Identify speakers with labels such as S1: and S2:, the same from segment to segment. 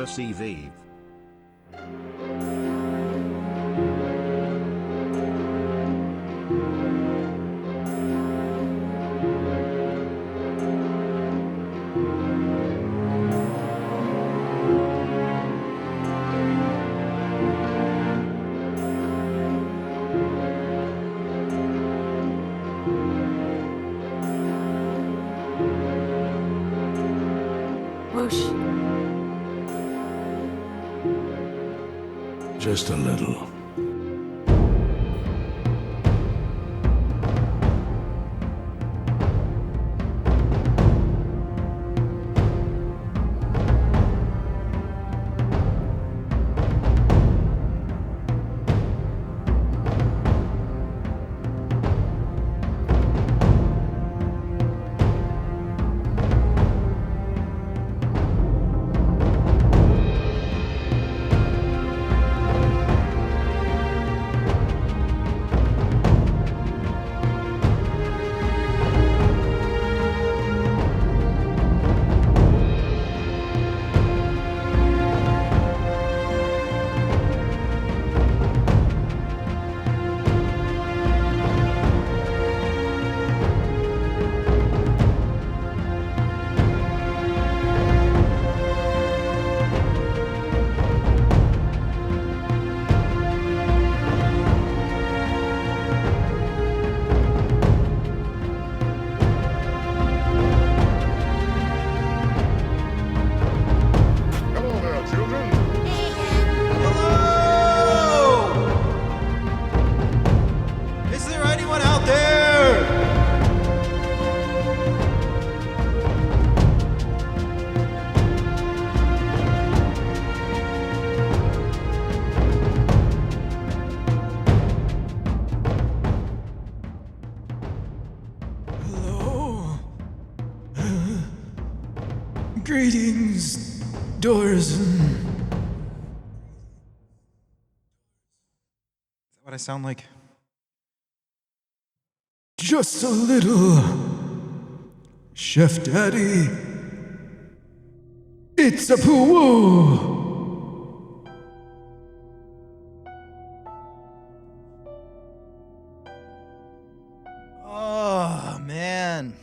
S1: CV.
S2: Whoosh.
S3: Just a little.
S4: Hello there, children.
S5: Hello! Is there anyone out there?
S6: Hello. Greetings, Dorzen.
S5: Is that what I sound like?
S6: Just a little. Chef Daddy. It's a poo.
S5: Oh, man.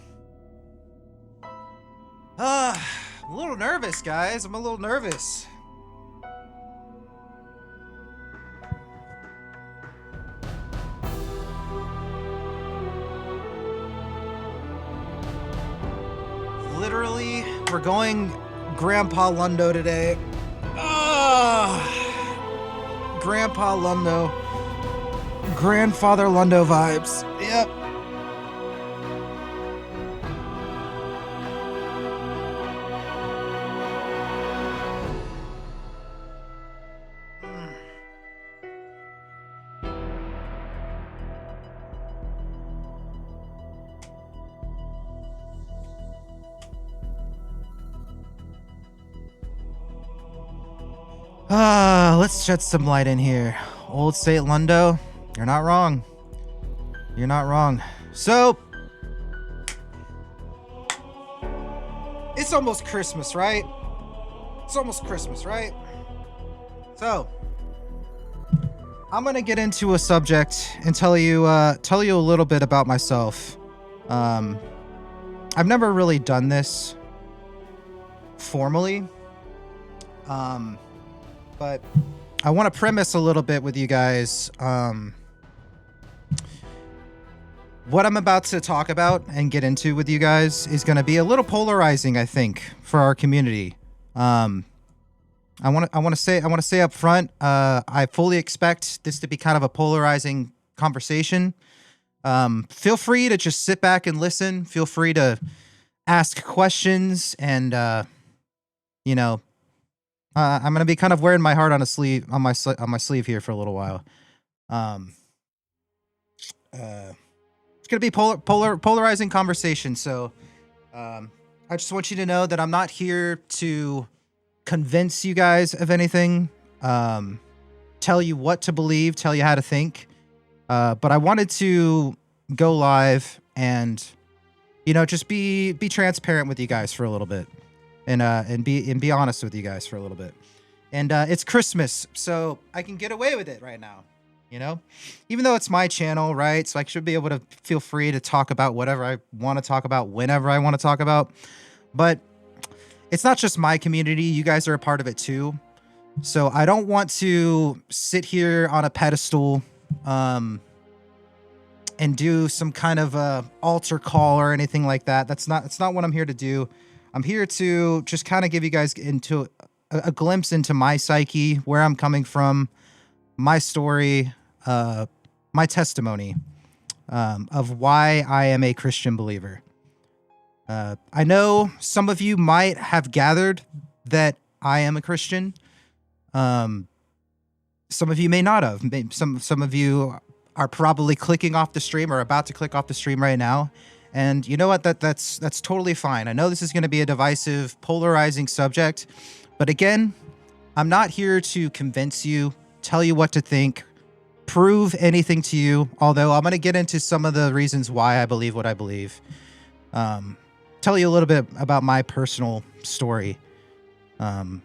S5: I'm a little nervous, guys. I'm a little nervous. Literally, we're going Grandpa Lundo today. Grandpa Lundo. Grandfather Lundo vibes. Yep. Let's shed some light in here. Old Saint Lundo, you're not wrong. You're not wrong. So, it's almost Christmas, right? It's almost Christmas, right? So, I'm gonna get into a subject and tell you a little bit about myself. I've never really done this formally. But I want to premise a little bit with you guys. What I'm about to talk about and get into with you guys is going to be a little polarizing, I think, for our community. I want to say up front, I fully expect this to be kind of a polarizing conversation. Feel free to just sit back and listen. Feel free to ask questions, and I'm gonna be kind of wearing my heart on my sleeve here for a little while. It's gonna be polarizing conversation. So, I just want you to know that I'm not here to convince you guys of anything, tell you what to believe, tell you how to think. But I wanted to go live and, just be transparent with you guys for a little bit. and be honest with you guys for a little bit. And it's Christmas, so I can get away with it right now. You know, even though it's my channel, right? So I should be able to feel free to talk about whatever I want to talk about whenever I want to talk about. But it's not just my community. You guys are a part of it too. So I don't want to sit here on a pedestal and do some kind of altar call or anything like that. That's not what I'm here to do. I'm here to just kind of give you guys into a glimpse into my psyche, where I'm coming from, my story, my testimony of why I am a Christian believer. I know some of you might have gathered that I am a Christian. Some of you may not have. Some of you are probably clicking off the stream or about to click off the stream right now. And you know what? That's totally fine. I know this is going to be a divisive, polarizing subject, but again, I'm not here to convince you, tell you what to think, prove anything to you, although I'm going to get into some of the reasons why I believe what I believe. Tell you a little bit about my personal story. And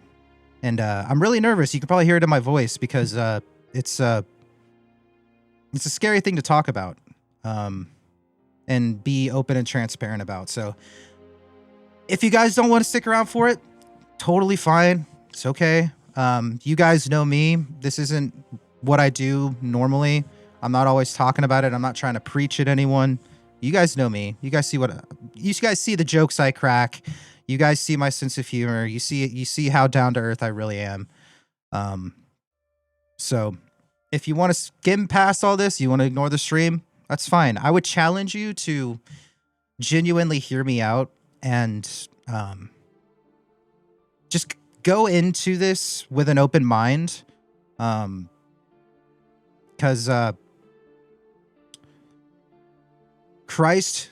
S5: I'm really nervous. You can probably hear it in my voice because it's a scary thing to talk about and be open and transparent about. So if you guys don't want to stick around for it, totally fine. It's okay. You guys know me. This isn't what I do normally. I'm not always talking about it. I'm not trying to preach at anyone. You guys know me. You guys see the jokes I crack. You guys see my sense of humor. You see how down to earth I really am. So if you want to skim past all this, you want to ignore the stream, that's fine. I would challenge you to genuinely hear me out and just go into this with an open mind. Because Christ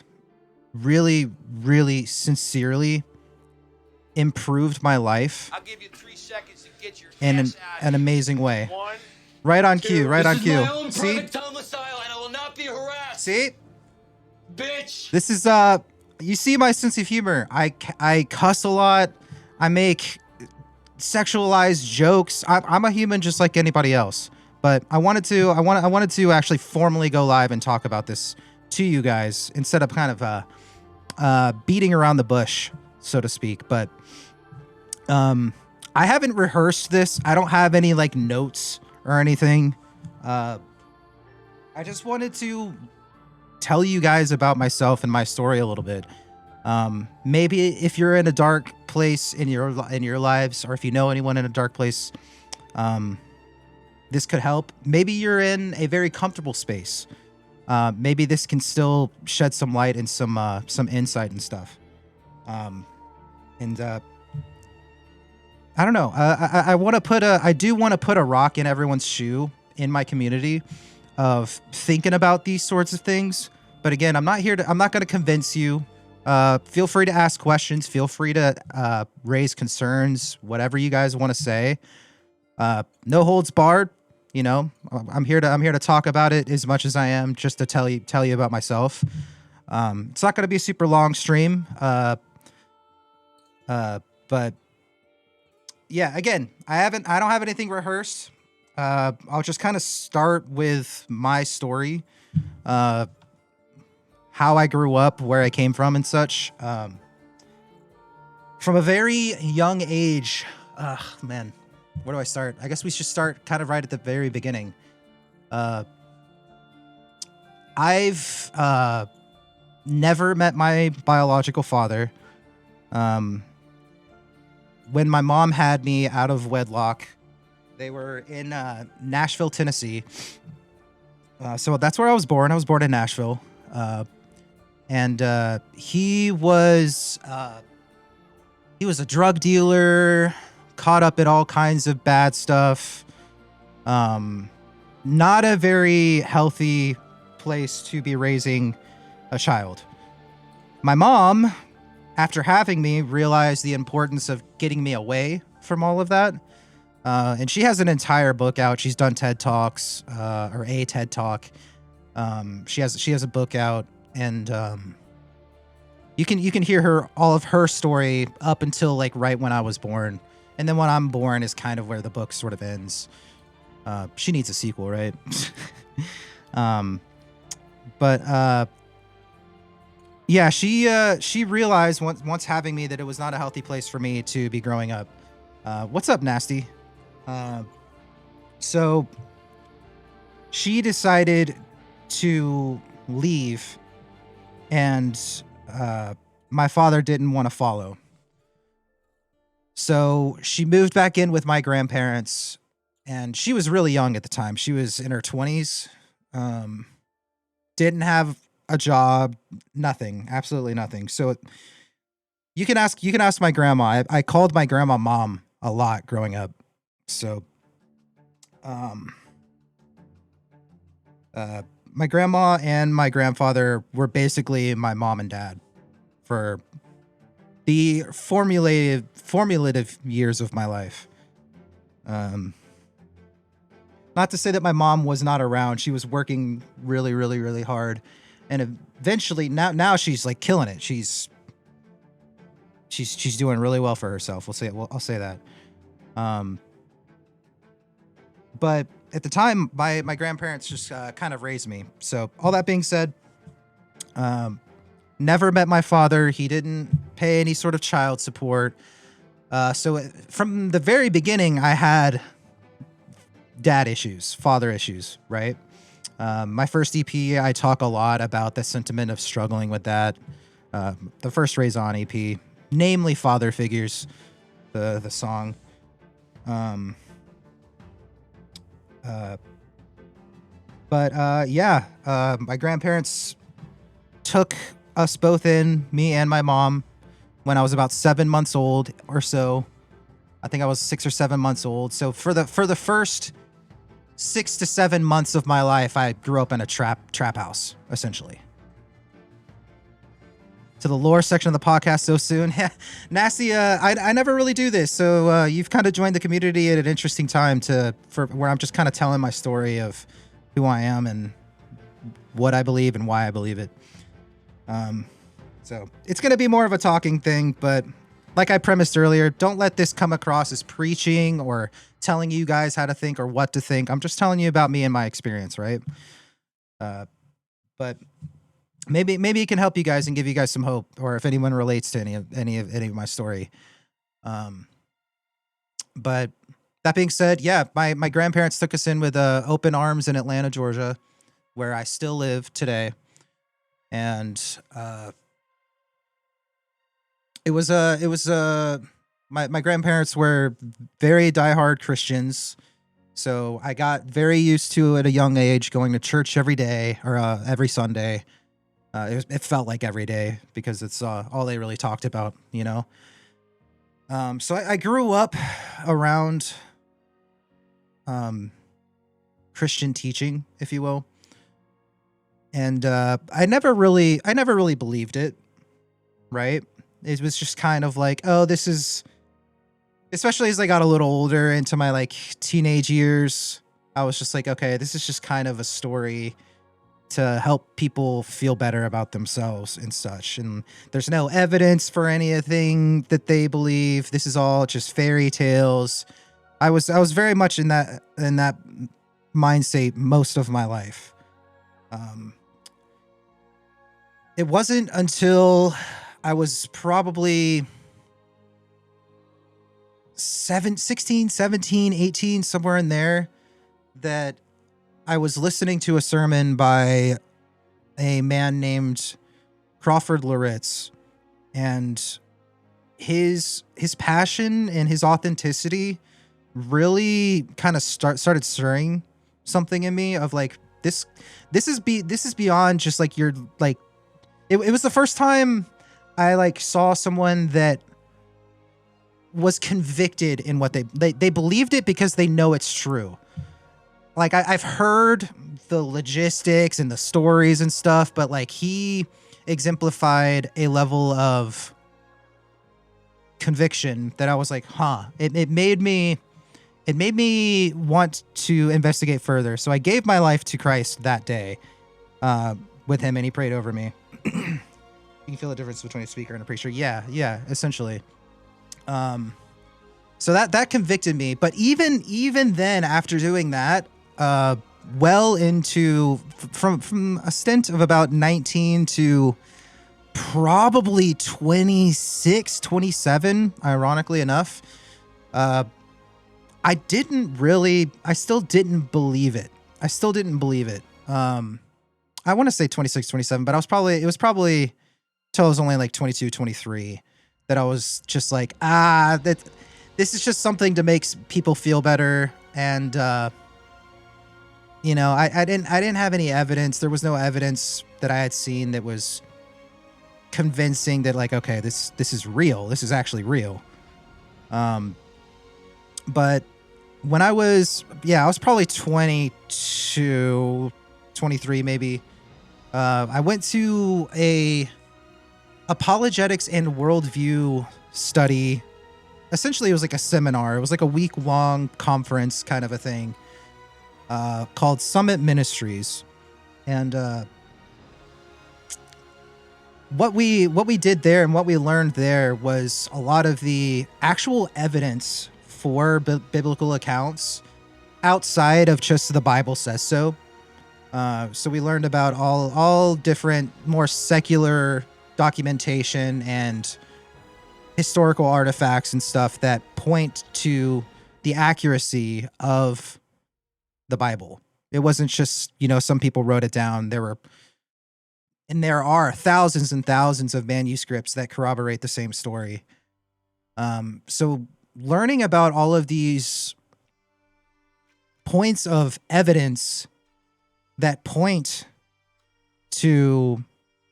S5: really, really sincerely improved my life. I'll give you 3 seconds to get your in an amazing way. 1, right on cue, right on cue. See? Domicile and I will not be harassed. See? Bitch. This is you see my sense of humor. I cuss a lot. I make sexualized jokes. I'm a human just like anybody else. But I wanted to actually formally go live and talk about this to you guys instead of kind of beating around the bush, so to speak. But I haven't rehearsed this. I don't have any like notes or anything. I just wanted to tell you guys about myself and my story a little bit. Maybe if you're in a dark place in your lives, or if you know anyone in a dark place, this could help. Maybe you're in a very comfortable space. Maybe this can still shed some light and some insight and stuff. I don't know. I do want to put a rock in everyone's shoe in my community of thinking about these sorts of things. But again, I'm not going to convince you. Feel free to ask questions. Feel free to raise concerns, whatever you guys want to say. No holds barred. You know, I'm here to talk about it as much as I am just to tell you about myself. It's not going to be a super long stream. But yeah, again, I don't have anything rehearsed. I'll just kind of start with my story, how I grew up, where I came from and such. From a very young age, man, where do I start? I guess we should start kind of right at the very beginning. I've never met my biological father. When my mom had me out of wedlock, they were in Nashville, Tennessee. So that's where I was born. I was born in Nashville. And he was a drug dealer, caught up in all kinds of bad stuff. Not a very healthy place to be raising a child. My mom, after having me, realized the importance of getting me away from all of that. And she has an entire book out. She's done TED Talks, or a TED Talk. She has a book out, and you can hear her all of her story up until like right when I was born, and then when I'm born is kind of where the book sort of ends. She needs a sequel, right? But yeah, she realized once having me that it was not a healthy place for me to be growing up. What's up, Nasty? So she decided to leave, and my father didn't want to follow. So she moved back in with my grandparents, and she was really young at the time. She was in her 20s. Didn't have a job, nothing, absolutely nothing. So you can ask my grandma. I called my grandma mom a lot growing up. So my grandma and my grandfather were basically my mom and dad for the formative years of my life. Not to say that my mom was not around. She was working really, really, really hard. And eventually now she's like killing it. She's doing really well for herself. I'll say that. But at the time, my grandparents just kind of raised me. So all that being said, never met my father. He didn't pay any sort of child support. So from the very beginning, I had dad issues, father issues, right? My first EP, I talk a lot about the sentiment of struggling with that. The first Raise On EP, namely Father Figures, the song. My grandparents took us both in, me and my mom, when I was about 7 months old or so. I think I was 6 or 7 months old. So for the first 6 to 7 months of my life, I grew up in a trap house, essentially. To the lore section of the podcast so soon. Nasty, I never really do this, so you've kind of joined the community at an interesting time for where I'm just kind of telling my story of who I am and what I believe and why I believe it. So it's going to be more of a talking thing, but like I premised earlier, don't let this come across as preaching or telling you guys how to think or what to think. I'm just telling you about me and my experience, right? But maybe it can help you guys and give you guys some hope, or if anyone relates to any of my story. But that being said, yeah, my grandparents took us in with open arms in Atlanta, Georgia, where I still live today. And my grandparents were very diehard Christians. So I got very used to at a young age going to church every day or every Sunday. It felt like every day because it's all they really talked about, you know. So I grew up around Christian teaching, if you will, and I never really believed it. Right? It was just kind of like, oh, this is. Especially as I got a little older into my like teenage years, I was just like, okay, this is just kind of a story to help people feel better about themselves and such. And there's no evidence for anything that they believe. This is all just fairy tales. I was very much in that mindset most of my life. It wasn't until I was probably 16, 17, 18, somewhere in there, that I was listening to a sermon by a man named Crawford Loritz, and his passion and his authenticity really kind of started stirring something in me of like, this is beyond just like your like it was the first time I like saw someone that was convicted in what they believed it because they know it's true. Like I've heard the logistics and the stories and stuff, but like he exemplified a level of conviction that I was like, huh. It made me want to investigate further. So I gave my life to Christ that day with him, and he prayed over me. You can feel the difference between a speaker and a preacher. Yeah, essentially. So that convicted me. But even then, after doing that, well into from a stint of about 19 to probably 26, 27, ironically enough, I still didn't believe it. I want to say 26, 27, but it was probably till I was only like 22, 23 that I was just like, this is just something to make people feel better. And, I didn't have any evidence. There was no evidence that I had seen that was convincing that like, okay, this is real. This is actually real. But when I was probably 22, 23, maybe, I went to a apologetics and worldview study. Essentially, it was like a seminar. It was like a week-long conference kind of a thing, called Summit Ministries. And what we did there and what we learned there was a lot of the actual evidence for biblical accounts outside of just the Bible says so. So we learned about all different more secular documentation and historical artifacts and stuff that point to the accuracy of the Bible. It wasn't just, some people wrote it down. There are thousands and thousands of manuscripts that corroborate the same story. So learning about all of these points of evidence that point to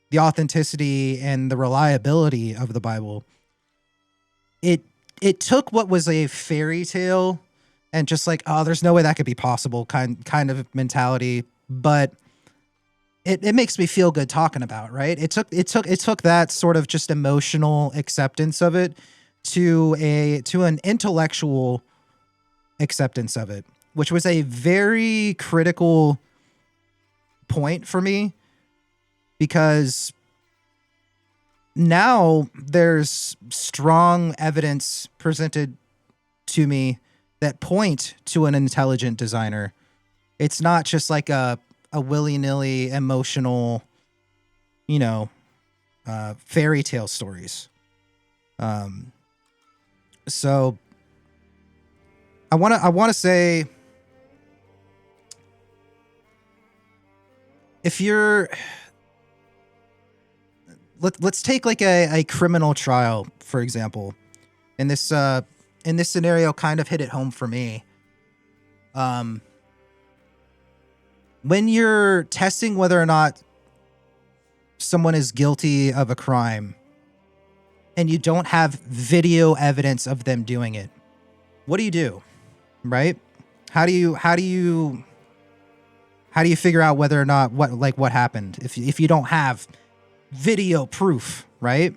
S5: the authenticity and the reliability of the Bible, it took what was a fairy tale and just like, oh, there's no way that could be possible kind of mentality, but it makes me feel good talking about, right? It took that sort of just emotional acceptance of it to an intellectual acceptance of it, which was a very critical point for me, because now there's strong evidence presented to me that point to an intelligent designer. It's not just like a willy-nilly emotional, fairy tale stories. So I want to say, if you're, let's take like a criminal trial, for example. In this scenario, kind of hit it home for me. When you're testing whether or not someone is guilty of a crime and you don't have video evidence of them doing it, what do? Right? How do you figure out whether or not what happened if you don't have video proof, right?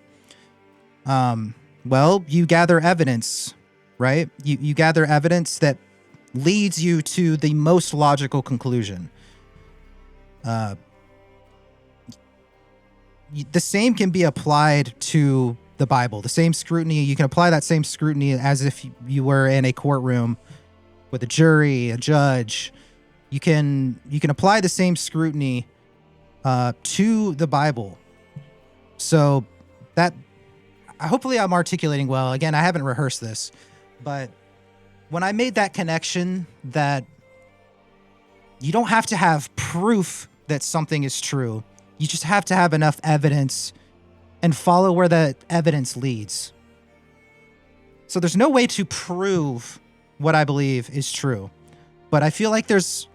S5: Well, you gather evidence, right? You gather evidence that leads you to the most logical conclusion. The same can be applied to the Bible. The same scrutiny, you can apply that same scrutiny as if you were in a courtroom with a jury, a judge. You can apply the same scrutiny to the Bible. So that, hopefully I'm articulating well. Again, I haven't rehearsed this, but when I made that connection that you don't have to have proof that something is true, you just have to have enough evidence and follow where that evidence leads. So there's no way to prove what I believe is true, but I feel like there's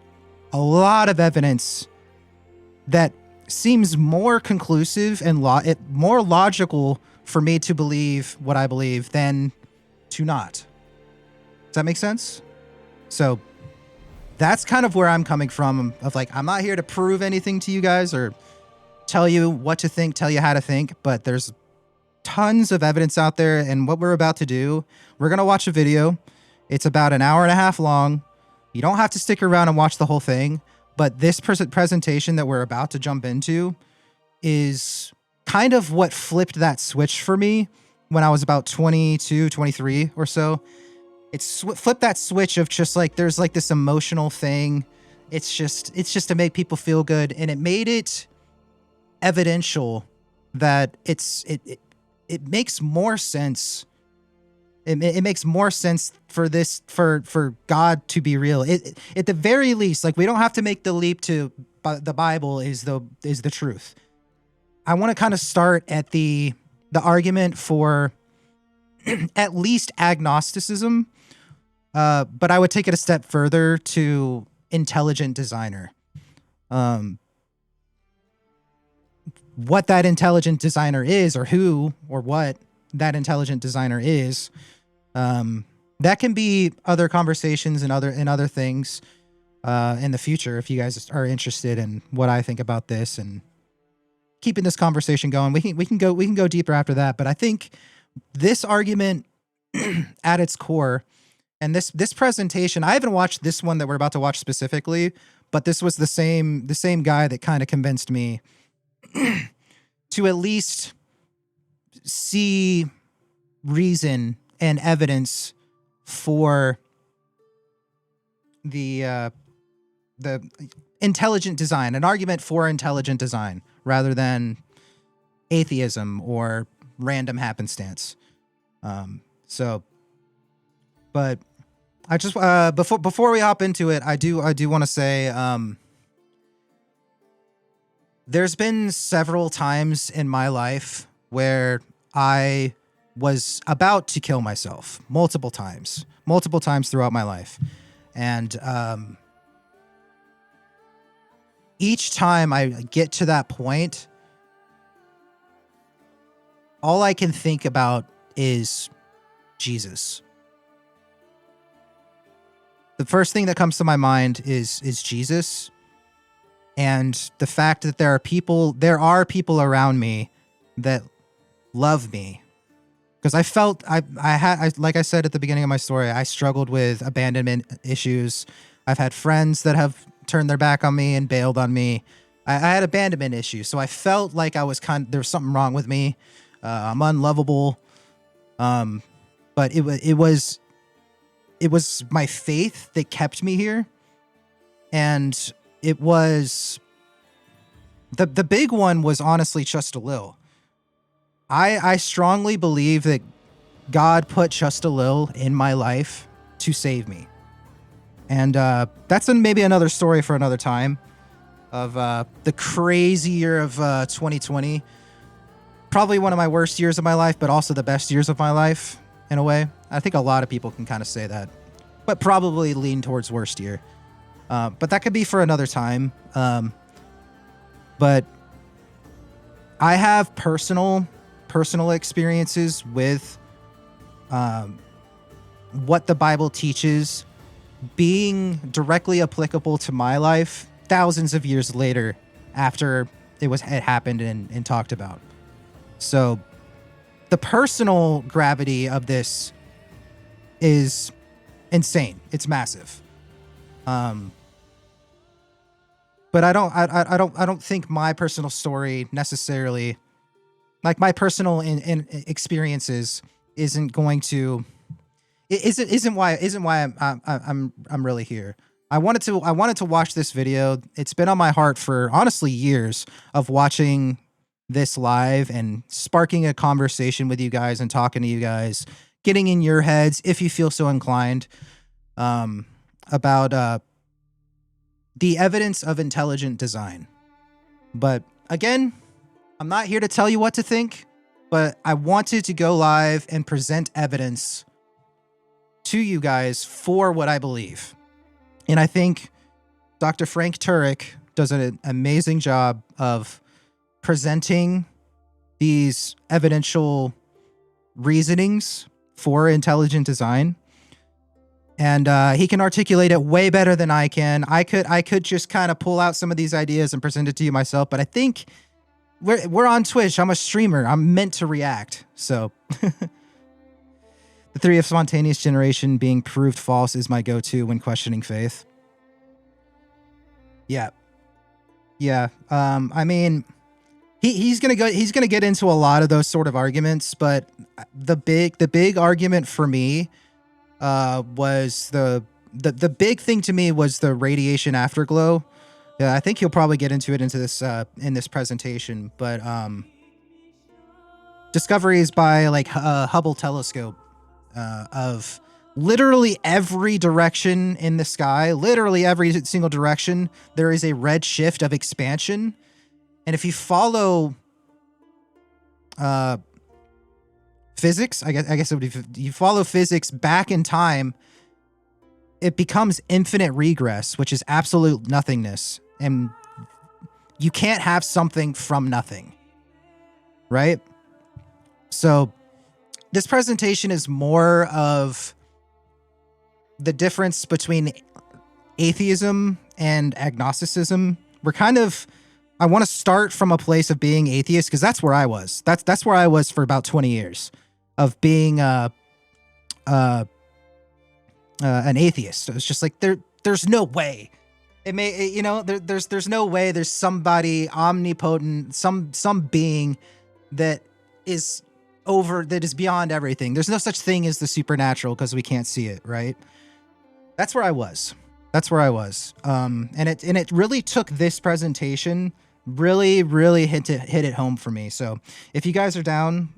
S5: a lot of evidence that seems more conclusive and more logical for me to believe what I believe than to not. Does that make sense? So that's kind of where I'm coming from, of like, I'm not here to prove anything to you guys or tell you what to think, tell you how to think, but there's tons of evidence out there. And what we're about to do, we're going to watch a video. It's about an hour and a half long. You don't have to stick around and watch the whole thing, but this presentation that we're about to jump into is kind of what flipped that switch for me when I was about 22, 23 or so. It's flipped that switch of just like, there's like this emotional thing. It's just to make people feel good. And it made it evidential that it makes more sense. It makes more sense for this, for God to be real. At the very least, like, we don't have to make the leap to the Bible is the truth. I want to kind of start at the argument for at least agnosticism, but I would take it a step further to intelligent designer. What that intelligent designer is, or who or what that intelligent designer is, that can be other conversations and other things in the future, if you guys are interested in what I think about this and keeping this conversation going. We can go deeper after that, but I think this argument at its core, and this presentation, I haven't watched this one that we're about to watch specifically, but this was the same guy that kind of convinced me to at least see reason and evidence for the intelligent design, an argument for intelligent design rather than atheism or random happenstance. But I just before we hop into it, I do want to say there's been several times in my life where I was about to kill myself, multiple times throughout my life. And each time I get to that point, all I can think about is Jesus. The first thing that comes to my mind is Jesus, and the fact that there are people around me that love me. Because I felt I like I said at the beginning of my story, I struggled with abandonment issues. I've had friends that have turned their back on me and bailed on me. I had abandonment issues, so I felt like I was there was something wrong with me. I'm unlovable. But it was my faith that kept me here, and it was the big one was honestly Just a Lil. I strongly believe that God put Just a Lil in my life to save me. And that's maybe another story for another time of the crazy year of 2020. Probably one of my worst years of my life, but also the best years of my life in a way. I think a lot of people can kind of say that, but probably lean towards worst year. But that could be for another time. But I have personal experiences with what the Bible teaches being directly applicable to my life thousands of years later after it happened and talked about. So the personal gravity of this is insane. It's massive. But I don't think my personal story necessarily, like my personal experiences, isn't why I'm really here. I wanted to watch this video. It's been on my heart for honestly years of watching this live and sparking a conversation with you guys and talking to you guys, getting in your heads if you feel so inclined, about the evidence of intelligent design. But again, I'm not here to tell you what to think, but I wanted to go live and present evidence to you guys for what I believe. And I think Dr. Frank Turek does an amazing job of presenting these evidential reasonings for intelligent design. And he can articulate it way better than I can. I could just kind of pull out some of these ideas and present it to you myself, but I think we're on Twitch. I'm a streamer. I'm meant to react. So the theory of spontaneous generation being proved false is my go-to when questioning faith. Yeah. I mean, he's gonna get into a lot of those sort of arguments, but the big argument for me was the big thing to me was the radiation afterglow. Yeah, I think he'll probably get into it into this in this presentation, but discoveries by like Hubble telescope of literally every direction in the sky, literally every single direction, there is a red shift of expansion. And if you follow physics, I guess it would be, if you follow physics back in time, it becomes infinite regress, which is absolute nothingness. And you can't have something from nothing, right? So this presentation is more of the difference between atheism and agnosticism. I want to start from a place of being atheist because that's where I was. That's where I was for about 20 years of being an atheist. It was just like there's no way. There's no way there's somebody omnipotent, some being that is beyond everything. There's no such thing as the supernatural because we can't see it, right? That's where I was. And it really took this presentation really hit it home for me. So if you guys are down,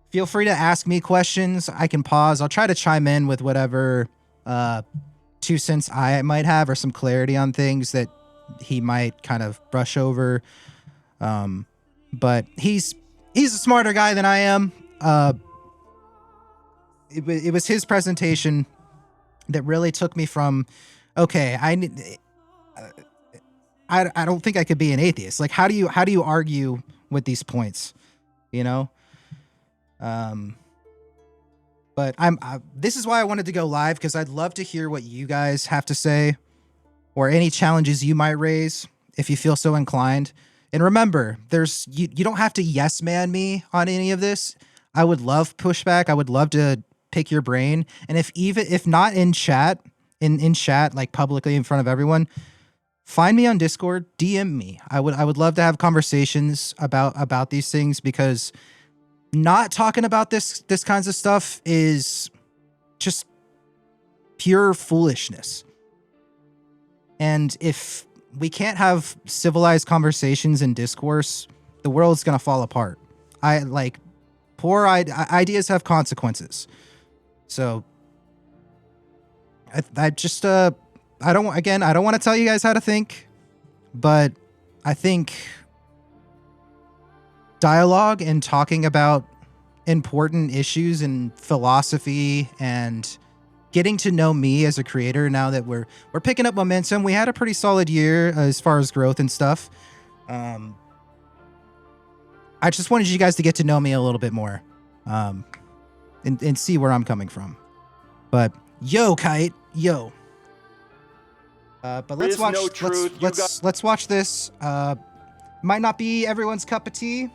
S5: feel free to ask me questions. I can pause. I'll try to chime in with whatever 2 cents I might have or some clarity on things that he might kind of brush over. But he's a smarter guy than I am. It was his presentation that really took me from, okay, I don't think I could be an atheist. Like, how do you argue with these points? You know? But this is why I wanted to go live, because I'd love to hear what you guys have to say or any challenges you might raise if you feel so inclined. And remember, you don't have to yes man me on any of this. I would love pushback. I would love to pick your brain. And if not in chat, in chat, like publicly in front of everyone, find me on Discord, DM me. I would love to have conversations about these things, because not talking about this kinds of stuff is just pure foolishness. And if we can't have civilized conversations and discourse, the world's going to fall apart. Poor ideas have consequences. So I don't want to tell you guys how to think, but I think dialogue and talking about important issues in philosophy and getting to know me as a creator, now that we're picking up momentum. We had a pretty solid year as far as growth and stuff. I just wanted you guys to get to know me a little bit more, and see where I'm coming from. But yo, Kite, yo. But let's watch. Let's watch this. Might not be everyone's cup of tea.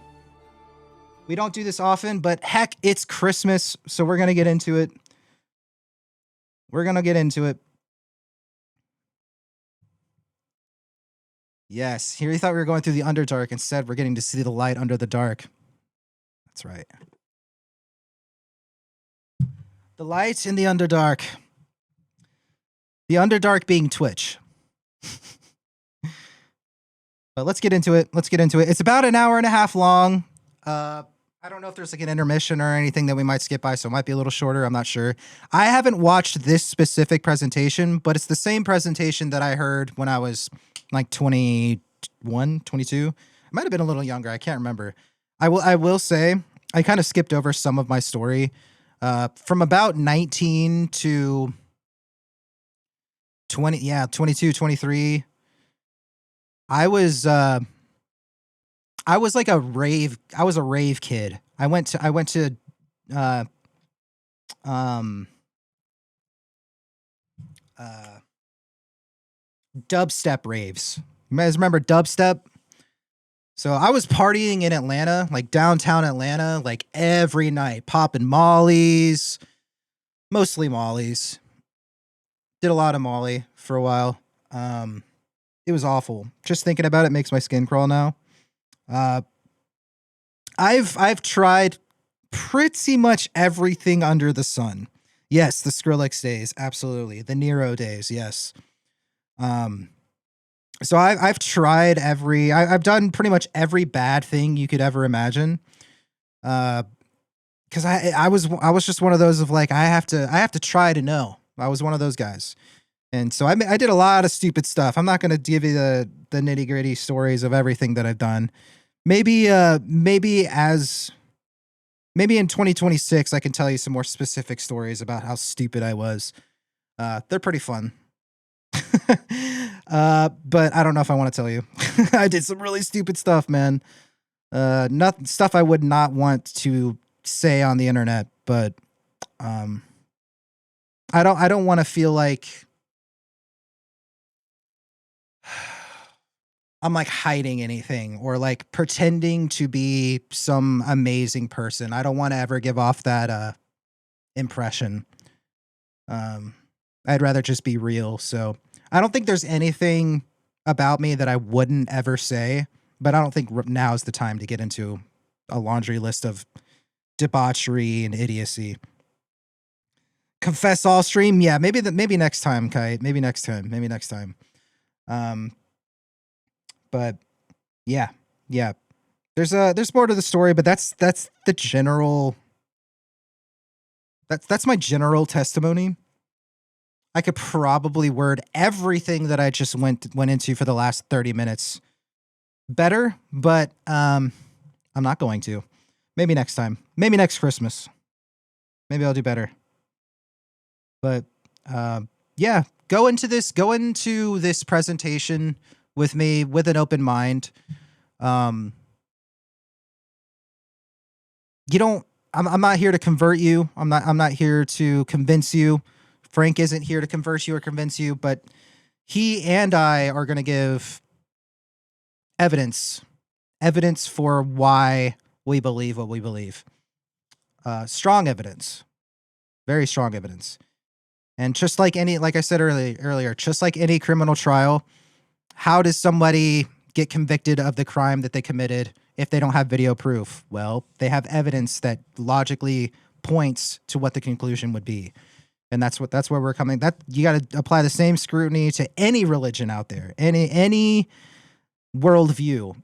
S5: We don't do this often, but heck, it's Christmas, so we're gonna get into it. Yes, here you thought we were going through the Underdark. Instead, we're getting to see the light under the dark. That's right. The light in the Underdark. The Underdark being Twitch. But let's get into it. It's about an hour and a half long. I don't know if there's like an intermission or anything that we might skip by, so it might be a little shorter. I'm not sure. I haven't watched this specific presentation, but it's the same presentation that I heard when I was like 21, 22. I might have been a little younger. I can't remember. I will say I kind of skipped over some of my story. From about 19 to 22, 23. I was like a rave kid. I went to dubstep raves. You guys remember dubstep? So I was partying in Atlanta, like downtown Atlanta, like every night, popping mollies, mostly mollies. Did a lot of molly for a while. It was awful. Just thinking about it makes my skin crawl now. Uh, I've tried pretty much everything under the sun. Yes, the Skrillex days, absolutely. The Nero days, yes. Um, so I've tried I've done pretty much every bad thing you could ever imagine. Because I was just one of those of like I have to try to know. I was one of those guys, and so I did a lot of stupid stuff. I'm not going to give you the nitty gritty stories of everything that I've done. Maybe in 2026 I can tell you some more specific stories about how stupid I was. They're pretty fun. But I don't know if I want to tell you. I did some really stupid stuff, man. Not stuff I would not want to say on the internet, but I don't want to feel like I'm like hiding anything or like pretending to be some amazing person. I don't want to ever give off that impression. I'd rather just be real. So I don't think there's anything about me that I wouldn't ever say, but I don't think now is the time to get into a laundry list of debauchery and idiocy. Confess all stream, yeah, maybe next time, Kite. Maybe next time. But yeah. There's more to the story, but that's the general. That's my general testimony. I could probably word everything that I just went into for the last 30 minutes better, but I'm not going to. Maybe next time. Maybe next Christmas. Maybe I'll do better. But yeah, go into this presentation with me with an open mind. I'm not here to convert you. I'm not here to convince you. Frank isn't here to convert you or convince you, but he and I are going to give evidence for why we believe what we believe. Strong evidence, very strong evidence. And just like like I said earlier, just like any criminal trial, how does somebody get convicted of the crime that they committed if they don't have video proof? Well, they have evidence that logically points to what the conclusion would be. And that's where we're coming. That you got to apply the same scrutiny to any religion out there, any worldview.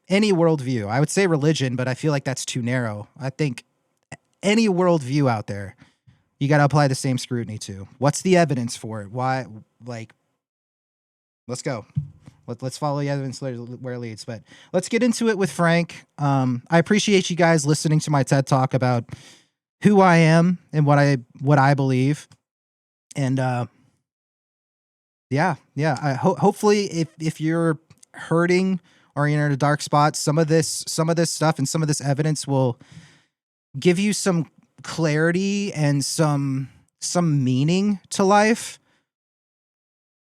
S5: I would say religion, but I feel like that's too narrow. I think any worldview out there, you got to apply the same scrutiny to. What's the evidence for it? Why? Like, let's go. Let's follow the evidence where it leads. But let's get into it with Frank. I appreciate you guys listening to my TED Talk about who I am and what I believe. And yeah. Hopefully, if you're hurting or you're in a dark spot, some of this stuff and some of this evidence will give you some clarity and some meaning to life.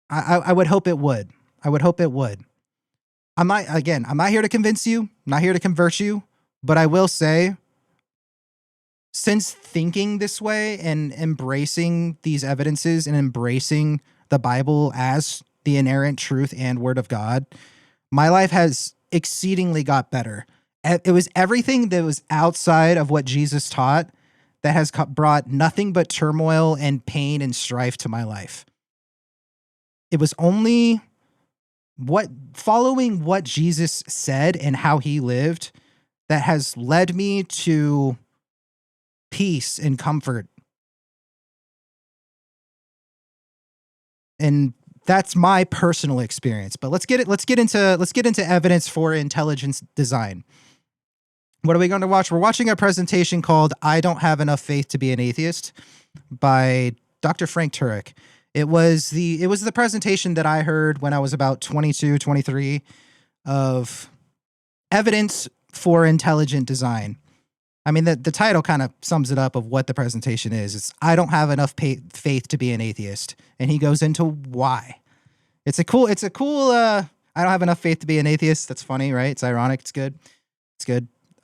S5: I would hope it would. I'm not here to convince you. I'm not here to convert you, but I will say, since thinking this way and embracing these evidences and embracing the Bible as the inerrant truth and word of God, my life has exceedingly got better. It was everything that was outside of what Jesus taught that has brought nothing but turmoil and pain and strife to my life. It was only following what Jesus said and how he lived that has led me to peace and comfort. And that's my personal experience. But let's get into evidence for intelligence design. What are we going to watch? We're watching a presentation called "I Don't Have Enough Faith to Be an Atheist" by Dr. Frank Turek. It was the presentation that I heard when I was about 22, 23 of evidence for intelligent design. I mean, the title kind of sums it up of what the presentation is. It's "I don't have enough faith to be an atheist." And he goes into why. It's a cool, I don't have enough faith to be an atheist. That's funny, right? It's ironic. It's good.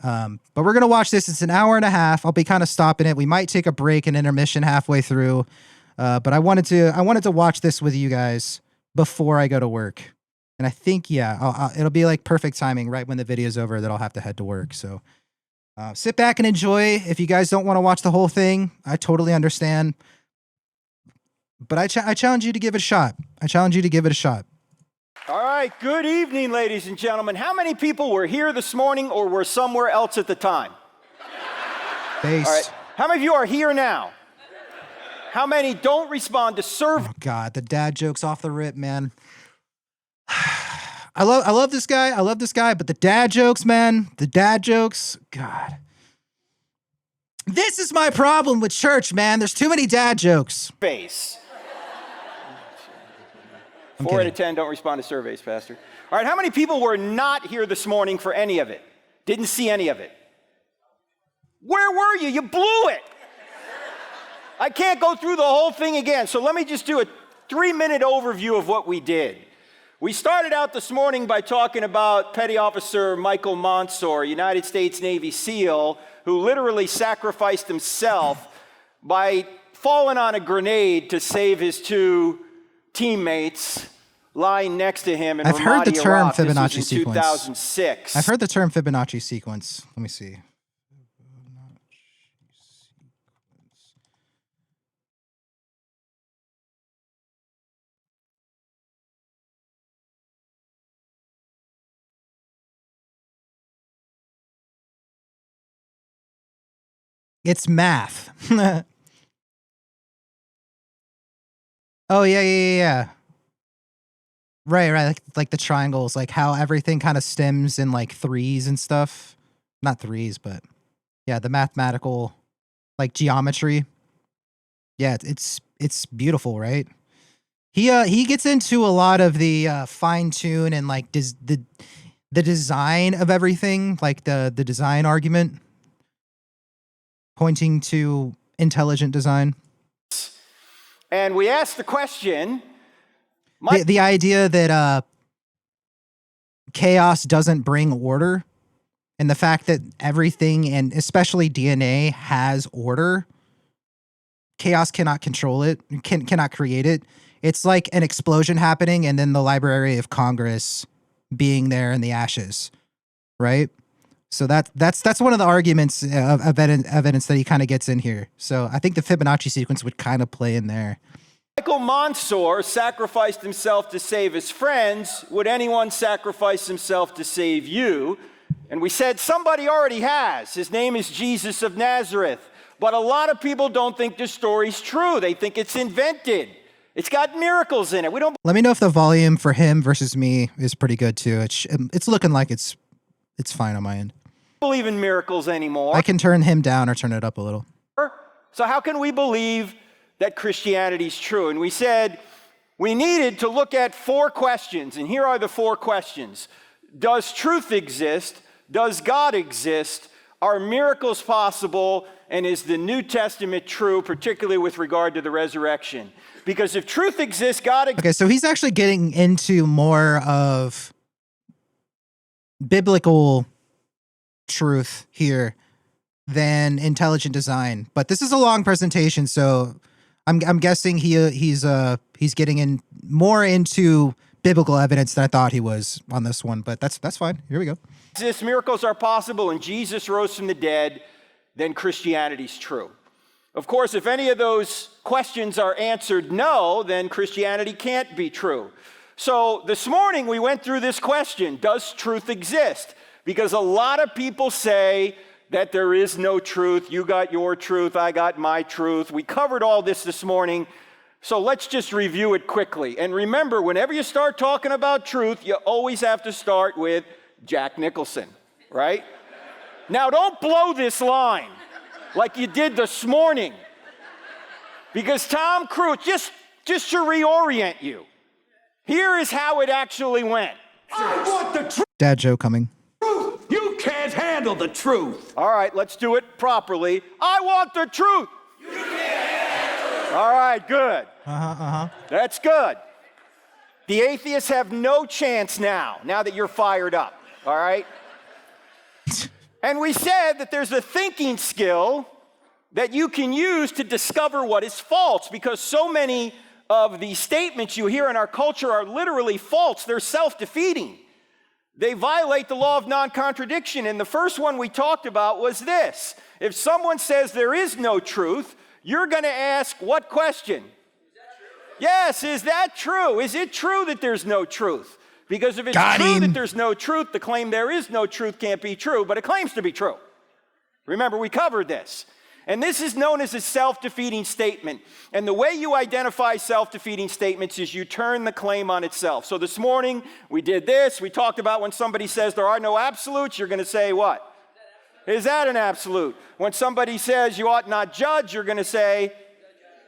S5: But we're going to watch this. It's an hour and a half. I'll be kind of stopping it. We might take a break and intermission halfway through. But I wanted to watch this with you guys before I go to work. And I think, yeah, it'll be like perfect timing right when the video's over that I'll have to head to work. So sit back and enjoy. If you guys don't want to watch the whole thing, I totally understand. But I challenge you to give it a shot. I challenge you to give it a shot.
S1: All right, good evening, ladies and gentlemen. How many people were here this morning or were somewhere else at the time?
S5: Based.
S1: All right, how many of you are here now? How many don't respond to survey?
S5: Oh God, the dad jokes off the rip, man. I love this guy. I love this guy, but the dad jokes, man, the dad jokes, God. This is my problem with church, man. There's too many dad jokes.
S1: Face.
S5: I'm
S1: 4 out
S5: kidding.
S1: of 10 don't respond to surveys, Pastor. All right, how many people were not here this morning for any of it? Didn't see any of it? Where were you? You blew it. I can't go through the whole thing again, so let me just do a 3-minute overview of what we did. We started out this morning by talking about Petty Officer Michael Monsoor, United States Navy SEAL, who literally sacrificed himself by falling on a grenade to save his 2 teammates lying next to him in
S5: I've heard the
S1: Ramadi,
S5: term
S1: Iraq. This was
S5: Fibonacci
S1: in
S5: sequence.
S1: 2006.
S5: I've heard the term Fibonacci sequence. Let me see. It's math. Oh yeah. Right. Like the triangles, like how everything kind of stems in like threes and stuff. Not threes, but yeah, the mathematical like geometry. Yeah, it's beautiful, right? He gets into a lot of the fine tune and like the design of everything, like the design argument, pointing to intelligent design.
S1: And we asked the question,
S5: The idea that chaos doesn't bring order, and the fact that everything, and especially DNA, has order. Chaos cannot control it, cannot create it. It's like an explosion happening and then the Library of Congress being there in the ashes, right? So that's one of the arguments of evidence that he kind of gets in here. So I think the Fibonacci sequence would kind of play in there.
S1: Michael Monsoor sacrificed himself to save his friends. Would anyone sacrifice himself to save you? And we said somebody already has. His name is Jesus of Nazareth. But a lot of people don't think this story's true. They think it's invented. It's got miracles in it. We don't
S5: Let me know if the volume for him versus me is pretty good too. It's looking like it's fine on my end.
S1: believe in miracles anymore.
S5: I can turn him down or turn it up a little.
S1: So how can we believe that Christianity's true? And we said we needed to look at 4 questions, and here are the 4 questions. Does truth exist? Does God exist? Are miracles possible? And is the New Testament true, particularly with regard to the resurrection? Because if truth exists, God exists.
S5: Okay, so he's actually getting into more of biblical truth here than intelligent design. But this is a long presentation, so I'm guessing he's getting in more into biblical evidence than I thought he was on this one. But that's fine. Here we go.
S1: If miracles are possible and Jesus rose from the dead, then Christianity's true. Of course, if any of those questions are answered no, then Christianity can't be true. So this morning we went through this question, does truth exist? Because a lot of people say that there is no truth. You got your truth, I got my truth. We covered all this morning, so let's just review it quickly. And remember, whenever you start talking about truth, you always have to start with Jack Nicholson, right? Now, don't blow this line like you did this morning, because Tom Cruise, just to reorient you, here is how it actually went.
S3: I want the truth.
S5: Dad Joe coming.
S3: You can't handle the truth.
S1: All right, let's do it properly. I want the truth. You can't handle the truth. All right, good. That's good. The atheists have no chance now that you're fired up, all right? And we said that there's a thinking skill that you can use to discover what is false, because so many of the statements you hear in our culture are literally false. They're self-defeating. They violate the law of non-contradiction. And the first one we talked about was this. If someone says there is no truth, you're going to ask what question? Yes, is that true? Is it true that there's no truth? Because if it's true that there's no truth, the claim there is no truth can't be true, but it claims to be true. Remember, we covered this. And this is known as a self-defeating statement. And the way you identify self-defeating statements is you turn the claim on itself. So this morning, we did this. We talked about when somebody says there are no absolutes, you're going to say what? Is that an absolute? When somebody says you ought not judge, you're going to say,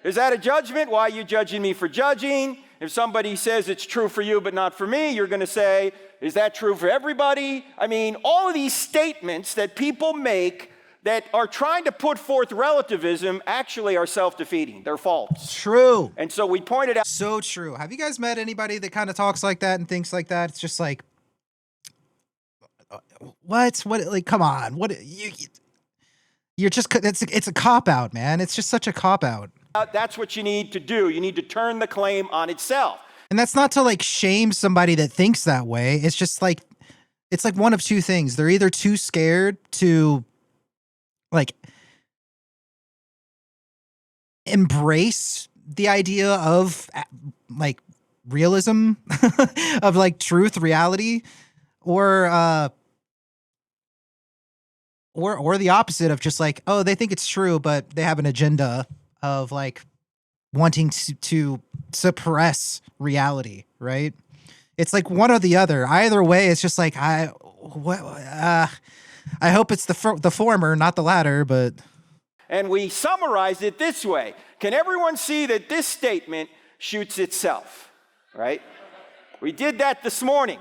S1: is that a judgment? Why are you judging me for judging? If somebody says it's true for you but not for me, you're going to say, is that true for everybody? I mean, all of these statements that people make that are trying to put forth relativism actually are self-defeating. They're false.
S5: True.
S1: And so we pointed out.
S5: So true. Have you guys met anybody that kind of talks like that and thinks like that? It's just like, what? Like, come on. You're just, it's a cop-out, man. It's just such a cop-out.
S1: That's what you need to do. You need to turn the claim on itself.
S5: And that's not to like shame somebody that thinks that way. It's just like, it's like one of two things. They're either too scared to like embrace the idea of like realism of like truth, reality, or the opposite of just like, oh, they think it's true, but they have an agenda of like wanting to suppress reality, right? It's like one or the other. Either way, it's just like I hope it's the former, not the latter, but.
S1: And we summarized it this way. Can everyone see that this statement shoots itself, right? We did that this morning.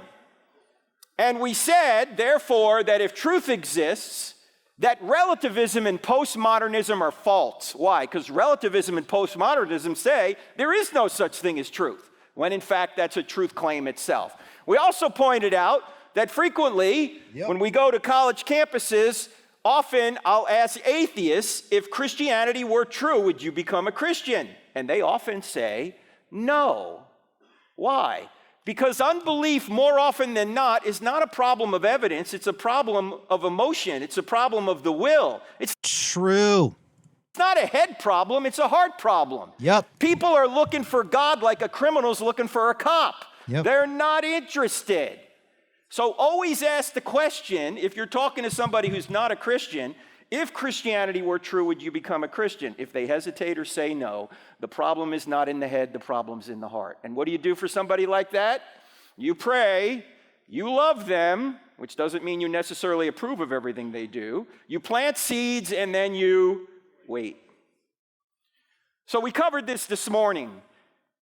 S1: And we said, therefore, that if truth exists, that relativism and postmodernism are false. Why? Because relativism and postmodernism say there is no such thing as truth, when in fact that's a truth claim itself. We also pointed out that frequently, when we go to college campuses, often I'll ask atheists, if Christianity were true, would you become a Christian? And they often say, no. Why? Because unbelief, more often than not, is not a problem of evidence. It's a problem of emotion. It's a problem of the will. It's
S5: true.
S1: It's not a head problem. It's a heart problem.
S5: Yep.
S1: People are looking for God like a criminal's looking for a cop.
S5: Yep.
S1: They're not interested. So always ask the question, if you're talking to somebody who's not a Christian, if Christianity were true, would you become a Christian? If they hesitate or say no, the problem is not in the head, the problem's in the heart. And what do you do for somebody like that? You pray, you love them, which doesn't mean you necessarily approve of everything they do. You plant seeds and then you wait. So we covered this morning.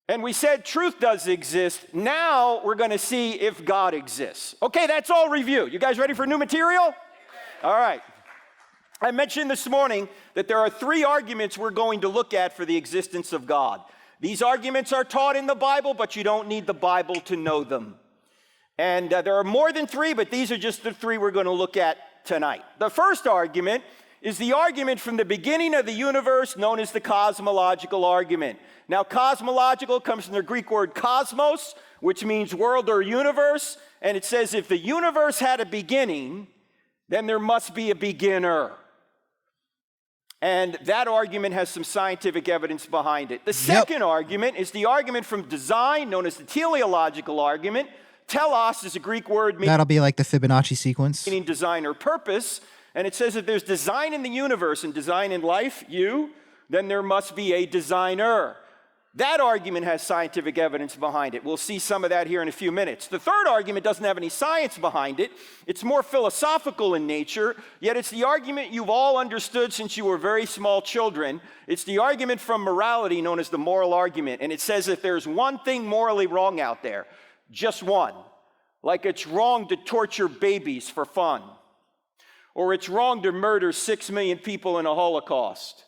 S1: And we said truth does exist. Now we're going to see if God exists. Okay, that's all review. You guys ready for new material? All right. I mentioned this morning that there are 3 arguments we're going to look at for the existence of God. These arguments are taught in the Bible, but you don't need the Bible to know them. And there are more than 3, but these are just the 3 we're going to look at tonight. The first argument is the argument from the beginning of the universe known as the cosmological argument. Now, cosmological comes from the Greek word cosmos, which means world or universe. And it says if the universe had a beginning, then there must be a beginner. And that argument has some scientific evidence behind it. The second argument is the argument from design, known as the teleological argument. Telos is a Greek word meaning
S5: That'll be like the Fibonacci sequence.
S1: design or purpose. And it says if there's design in the universe and design in life, then there must be a designer. That argument has scientific evidence behind it. We'll see some of that here in a few minutes. The third argument doesn't have any science behind it. It's more philosophical in nature, yet it's the argument you've all understood since you were very small children. It's the argument from morality known as the moral argument. And it says if there's one thing morally wrong out there, just one, like it's wrong to torture babies for fun, or it's wrong to murder 6 million people in a Holocaust,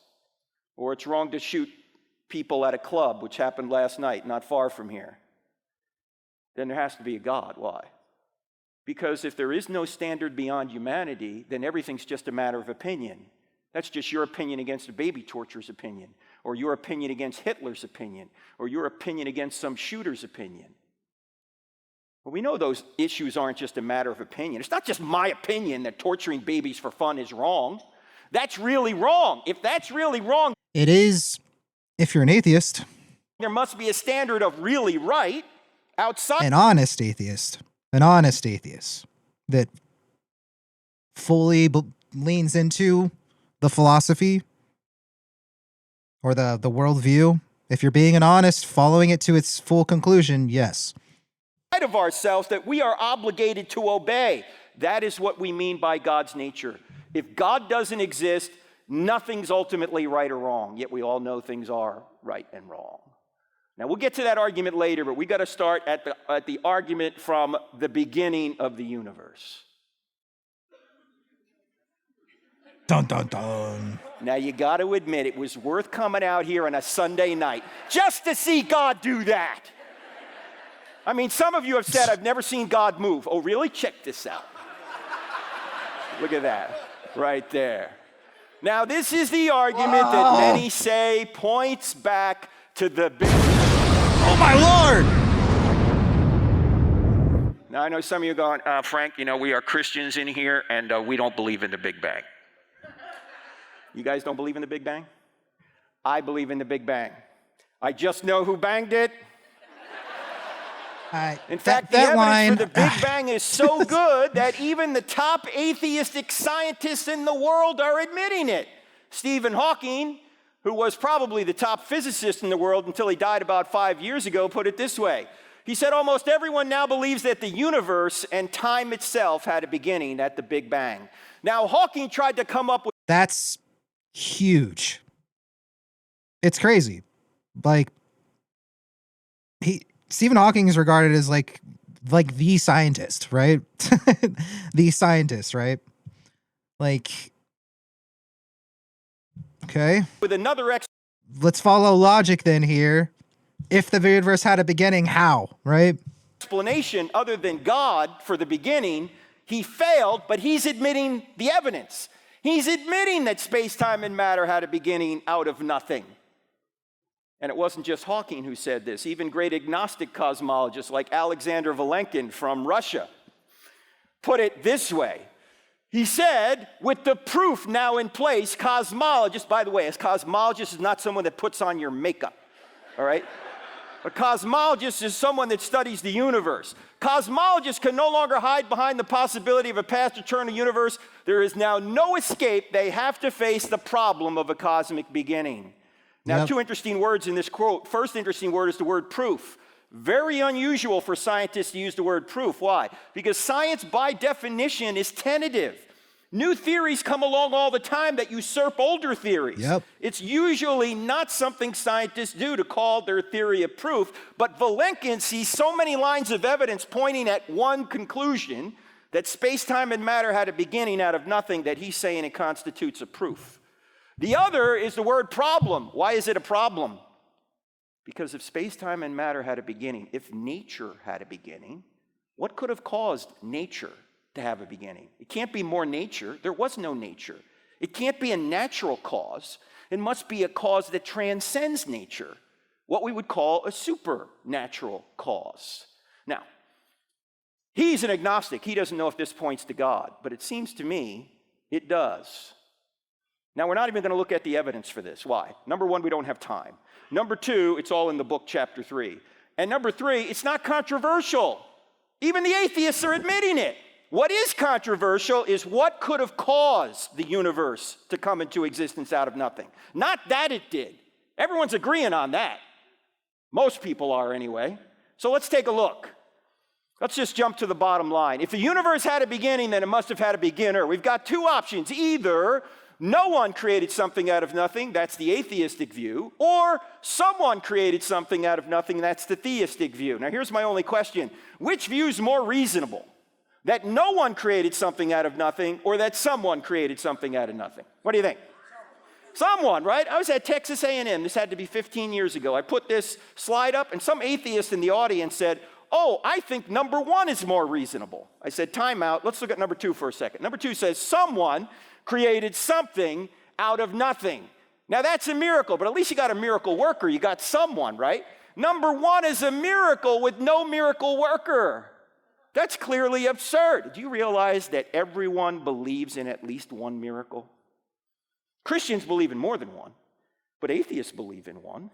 S1: or it's wrong to shoot people at a club, which happened last night, not far from here, then there has to be a God. Why? Because if there is no standard beyond humanity, then everything's just a matter of opinion. That's just your opinion against a baby torturer's opinion. or your opinion against Hitler's opinion, or your opinion against some shooter's opinion. Well, we know those issues aren't just a matter of opinion. It's not just my opinion that torturing babies for fun is wrong. That's really wrong. If that's really wrong,
S5: It is, if you're an atheist,
S1: there must be a standard of really right outside.
S5: an honest atheist that fully leans into the philosophy or the worldview. If you're being an honest, following it to its full conclusion, yes.
S1: Of ourselves that we are obligated to obey. That is what we mean by God's nature. If God doesn't exist, nothing's ultimately right or wrong, yet we all know things are right and wrong. Now, we'll get to that argument later, but we got to start at the argument from the beginning of the universe.
S5: Dun, dun, dun.
S1: Now, you got to admit, it was worth coming out here on a Sunday night just to see God do that. I mean, some of you have said, I've never seen God move. Oh, really? Check this out. Look at that, right there. Now, this is the argument that many say points back to the big...
S5: Oh, my Lord!
S1: Now, I know some of you are going, Frank, we are Christians in here, and we don't believe in the Big Bang. You guys don't believe in the Big Bang? I believe in the Big Bang. I just know who banged it. In fact, the evidence for the Big Bang is so good that even the top atheistic scientists in the world are admitting it. Stephen Hawking, who was probably the top physicist in the world until he died about 5 years ago, put it this way. He said, almost everyone now believes that the universe and time itself had a beginning at the Big Bang. Now, Hawking tried to come up with...
S5: That's huge. It's crazy. Like, Stephen Hawking is regarded as like the scientist, right? The scientist, right? Like, okay.
S1: With another
S5: Let's follow logic then here. If the universe had a beginning, how, right?
S1: Explanation other than God for the beginning, he failed, but he's admitting the evidence. He's admitting that space-time and matter had a beginning out of nothing. And it wasn't just Hawking who said this. Even great agnostic cosmologists like Alexander Vilenkin from Russia put it this way. He said, with the proof now in place, cosmologists, by the way, a cosmologist is not someone that puts on your makeup, all right? A cosmologist is someone that studies the universe. Cosmologists can no longer hide behind the possibility of a past eternal universe. There is now no escape. They have to face the problem of a cosmic beginning. Now, two interesting words in this quote. First interesting word is the word proof. Very unusual for scientists to use the word proof. Why? Because science, by definition, is tentative. New theories come along all the time that usurp older theories.
S5: Yep.
S1: It's usually not something scientists do to call their theory a proof, but Vilenkin sees so many lines of evidence pointing at one conclusion, that space-time and matter had a beginning out of nothing, that he's saying it constitutes a proof. The other is the word problem. Why is it a problem? Because if space-time and matter had a beginning, if nature had a beginning, what could have caused nature to have a beginning? It can't be more nature. There was no nature. It can't be a natural cause. It must be a cause that transcends nature, what we would call a supernatural cause. Now, he's an agnostic. He doesn't know if this points to God, but it seems to me it does. Now, we're not even going to look at the evidence for this. Why? Number one, we don't have time. Number two, it's all in the book, chapter 3. And number three, it's not controversial. Even the atheists are admitting it. What is controversial is what could have caused the universe to come into existence out of nothing. Not that it did. Everyone's agreeing on that. Most people are anyway. So let's take a look. Let's just jump to the bottom line. If the universe had a beginning, then it must have had a beginner. We've got two options. Either no one created something out of nothing, that's the atheistic view, or someone created something out of nothing, that's the theistic view. Now here's my only question. Which view is more reasonable? That no one created something out of nothing, or that someone created something out of nothing? What do you think? Someone, right? I was at Texas A&M. This had to be 15 years ago. I put this slide up, and some atheist in the audience said, oh, I think number one is more reasonable. I said, time out. Let's look at number two for a second. Number two says, someone created something out of nothing. Now that's a miracle, but at least you got a miracle worker. You got someone, right? Number one is a miracle with no miracle worker. That's clearly absurd. Do you realize that everyone believes in at least one miracle? Christians believe in more than one, but atheists believe in one.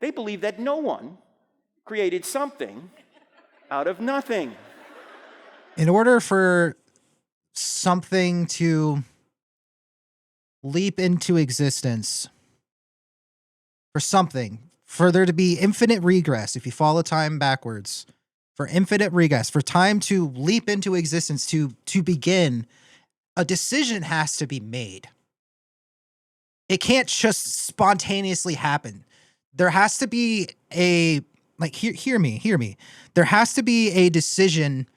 S1: They believe that no one created something out of nothing.
S5: In order for something to leap into existence, for there to be infinite regress, if you follow time backwards, for infinite regress, for time to leap into existence, to begin, a decision has to be made. It can't just spontaneously happen. There has to be a, like, hear me. There has to be a decision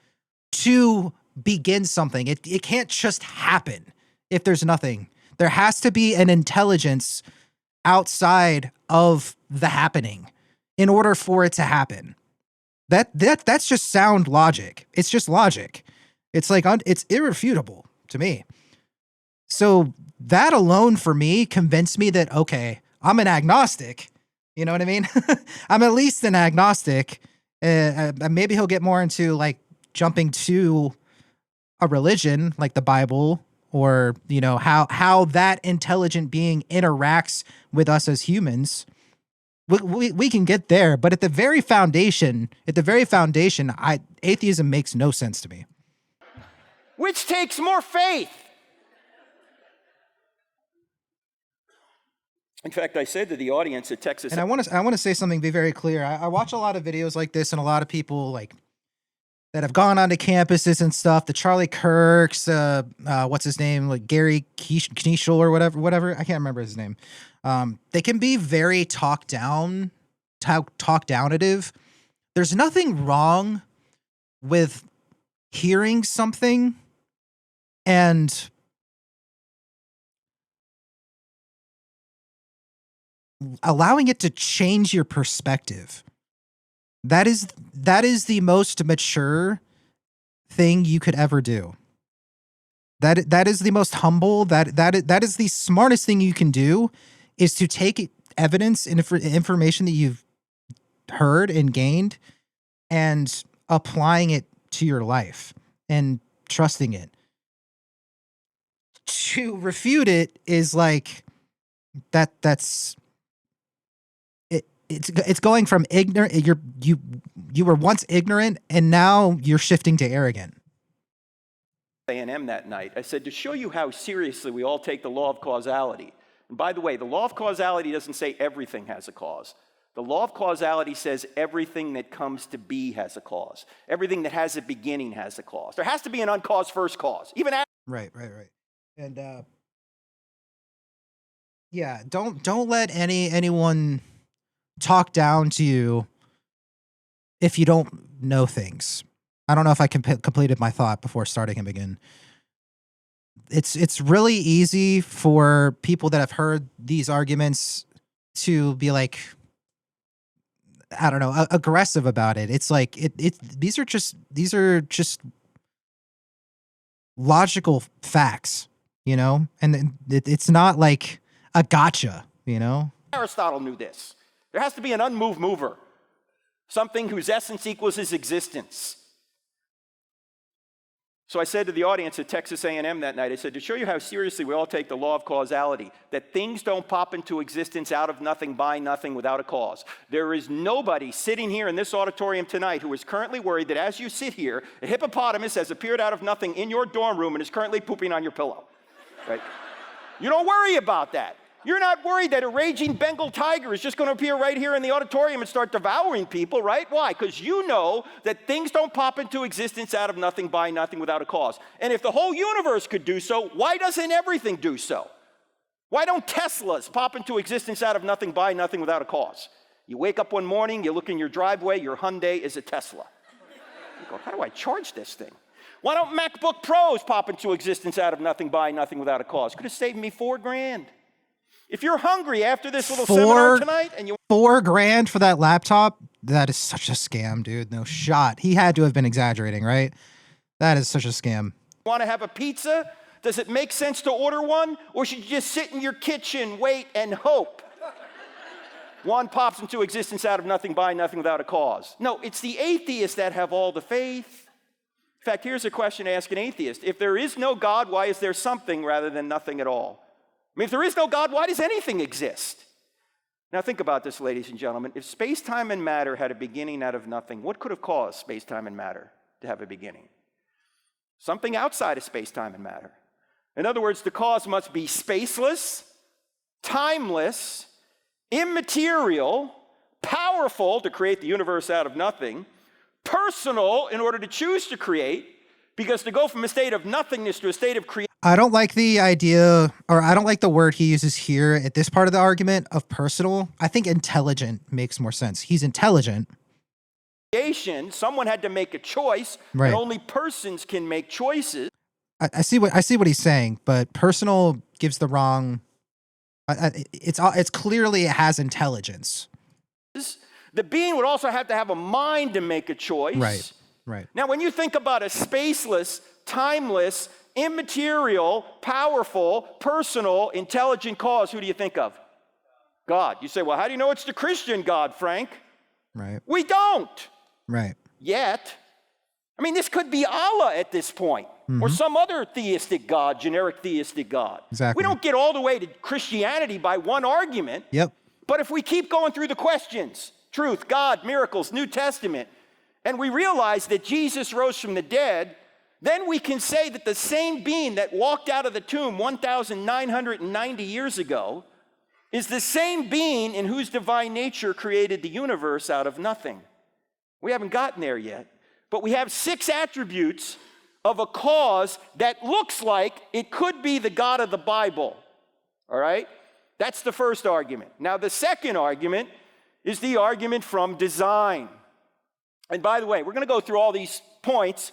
S5: to begin something. It can't just happen if there's nothing. There has to be an intelligence outside of the happening in order for it to happen. That's just sound logic. It's just logic. It's like, it's irrefutable to me. So that alone for me convinced me that, okay, I'm an agnostic. You know what I mean? I'm at least an agnostic. Maybe he'll get more into like jumping to a religion like the Bible, or, you know, how that intelligent being interacts with us as humans. We can get there, but at the very foundation, atheism makes no sense to me.
S1: Which takes more faith? In fact, I said to the audience at Texas,
S5: And I want to say something, be very clear. I watch a lot of videos like this, and a lot of people like that have gone onto campuses and stuff. The Charlie Kirks, what's his name, like Gary Knieshel or whatever. I can't remember his name. They can be very talk downative. There's nothing wrong with hearing something and allowing it to change your perspective. That is the most mature thing you could ever do. That is the most humble. That is the smartest thing you can do, is to take evidence and information that you've heard and gained and applying it to your life and trusting it. To refute it is like that's it's going from ignorant. You were once ignorant, and now you're shifting to arrogant.
S1: A&M that night, I said, to show you how seriously we all take the law of causality. And by the way, the law of causality doesn't say everything has a cause. The law of causality says everything that comes to be has a cause. Everything that has a beginning has a cause. There has to be an uncaused first cause. Even after.
S5: Right. And yeah, don't let anyone talk down to you if you don't know things. I don't know if I completed my thought before starting him again. It's really easy for people that have heard these arguments to be like, I don't know, aggressive about it. It's like these are just logical facts, you know, and it's not like a gotcha, you know.
S1: Aristotle knew this. There has to be an unmoved mover, something whose essence equals his existence. So I said to the audience at Texas A&M that night, I said, to show you how seriously we all take the law of causality, that things don't pop into existence out of nothing, by nothing, without a cause. There is nobody sitting here in this auditorium tonight who is currently worried that as you sit here, a hippopotamus has appeared out of nothing in your dorm room and is currently pooping on your pillow. Right? You don't worry about that. You're not worried that a raging Bengal tiger is just going to appear right here in the auditorium and start devouring people, right? Why? Because you know that things don't pop into existence out of nothing, by nothing, without a cause. And if the whole universe could do so, why doesn't everything do so? Why don't Teslas pop into existence out of nothing, by nothing, without a cause? You wake up one morning, you look in your driveway, your Hyundai is a Tesla. You go, how do I charge this thing? Why don't MacBook Pros pop into existence out of nothing, by nothing, without a cause? Could have saved me $4,000. If you're hungry after this little seminar tonight and you
S5: $4,000 for that laptop, that is such a scam, dude. No shot. He had to have been exaggerating, right? That is such a scam.
S1: want to have a pizza, Does it make sense to order one? Or should you just sit in your kitchen, wait, and hope one pops into existence out of nothing, by nothing, without a cause? No, it's the atheists that have all the faith. In fact, here's a question to ask an atheist. If there is no God, why is there something rather than nothing at all? I mean, if there is no God, why does anything exist? Now think about this, ladies and gentlemen. If space-time and matter had a beginning out of nothing, what could have caused space-time and matter to have a beginning? Something outside of space-time and matter. In other words, the cause must be spaceless, timeless, immaterial, powerful to create the universe out of nothing, personal in order to choose to create, because to go from a state of nothingness to a state of creation.
S5: I don't like the idea, or I don't like the word he uses here at this part of the argument of personal. I think intelligent makes more sense. He's intelligent.
S1: Someone had to make a choice,
S5: Right.
S1: and only persons can make choices.
S5: I see what he's saying, but personal gives the wrong. It's clearly it has intelligence.
S1: The being would also have to have a mind to make a choice.
S5: Right. Right.
S1: Now, when you think about a spaceless, timeless, immaterial, powerful, personal, intelligent cause, who do you think of? God. You say, well, how do you know it's the Christian God, Frank?
S5: Right.
S1: We don't
S5: Right.
S1: yet. I mean, this could be Allah at this point, or some other theistic God, generic theistic God.
S5: Exactly.
S1: We don't get all the way to Christianity by one argument.
S5: Yep.
S1: But if we keep going through the questions, truth, God, miracles, New Testament, and we realize that Jesus rose from the dead, then we can say that the same being that walked out of the tomb 1,990 years ago is the same being in whose divine nature created the universe out of nothing. We haven't gotten there yet, but we have 6 attributes of a cause that looks like it could be the God of the Bible. All right? That's the first argument. Now, the second argument is the argument from design. And by the way, we're going to go through all these points,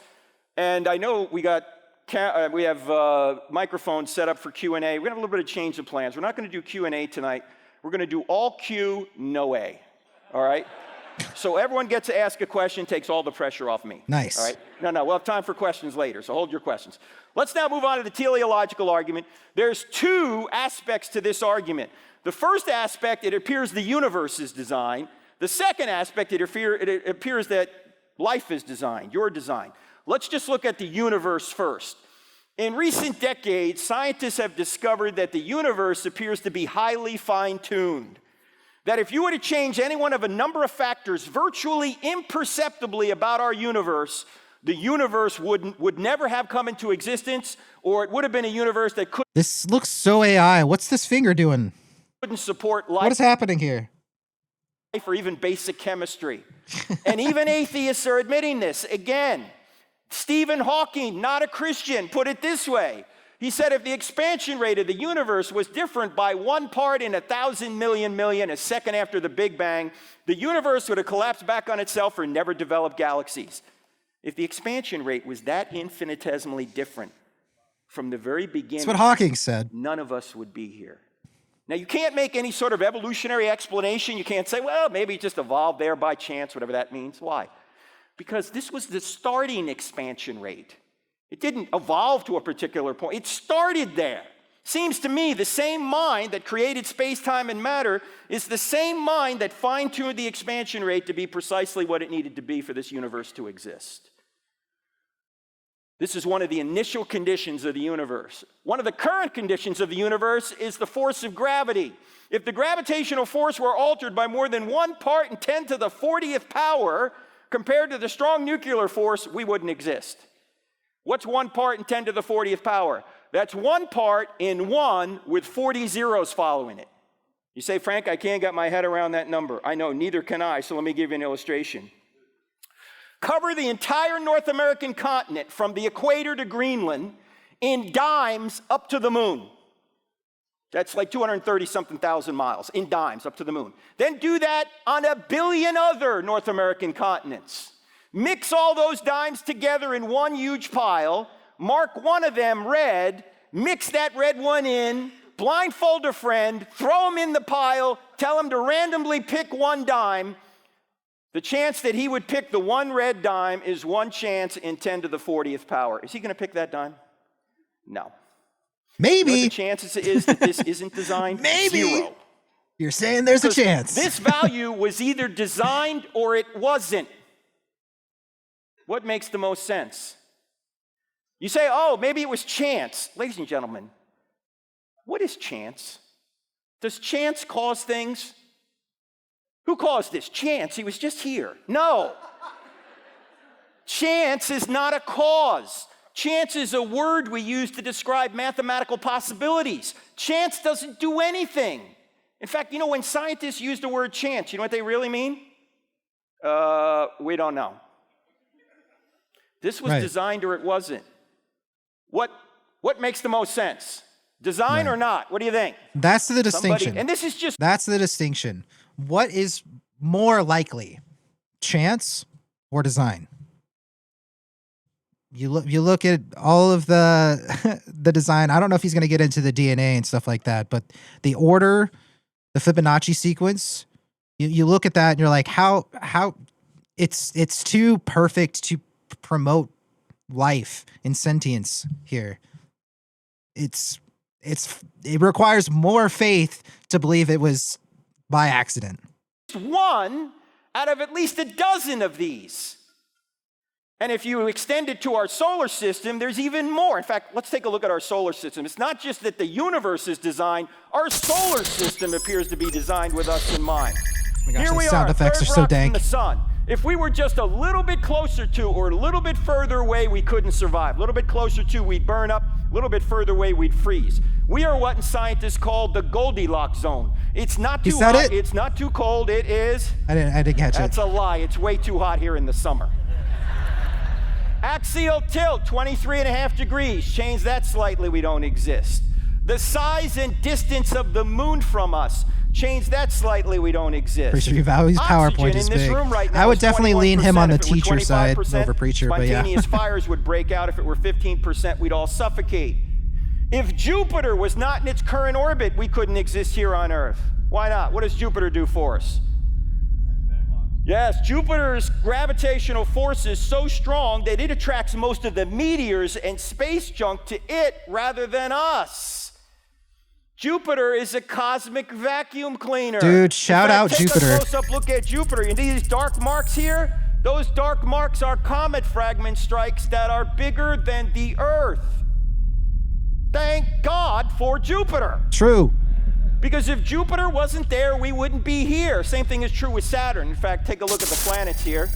S1: and I know we have microphones set up for Q&A. We're going to have a little bit of change of plans. We're not going to do Q&A tonight. We're going to do all Q, no A. All right? So everyone gets to ask a question, takes all the pressure off me.
S5: Nice.
S1: All right? No, we'll have time for questions later, so hold your questions. Let's now move on to the teleological argument. There's 2 aspects to this argument. The first aspect, it appears the universe is designed. The second aspect, it appears that life is designed, your design. Let's just look at the universe first. In recent decades, scientists have discovered that the universe appears to be highly fine-tuned. That if you were to change any one of a number of factors virtually imperceptibly about our universe, the universe would never have come into existence, or it would have been a universe that
S5: This looks so AI. What's this finger doing?
S1: couldn't support life.
S5: What is happening here?
S1: Or even basic chemistry. And even atheists are admitting this. Again, Stephen Hawking, not a Christian, put it this way. He said if the expansion rate of the universe was different by 1 part in 1,000 million, a second after the Big Bang, the universe would have collapsed back on itself or never developed galaxies. If the expansion rate was that infinitesimally different from the very beginning,
S5: That's what Hawking said.
S1: none of us would be here. Now, you can't make any sort of evolutionary explanation. You can't say, well, maybe it just evolved there by chance, whatever that means. Why? Because this was the starting expansion rate. It didn't evolve to a particular point. It started there. Seems to me the same mind that created space, time, and matter is the same mind that fine-tuned the expansion rate to be precisely what it needed to be for this universe to exist. This is one of the initial conditions of the universe. One of the current conditions of the universe is the force of gravity. If the gravitational force were altered by more than 1 part in 10 to the 40th power compared to the strong nuclear force, we wouldn't exist. What's 1 part in 10 to the 40th power? That's 1 part in 1 with 40 zeros following it. You say, Frank, I can't get my head around that number. I know, neither can I, so let me give you an illustration. Cover the entire North American continent from the equator to Greenland in dimes up to the moon. That's like 230-something thousand miles in dimes up to the moon. Then do that on 1 billion other North American continents. Mix all those dimes together in one huge pile, mark one of them red, mix that red one in, blindfold a friend, throw him in the pile, tell him to randomly pick 1 dime. The chance that he would pick the 1 red dime is 1 chance in 10 to the 40th power. Is he going to pick that dime? No. What
S5: Maybe.
S1: the chances is that this isn't designed?
S5: Maybe.
S1: 0.
S5: You're saying there's a
S1: Because
S5: chance.
S1: This value was either designed or it wasn't. What makes the most sense? You say, oh, maybe it was chance. Ladies and gentlemen, what is chance? Does chance cause things? Who caused this? Chance. He was just here. No. Chance is not a cause. Chance is a word we use to describe mathematical possibilities. Chance doesn't do anything. In fact, you know, when scientists use the word chance, you know what they really mean? We don't know. This was
S5: Right.
S1: designed or it wasn't. What makes the most sense? Design or not? What do you think?
S5: That's the distinction.
S1: And this is just
S5: That's the distinction. What is more likely, chance or design? You look at all of the the design. I don't know if he's going to get into the DNA and stuff like that, but the order, the Fibonacci sequence, you look at that and you're like, how it's too perfect to promote life and sentience here. It requires more faith to believe it was by accident.
S1: one out of at least a dozen of these. And if you extend it to our solar system, there's even more. In fact, let's take a look at our solar system. It's not just that the universe is designed, our solar system appears to be designed with us in mind.
S5: Oh my gosh,
S1: Here
S5: those
S1: we
S5: sound
S1: are,
S5: effects
S1: third
S5: are so
S1: rock from
S5: dank.
S1: the sun. If we were just a little bit closer to or a little bit further away, we couldn't survive. A little bit closer to, we'd burn up. A little bit further away, we'd freeze. We are what scientists call the Goldilocks zone. It's not too
S5: said
S1: hot,
S5: it?
S1: it's not too cold, it is.
S5: I didn't catch
S1: That's
S5: it.
S1: a lie. It's way too hot here in the summer. Axial tilt, 23.5 degrees. Change that slightly, we don't exist. The size and distance of the moon from us. Change that slightly, we don't exist.
S5: Preacher, your values
S1: Oxygen
S5: PowerPoint is
S1: in this
S5: big.
S1: room right now
S5: I would
S1: is
S5: definitely lean him on the
S1: 21%. If it were
S5: teacher side
S1: 25%,
S5: over preacher, but yeah.
S1: Spontaneous fires would break out. If it were 15%, we'd all suffocate. If Jupiter was not in its current orbit, we couldn't exist here on Earth. Why not? What does Jupiter do for us? Yes, Jupiter's gravitational force is so strong that it attracts most of the meteors and space junk to it rather than us. Jupiter is a cosmic vacuum cleaner.
S5: Dude, shout out Jupiter.
S1: Take a close-up look at Jupiter. You see these dark marks here? Those dark marks are comet fragment strikes that are bigger than the Earth. Thank God for Jupiter.
S5: True.
S1: Because if Jupiter wasn't there, we wouldn't be here. Same thing is true with Saturn. In fact, take a look at the planets here.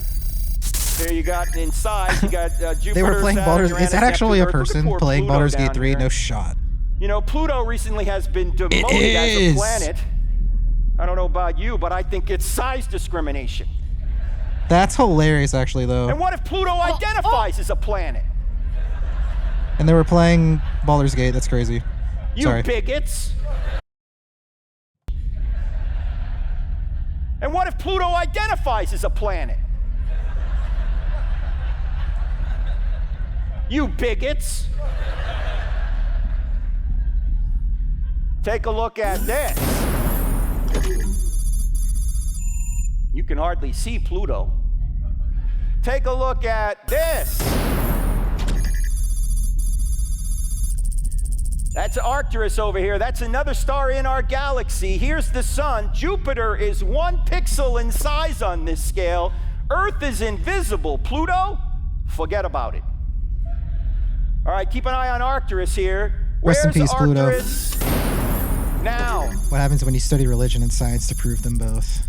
S1: There you got inside, you got Jupiter,
S5: They were playing
S1: Saturn,
S5: Baldur's. Is
S1: Uranus,
S5: that actually
S1: Neptune,
S5: a
S1: Earth. Look at
S5: person
S1: poor
S5: playing
S1: Pluto
S5: Baldur's
S1: down
S5: Gate 3?
S1: here.
S5: No shot.
S1: You know, Pluto recently has been demoted as
S5: is.
S1: a planet. I don't know about you, but I think it's size discrimination.
S5: That's hilarious, actually, though.
S1: And what if Pluto identifies as a planet?
S5: And they were playing Baldur's Gate. That's crazy.
S1: You
S5: Sorry.
S1: bigots. And what if Pluto identifies as a planet? You bigots. Take a look at this. You can hardly see Pluto. Take a look at this. That's Arcturus over here. That's another star in our galaxy. Here's the sun. Jupiter is 1 pixel in size on this scale. Earth is invisible. Pluto, forget about it. All right, keep an eye on Arcturus here.
S5: Rest in peace, Pluto.
S1: Arcturus now?
S5: What happens when you study religion and science to prove them both?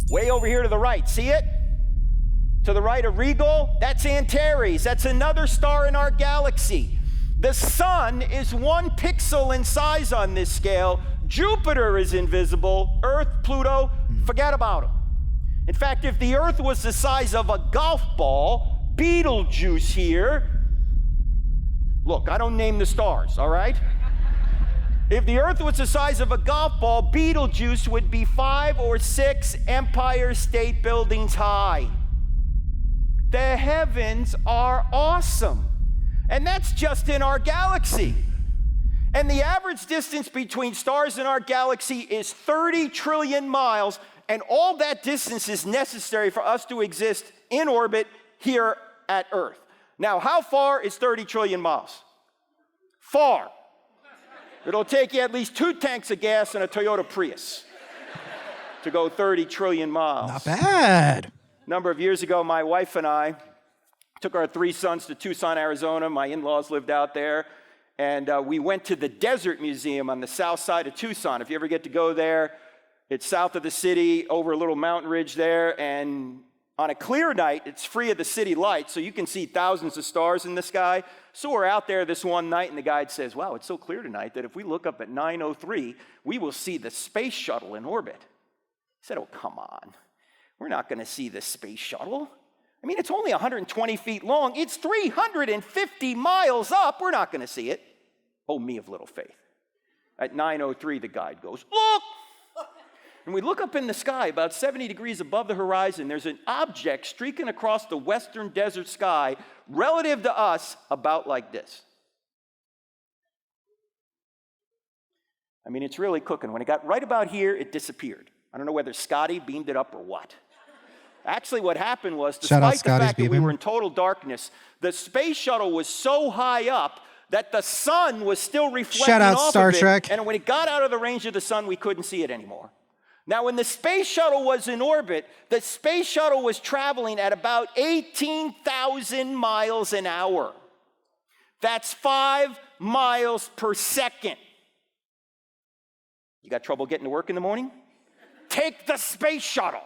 S1: Way over here to the right. See it? To the right of Rigel, that's Antares. That's another star in our galaxy. The sun is 1 pixel in size on this scale. Jupiter is invisible. Earth, Pluto, forget about them. In fact, if the Earth was the size of a golf ball, Betelgeuse here, look, I don't name the stars, all right? If the Earth was the size of a golf ball, Betelgeuse would be 5 or 6 Empire State Buildings high. The heavens are awesome. And that's just in our galaxy. And the average distance between stars in our galaxy is 30 trillion miles, and all that distance is necessary for us to exist in orbit here at Earth. Now, how far is 30 trillion miles? Far. It'll take you at least 2 tanks of gas and a Toyota Prius to go 30 trillion miles.
S5: Not bad.
S1: A number of years ago, my wife and I took our 3 sons to Tucson, Arizona. My in-laws lived out there. And we went to the Desert Museum on the south side of Tucson. If you ever get to go there, it's south of the city, over a little mountain ridge there. And on a clear night, it's free of the city lights, so you can see thousands of stars in the sky. So we're out there this one night, and the guide says, wow, it's so clear tonight that if we look up at 9:03, we will see the space shuttle in orbit. I said, oh, come on. We're not going to see the space shuttle. I mean, it's only 120 feet long. It's 350 miles up. We're not going to see it. Oh, me of little faith. At 9:03, the guide goes, look! And we look up in the sky, about 70 degrees above the horizon. There's an object streaking across the western desert sky, relative to us, about like this. I mean, it's really cooking. When it got right about here, it disappeared. I don't know whether Scotty beamed it up or what. Actually, what happened was,
S5: Shout out
S1: despite the
S5: Scotty's
S1: fact that we
S5: beaming.
S1: were in total darkness, the space shuttle was so high up that the sun was still reflecting
S5: Shout out
S1: off
S5: Star
S1: of it.
S5: Trek.
S1: And when it got out of the range of the sun, we couldn't see it anymore. Now, when the space shuttle was in orbit, the space shuttle was traveling at about 18,000 miles an hour. That's 5 miles per second. You got trouble getting to work in the morning? Take the space shuttle.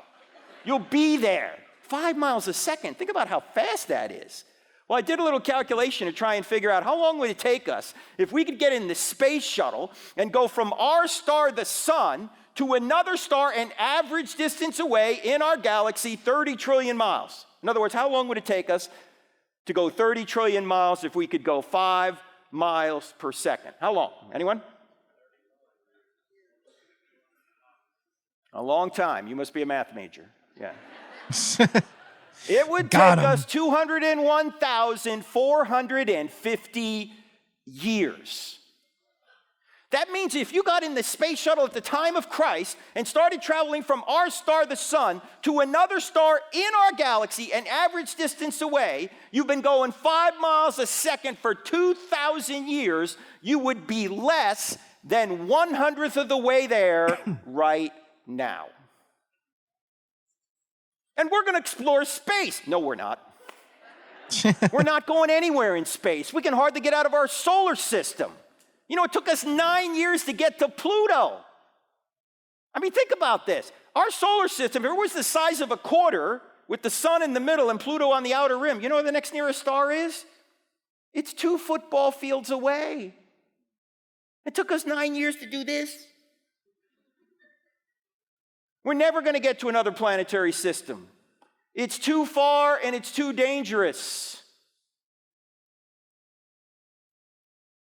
S1: You'll be there. 5 miles a second. Think about how fast that is. Well, I did a little calculation to try and figure out how long would it take us if we could get in the space shuttle and go from our star, the sun, to another star an average distance away in our galaxy, 30 trillion miles. In other words, how long would it take us to go 30 trillion miles if we could go 5 miles per second? How long? Anyone? A long time. You must be a math major. Yeah. It would take
S5: Got 'em.
S1: us 201,450 years. That means if you got in the space shuttle at the time of Christ and started traveling from our star, the sun, to another star in our galaxy, an average distance away, you've been going 5 miles a second for 2,000 years, you would be less than 1/100th of the way there right now. And we're going to explore space. No, we're not. We're not going anywhere in space. We can hardly get out of our solar system. You know, it took us 9 years to get to Pluto. I mean, think about this. Our solar system, if it was the size of a quarter with the sun in the middle and Pluto on the outer rim, you know where the next nearest star is? It's 2 football fields away. It took us 9 years to do this. We're never going to get to another planetary system. It's too far and it's too dangerous.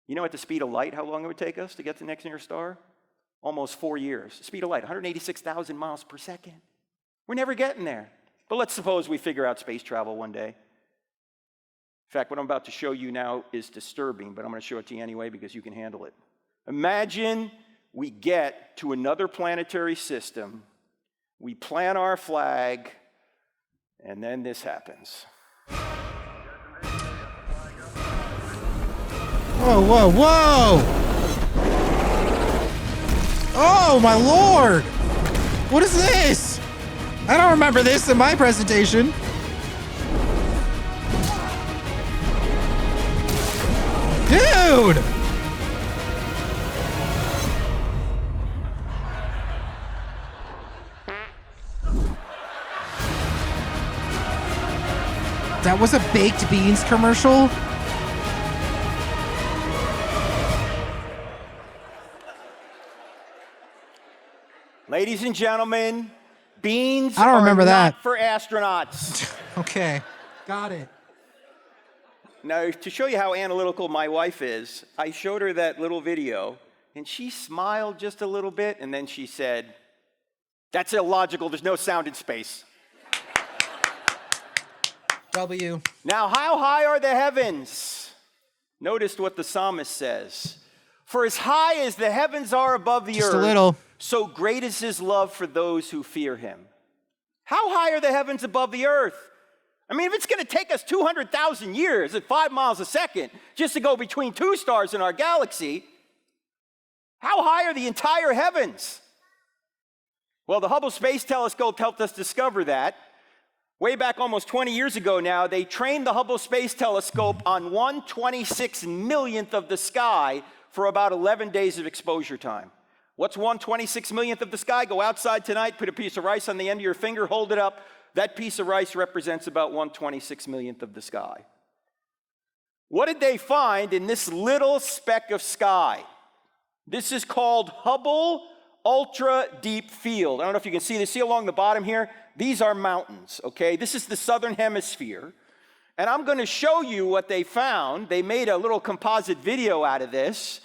S1: You know, at the speed of light, how long it would take us to get to the next nearest star? Almost 4 years. Speed of light, 186,000 miles per second. We're never getting there. But let's suppose we figure out space travel one day. In fact, what I'm about to show you now is disturbing, but I'm going to show it to you anyway because you can handle it. Imagine we get to another planetary system, we plant our flag, and then this happens.
S5: Whoa, whoa, whoa! Oh, my Lord! What is this? I don't remember this in my presentation. Dude! That was a baked beans commercial?
S1: Ladies and gentlemen, beans
S5: I don't remember
S1: are
S5: that.
S1: not for astronauts.
S5: Okay. Got it.
S1: Now, to show you how analytical my wife is, I showed her that little video, and she smiled just a little bit, and then she said, "That's illogical. There's no sound in space."
S5: W.
S1: Now, how high are the heavens? Notice what the psalmist says. For as high as the heavens are above the
S5: Just
S1: earth,
S5: a little.
S1: so great is his love for those who fear him. How high are the heavens above the earth? I mean, if it's going to take us 200,000 years at 5 miles a second just to go between 2 stars in our galaxy, How high are the entire heavens? Well, the Hubble Space Telescope helped us discover that. Way back almost 20 years ago now, they trained the Hubble Space Telescope on 1/26 millionth of the sky for about 11 days of exposure time. What's 1/26 millionth of the sky? Go outside tonight, put a piece of rice on the end of your finger, hold it up. That piece of rice represents about 1/26 millionth of the sky. What did they find in this little speck of sky? This is called Hubble Ultra Deep Field. I don't know if you can see this. See along the bottom here? These are mountains, okay? This is the southern hemisphere. And I'm going to show you what they found. They made a little composite video out of this.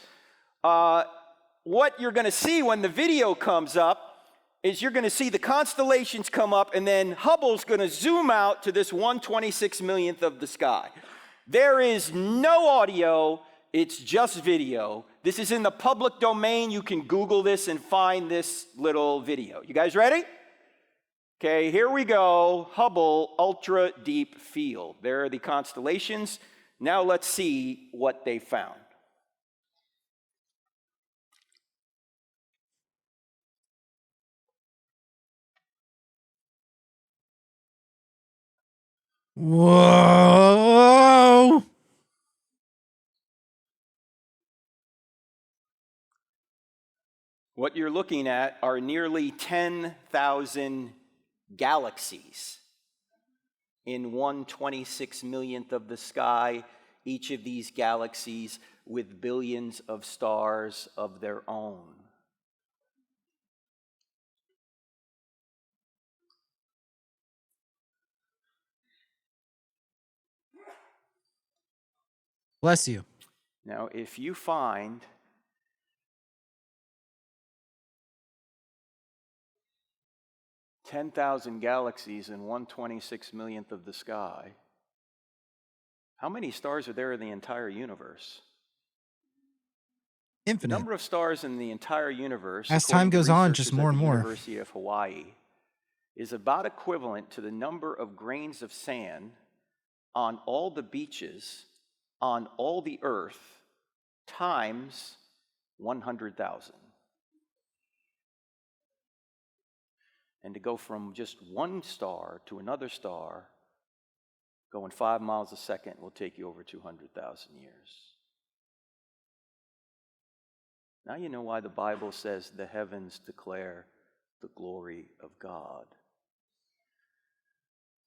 S1: What you're going to see when the video comes up is you're going to see the constellations come up, and then Hubble's going to zoom out to this 1/26 millionth of the sky. There is no audio, it's just video. This is in the public domain. You can Google this and find this little video. You guys ready? Okay, here we go. Hubble Ultra Deep Field. There are the constellations. Now let's see what they found.
S6: Whoa!
S1: What you're looking at are nearly 10,000 galaxies in 1/26 millionth of the sky, each of these galaxies with billions of stars of their own.
S5: Bless you.
S1: Now, if you find $10,000 galaxies in 1/26 millionth of the sky, how many stars are there in the entire universe? The
S5: Infinite.
S1: number of stars in the entire universe,
S5: As time
S1: according to
S5: goes on,
S1: researchers
S5: just more
S1: at
S5: and
S1: the
S5: more.
S1: University of Hawaii, is about equivalent to the number of grains of sand on all the beaches on all the earth times 100,000. And to go from just one star to another star, going 5 miles a second, will take you over 200,000 years. Now you know why the Bible says the heavens declare the glory of God.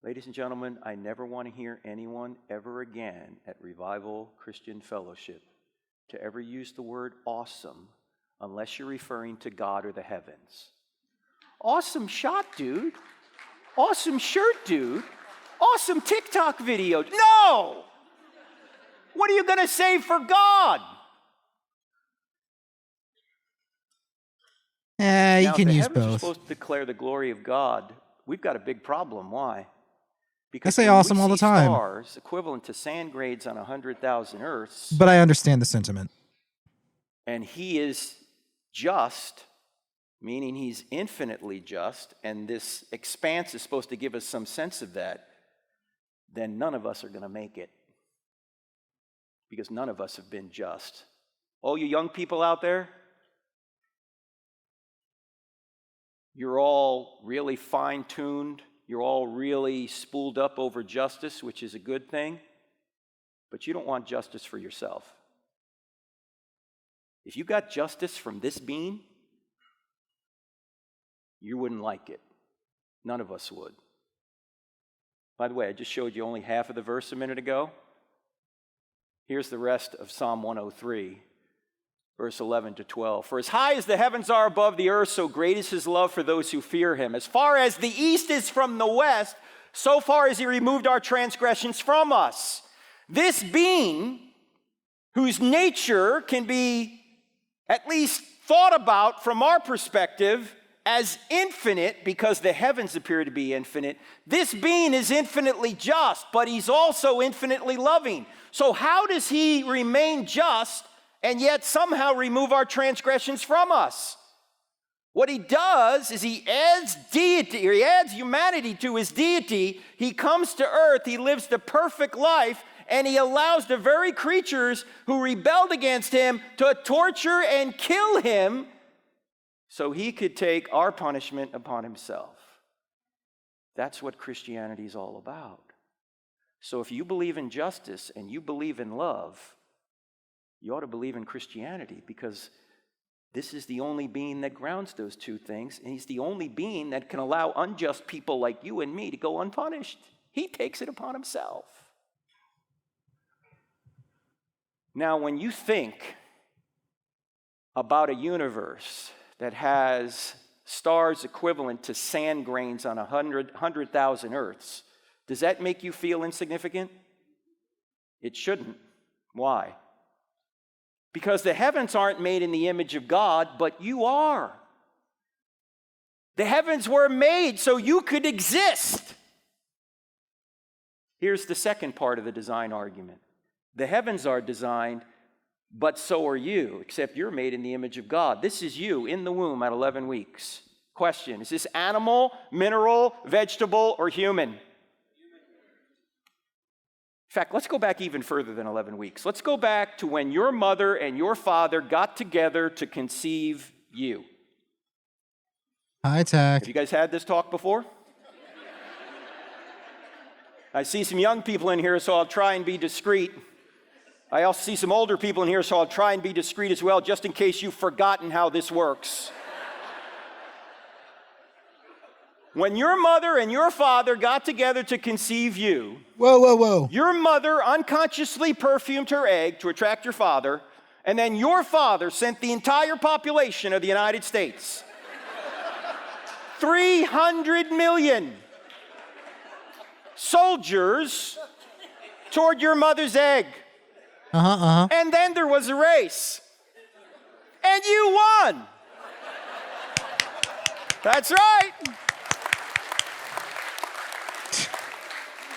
S1: Ladies and gentlemen, I never want to hear anyone ever again at Revival Christian Fellowship to ever use the word awesome unless you're referring to God or the heavens. Awesome shot, dude. Awesome shirt, dude. Awesome TikTok video. No! What are you going to say for God?
S5: You
S1: Now,
S5: can
S1: if the
S5: use
S1: heavens are
S5: both.
S1: supposed to declare the glory of God, we've got a big problem. Why? Because
S5: say
S1: when we
S5: awesome all the
S1: see
S5: time.
S1: Stars equivalent to sand grades on 100,000 Earths,
S5: But I understand the sentiment.
S1: and He is just, meaning He's infinitely just, and this expanse is supposed to give us some sense of that, then none of us are going to make it. Because none of us have been just. All you young people out there, you're all really fine-tuned. You're all really spooled up over justice, which is a good thing. But you don't want justice for yourself. If you got justice from this being, you wouldn't like it. None of us would. By the way, I just showed you only half of the verse a minute ago. Here's the rest of Psalm 103. Verse 11 to 12. For as high as the heavens are above the earth, so great is His love for those who fear Him. As far as the east is from the west, so far has He removed our transgressions from us. This being, whose nature can be at least thought about from our perspective as infinite, because the heavens appear to be infinite, this being is infinitely just, but He's also infinitely loving. So how does He remain just and yet somehow remove our transgressions from us? What He does is He adds deity, or He adds humanity to His deity. He comes to earth, He lives the perfect life, and he allows the very creatures who rebelled against him to torture and kill him so he could take our punishment upon himself. That's what Christianity is all about. So if you believe in justice and you believe in love, you ought to believe in Christianity, because this is the only being that grounds those two things, and he's the only being that can allow unjust people like you and me to go unpunished. He takes it upon himself. Now, when you think about a universe that has stars equivalent to sand grains on 100,000 Earths, does that make you feel insignificant? It shouldn't. Why? Because the heavens aren't made in the image of God, but you are. The heavens were made so you could exist. Here's the second part of the design argument. The heavens are designed, but so are you, except you're made in the image of God. This is you in the womb at 11 weeks. Question, is this animal, mineral, vegetable, or human? In fact, let's go back even further than 11 weeks. Let's go back to when your mother and your father got together to conceive you.
S5: High tech.
S1: Have you guys had this talk before? I see some young people in here, so I'll try and be discreet. I also see some older people in here, so I'll try and be discreet as well, just in case you've forgotten how this works. When your mother and your father got together to conceive you,
S5: Whoa.
S1: your mother unconsciously perfumed her egg to attract your father, and then your father sent the entire population of the United States, 300 million soldiers, toward your mother's egg. And then there was a race, and you won. That's right.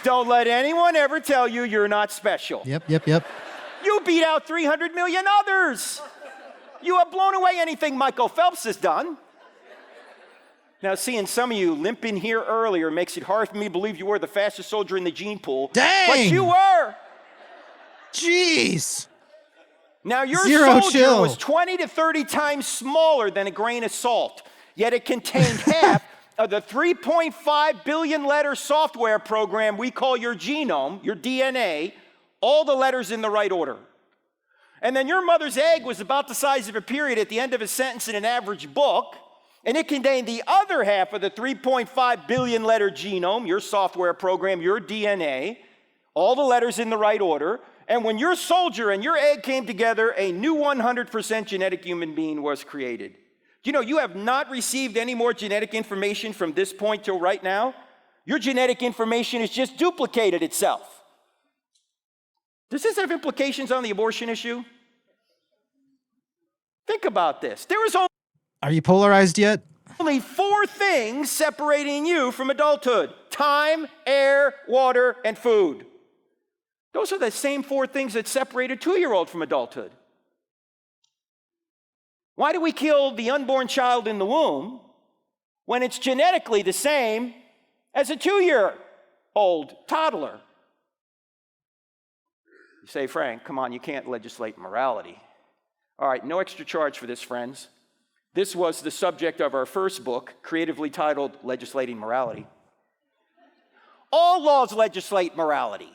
S1: Don't let anyone ever tell you you're not special.
S5: Yep.
S1: You beat out 300 million others. You have blown away anything Michael Phelps has done. Now, seeing some of you limp in here earlier makes it hard for me to believe you were the fastest soldier in the gene pool.
S5: Dang!
S1: But you were.
S5: Jeez.
S1: Now, your
S5: Zero
S1: soldier
S5: chill.
S1: was 20 to 30 times smaller than a grain of salt, yet it contained half of the 3.5 billion letter software program we call your genome, your DNA, all the letters in the right order. And then your mother's egg was about the size of a period at the end of a sentence in an average book, and it contained the other half of the 3.5 billion letter genome, your software program, your DNA, all the letters in the right order. And when your soldier and your egg came together, a new 100% genetic human being was created. Do you know you have not received any more genetic information from this point till right now? Your genetic information has just duplicated itself. Does this have implications on the abortion issue? Think about this. There is
S5: Are you polarized yet?
S1: only 4 things separating you from adulthood: time, air, water, and food. Those are the same 4 things that separate a 2-year-old from adulthood. Why do we kill the unborn child in the womb when it's genetically the same as a 2-year-old toddler? You say, Frank, come on, you can't legislate morality. All right, no extra charge for this, friends. This was the subject of our first book, creatively titled Legislating Morality. All laws legislate morality.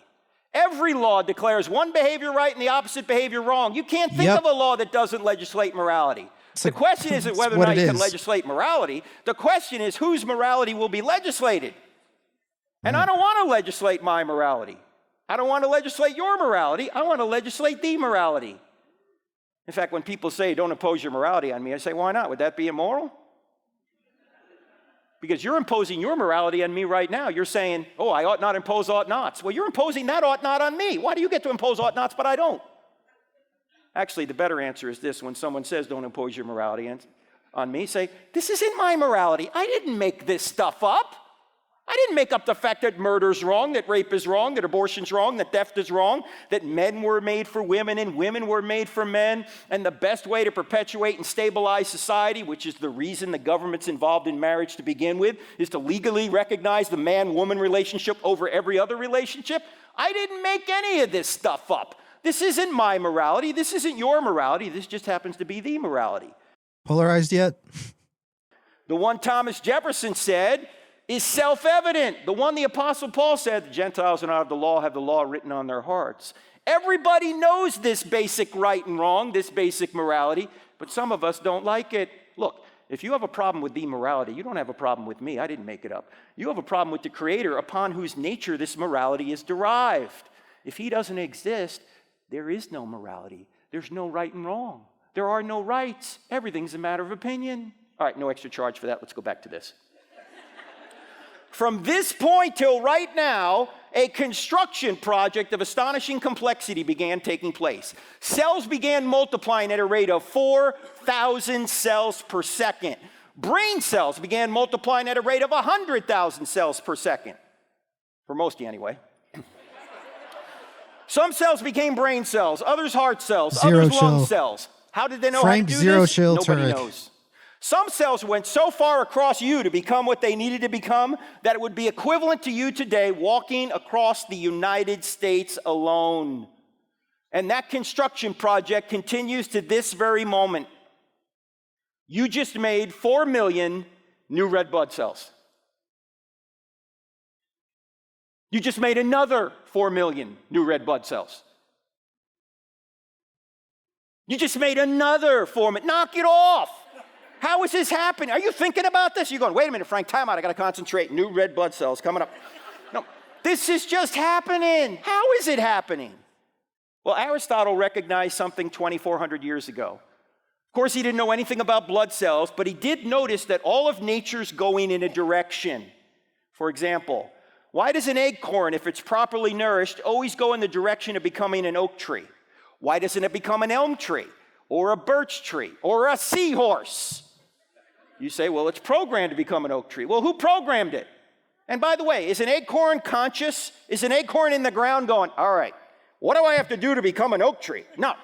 S1: Every law declares one behavior right and the opposite behavior wrong. You can't think of a law that doesn't legislate morality. The question isn't whether or not you can legislate morality. The question is whose morality will be legislated. And I don't want to legislate my morality. I don't want to legislate your morality. I want to legislate the morality. In fact, when people say, don't impose your morality on me, I say, why not? Would that be immoral? Because you're imposing your morality on me right now. You're saying, oh, I ought not impose ought nots. Well, you're imposing that ought not on me. Why do you get to impose ought nots, but I don't? Actually, the better answer is this. When someone says, don't impose your morality on me, say, this isn't my morality. I didn't make this stuff up. I didn't make up the fact that murder's wrong, that rape is wrong, that abortion's wrong, that theft is wrong, that men were made for women and women were made for men, and the best way to perpetuate and stabilize society, which is the reason the government's involved in marriage to begin with, is to legally recognize the man-woman relationship over every other relationship. I didn't make any of this stuff up. This isn't my morality. This isn't your morality. This just happens to be the morality.
S5: Polarized yet?
S1: The one Thomas Jefferson said is self-evident. The one the Apostle Paul said, the Gentiles are not of the law, have the law written on their hearts. Everybody knows this basic right and wrong, this basic morality, but some of us don't like it. Look, if you have a problem with the morality, you don't have a problem with me. I didn't make it up. You have a problem with the Creator upon whose nature this morality is derived. If he doesn't exist, there is no morality. There's no right and wrong. There are no rights. Everything's a matter of opinion. All right, no extra charge for that. Let's go back to this. From this point till right now, a construction project of astonishing complexity began taking place. Cells began multiplying at a rate of 4,000 cells per second. Brain cells began multiplying at a rate of 100,000 cells per second. For most of you, anyway. Some cells became brain cells, others heart cells,
S5: Zero
S1: others lung
S5: chill.
S1: cells. How did they know
S5: Frank
S1: how to do
S5: Zero
S1: this?
S5: Chill
S1: Nobody
S5: Turek.
S1: knows. Some cells went so far across you to become what they needed to become that it would be equivalent to you today walking across the United States alone. And that construction project continues to this very moment. You just made 4 million new red blood cells. You just made another 4 million new red blood cells. You just made another 4 million. Knock it off. How is this happening? Are you thinking about this? You're going, wait a minute, Frank, time out. I got to concentrate. New red blood cells coming up. No, this is just happening. How is it happening? Well, Aristotle recognized something 2,400 years ago. Of course, he didn't know anything about blood cells, but he did notice that all of nature's going in a direction. For example, why does an acorn, if it's properly nourished, always go in the direction of becoming an oak tree? Why doesn't it become an elm tree or a birch tree or a seahorse? You say, well, it's programmed to become an oak tree. Well, who programmed it? And by the way, is an acorn conscious? Is an acorn in the ground going, all right, what do I have to do to become an oak tree? No.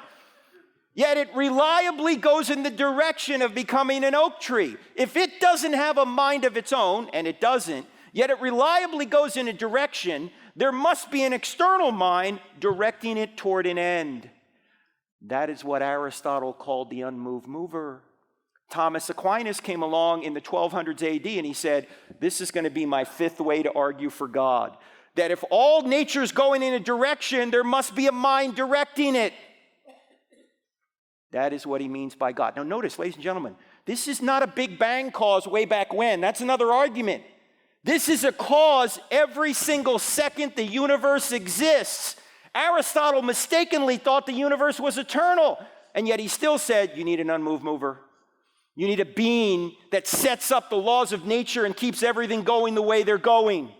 S1: Yet it reliably goes in the direction of becoming an oak tree. If it doesn't have a mind of its own, and it doesn't, yet it reliably goes in a direction, there must be an external mind directing it toward an end. That is what Aristotle called the unmoved mover. Thomas Aquinas came along in the 1200s AD and he said, this is going to be my fifth way to argue for God. That if all nature's going in a direction, there must be a mind directing it. That is what he means by God. Now notice, ladies and gentlemen, this is not a Big Bang cause way back when. That's another argument. This is a cause every single second the universe exists. Aristotle mistakenly thought the universe was eternal, and yet he still said, you need an unmoved mover. You need a being that sets up the laws of nature and keeps everything going the way they're going.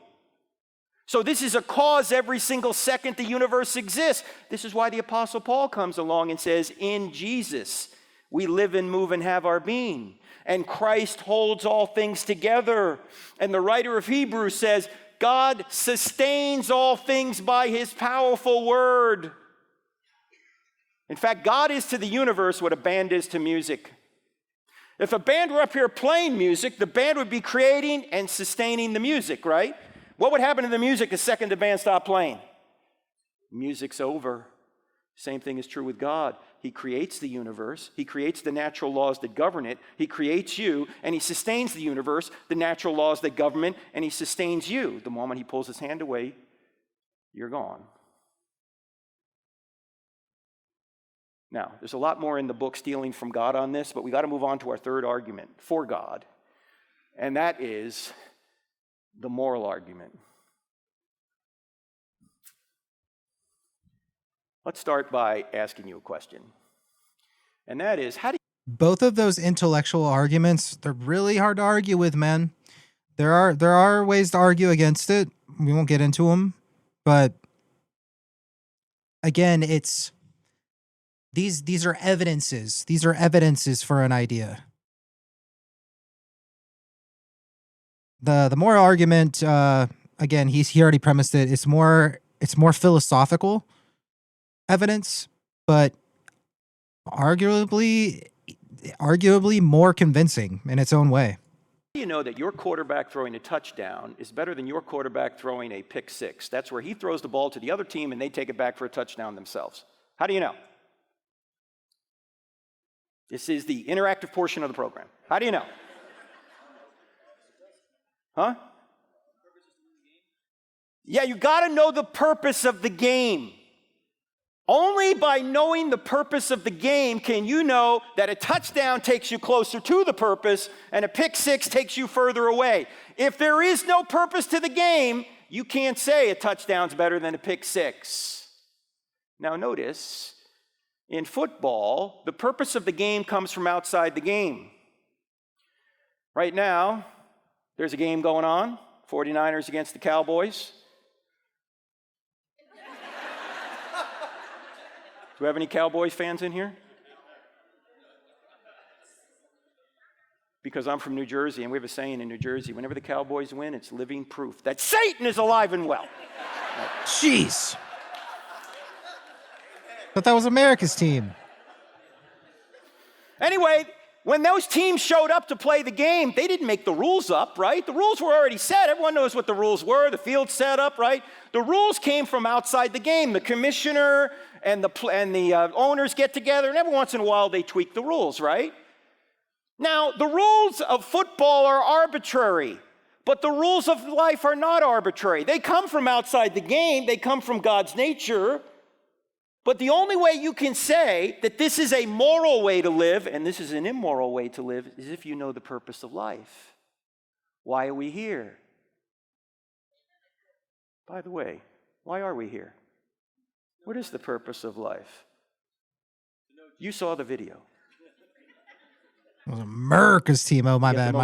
S1: So this is a cause every single second the universe exists. This is why the Apostle Paul comes along and says, in Jesus, we live and move and have our being. And Christ holds all things together. And the writer of Hebrews says, God sustains all things by his powerful word. In fact, God is to the universe what a band is to music. If a band were up here playing music, the band would be creating and sustaining the music, right? What would happen to the music the second the band stopped playing? Music's over. Same thing is true with God. He creates the universe. He creates the natural laws that govern it. He creates you, and he sustains the universe, the natural laws that govern it, and he sustains you. The moment he pulls his hand away, you're gone. Now, there's a lot more in the book Stealing from God on this, but we got to move on to our third argument for God, and that is the moral argument. Let's start by asking you a question, and that is, how do
S5: Both of those intellectual arguments, they're really hard to argue with, man. There are ways to argue against it. We won't get into them, but again, it's these are evidences. These are evidences for an idea. the moral argument, again, he already premised it. It's more philosophical evidence, but arguably more convincing in its own way.
S1: You know that your quarterback throwing a touchdown is better than your quarterback throwing a pick six. That's where he throws the ball to the other team and they take it back for a touchdown themselves. How do you know? This is the interactive portion of the program. How do you know? Huh? Yeah, you got to know the purpose of the game. Only by knowing the purpose of the game can you know that a touchdown takes you closer to the purpose and a pick six takes you further away. If there is no purpose to the game, you can't say a touchdown's better than a pick six. Now notice, in football, the purpose of the game comes from outside the game. Right now, there's a game going on, 49ers against the Cowboys. Do we have any Cowboys fans in here? Because I'm from New Jersey, and we have a saying in New Jersey, whenever the Cowboys win, it's living proof that Satan is alive and well.
S5: Jeez. But that was America's team.
S1: Anyway, when those teams showed up to play the game, they didn't make the rules up, right? The rules were already set. Everyone knows what the rules were. The field's set up, right? The rules came from outside the game. The commissioner and the owners get together, and every once in a while they tweak the rules, right? Now, the rules of football are arbitrary, but the rules of life are not arbitrary. They come from outside the game. They come from God's nature. But the only way you can say that this is a moral way to live and this is an immoral way to live is if you know the purpose of life. Why are we here? By the way, why are we here? What is the purpose of life? You saw the video.
S5: It was America's team. Oh, my bad.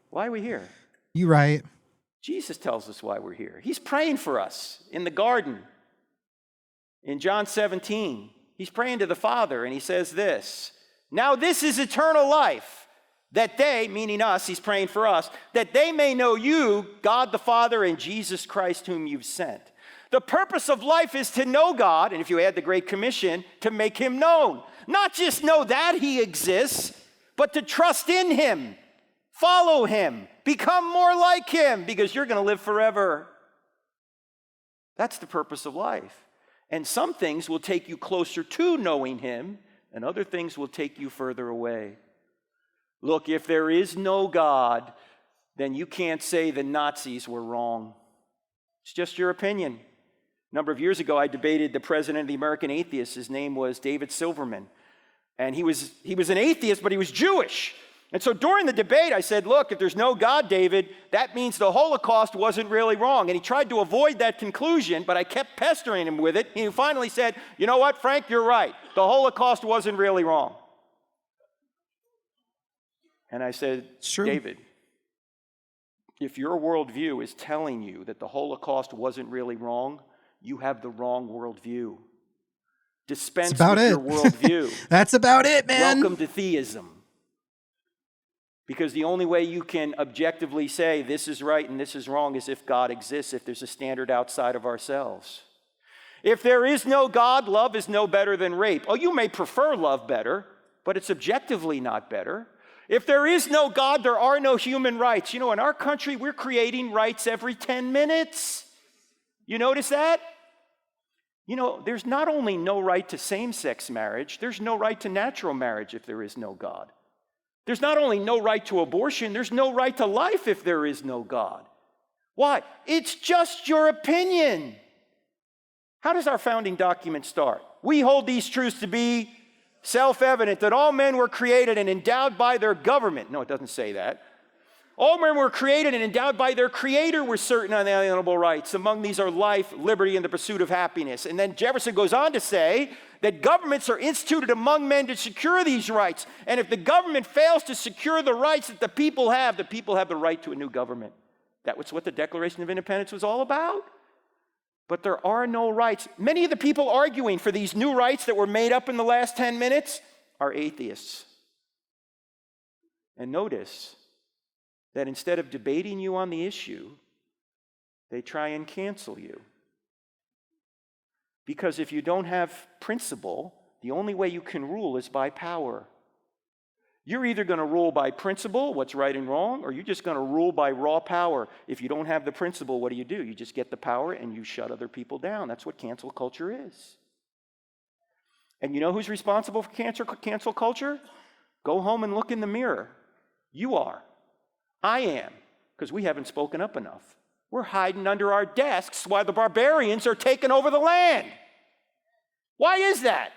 S1: Why are we here?
S5: You right.
S1: Jesus tells us why we're here. He's praying for us in the garden. In John 17, he's praying to the Father, and he says this, "Now this is eternal life, that they," meaning us, he's praying for us, "that they may know you, God the Father, and Jesus Christ whom you've sent." The purpose of life is to know God, and if you add the Great Commission, to make him known. Not just know that he exists, but to trust in him, follow him, become more like him, because you're going to live forever. That's the purpose of life. And some things will take you closer to knowing him, and other things will take you further away. Look, if there is no God, then you can't say the Nazis were wrong. It's just your opinion. A number of years ago, I debated the president of the American Atheists. His name was David Silverman. And he was an atheist, but he was Jewish. And so during the debate, I said, look, if there's no God, David, that means the Holocaust wasn't really wrong. And he tried to avoid that conclusion, but I kept pestering him with it. He finally said, you know what, Frank, you're right. The Holocaust wasn't really wrong. And I said, David, if your worldview is telling you that the Holocaust wasn't really wrong, you have the wrong worldview. Dispense with your worldview.
S5: That's about it, man.
S1: Welcome to theism. Because the only way you can objectively say this is right and this is wrong is if God exists, if there's a standard outside of ourselves. If there is no God, love is no better than rape. Oh, you may prefer love better, but it's objectively not better. If there is no God, there are no human rights. You know, in our country, we're creating rights every 10 minutes. You notice that? You know, there's not only no right to same-sex marriage, there's no right to natural marriage if there is no God. There's not only no right to abortion, there's no right to life if there is no God. Why? It's just your opinion. How does our founding document start? We hold these truths to be self-evident, that all men were created and endowed by their government. No, it doesn't say that. All men were created and endowed by their Creator with certain unalienable rights. Among these are life, liberty, and the pursuit of happiness. And then Jefferson goes on to say that governments are instituted among men to secure these rights. And if the government fails to secure the rights that the people have the right to a new government. That was what the Declaration of Independence was all about. But there are no rights. Many of the people arguing for these new rights that were made up in the last 10 minutes are atheists. And notice that instead of debating you on the issue, they try and cancel you. Because if you don't have principle, the only way you can rule is by power. You're either going to rule by principle, what's right and wrong, or you're just going to rule by raw power. If you don't have the principle, what do? You just get the power and you shut other people down. That's what cancel culture is. And you know who's responsible for cancel culture? Go home and look in the mirror. You are. I am, because we haven't spoken up enough. We're hiding under our desks while the barbarians are taking over the land. Why is that?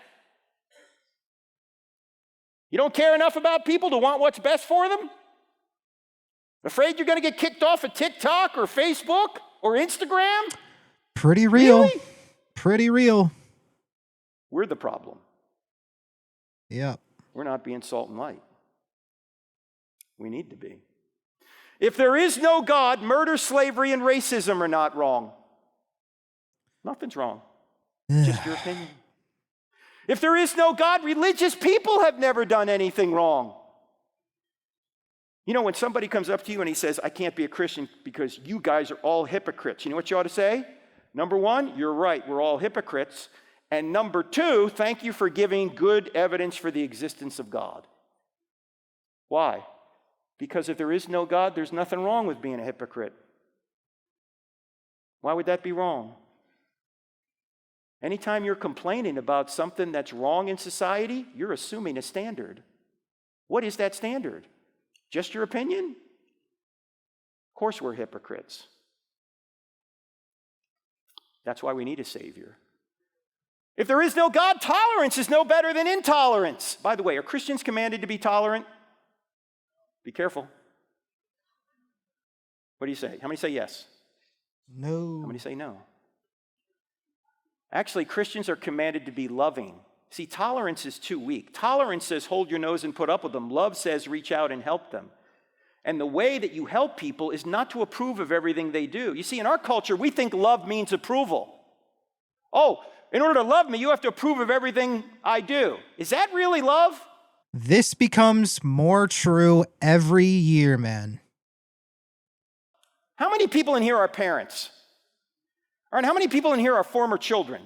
S1: You don't care enough about people to want what's best for them? Afraid you're going to get kicked off of TikTok or Facebook or Instagram?
S5: Pretty real.
S1: Really?
S5: Pretty real.
S1: We're the problem.
S5: Yep.
S1: We're not being salt and light. We need to be. If there is no God, murder, slavery, and racism are not wrong. Nothing's wrong. Just your opinion. If there is no God, religious people have never done anything wrong. You know, when somebody comes up to you and he says, I can't be a Christian because you guys are all hypocrites, you know what you ought to say? Number one, you're right, we're all hypocrites. And number two, thank you for giving good evidence for the existence of God. Why? Because if there is no God, there's nothing wrong with being a hypocrite. Why would that be wrong? Anytime you're complaining about something that's wrong in society, you're assuming a standard. What is that standard? Just your opinion? Of course we're hypocrites. That's why we need a Savior. If there is no God, tolerance is no better than intolerance. By the way, are Christians commanded to be tolerant? Be careful. What do you say? How many say yes?
S5: No.
S1: How many say no? Actually, Christians are commanded to be loving. See, tolerance is too weak. Tolerance says hold your nose and put up with them. Love says reach out and help them. And the way that you help people is not to approve of everything they do. You see, in our culture, we think love means approval. Oh, in order to love me, you have to approve of everything I do. Is that really love?
S5: This becomes more true every year, man.
S1: How many people in here are parents? All right, how many people in here are former children?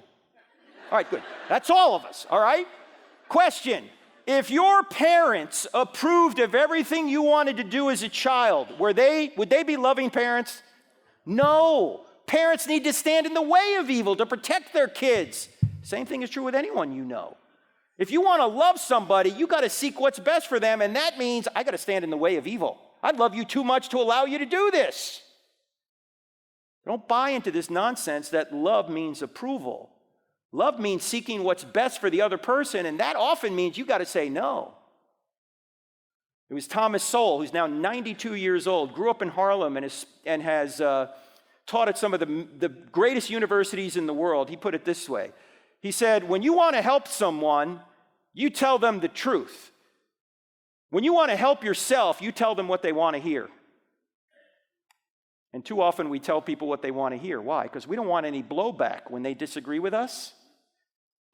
S1: All right, good. That's all of us, all right? Question, if your parents approved of everything you wanted to do as a child, would they be loving parents? No. Parents need to stand in the way of evil to protect their kids. Same thing is true with anyone you know. If you want to love somebody, you got to seek what's best for them, and that means I got to stand in the way of evil. I'd love you too much to allow you to do this. Don't buy into this nonsense that love means approval. Love means seeking what's best for the other person, and that often means you got to say no. It was Thomas Sowell, who's now 92 years old, grew up in Harlem and has taught at some of the greatest universities in the world. He put it this way. He said, when you want to help someone, you tell them the truth. When you want to help yourself, you tell them what they want to hear. And too often we tell people what they want to hear. Why? Because we don't want any blowback when they disagree with us.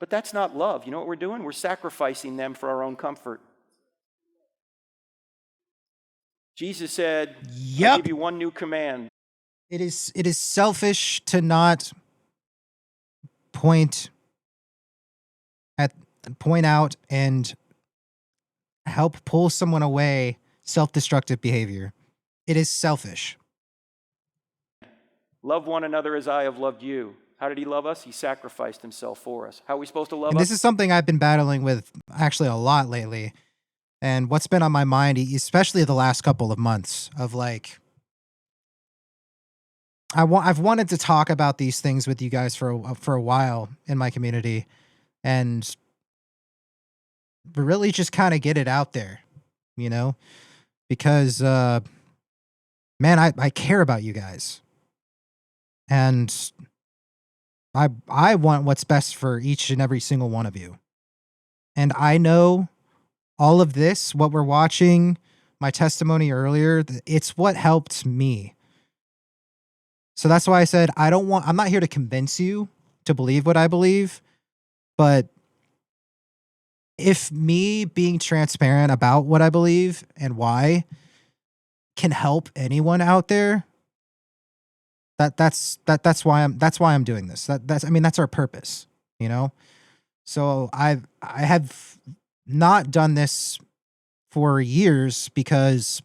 S1: But that's not love. You know what we're doing? We're sacrificing them for our own comfort. Jesus said,
S5: Yep.
S1: I give you one new command.
S5: It is selfish to not point out and help pull someone away self-destructive behavior. It is selfish.
S1: Love one another as I have loved you. How did he love us? He sacrificed himself for us. How are we supposed to love
S5: And
S1: us?
S5: this is something I've been battling with actually a lot lately. And what's been on my mind, especially the last couple of months, of like, I've wanted to talk about these things with you guys for a while in my community, and really just kind of get it out there, you know, because man, I care about you guys, and I want what's best for each and every single one of you, and I know all of this, what we're watching, my testimony earlier, it's what helped me. So that's why I said I'm not here to convince you to believe what I believe, but if me being transparent about what I believe and why can help anyone out there, that's why I'm doing this. That's our purpose, you know? So I have not done this for years because,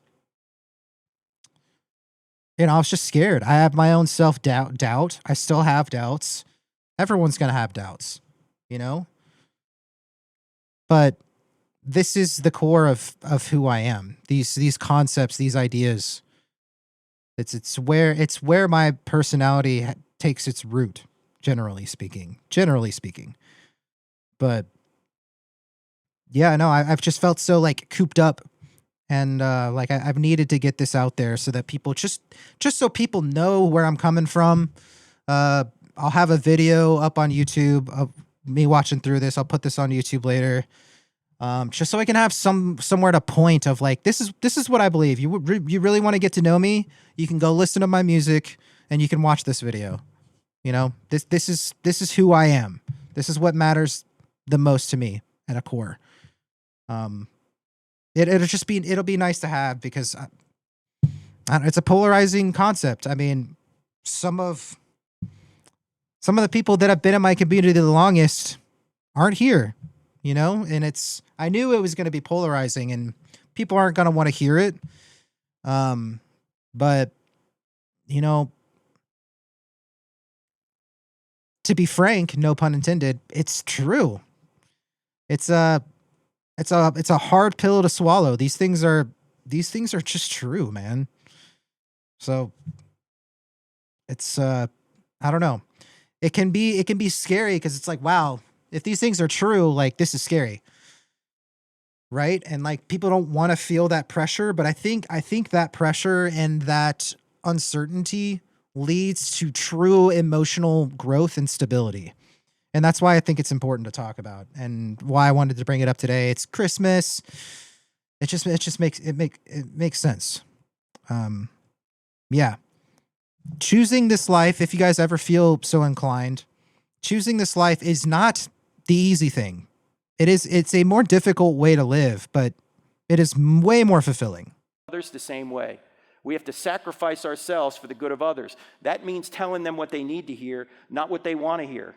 S5: you know, I was just scared. I have my own doubt. I still have doubts. Everyone's going to have doubts, you know? But this is the core of who I am. These concepts, these ideas. It's where my personality takes its root, generally speaking. But yeah, no, I've just felt so like cooped up, and like I've needed to get this out there so that people just so people know where I'm coming from. I'll have a video up on YouTube of me watching through this. I'll put this on YouTube later. Just so I can have somewhere to point of like, this is what I believe. You really want to get to know me? You can go listen to my music and you can watch this video. You know, this is who I am. This is what matters the most to me at a core. It'll be nice to have because it's a polarizing concept. I mean, some of the people that have been in my community the longest aren't here, you know, and I knew it was going to be polarizing and people aren't going to want to hear it. But you know, to be frank, no pun intended, it's true. It's a hard pill to swallow. These things are just true, man. So it's, I don't know. It can be scary because it's like, wow, if these things are true, like this is scary. Right. And like people don't want to feel that pressure, but I think that pressure and that uncertainty leads to true emotional growth and stability. And that's why I think it's important to talk about and why I wanted to bring it up today. It's Christmas. It just makes sense. Yeah. Choosing this life, if you guys ever feel so inclined, choosing this life is not the easy thing. It's a more difficult way to live, but it is way more fulfilling.
S1: Others the same way. We have to sacrifice ourselves for the good of others. That means telling them what they need to hear, not what they want to hear.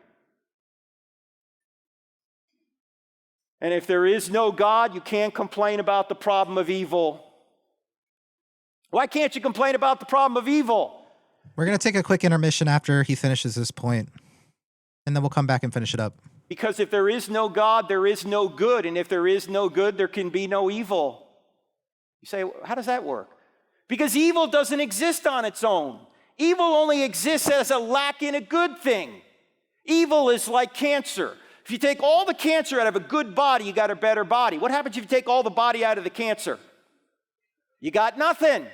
S1: And if there is no God, you can't complain about the problem of evil. Why can't you complain about the problem of evil?
S5: We're going to take a quick intermission after he finishes this point, and then we'll come back and finish it up.
S1: Because if there is no God, there is no good. And if there is no good, there can be no evil. You say, how does that work? Because evil doesn't exist on its own. Evil only exists as a lack in a good thing. Evil is like cancer. If you take all the cancer out of a good body, you got a better body. What happens if you take all the body out of the cancer? You got nothing.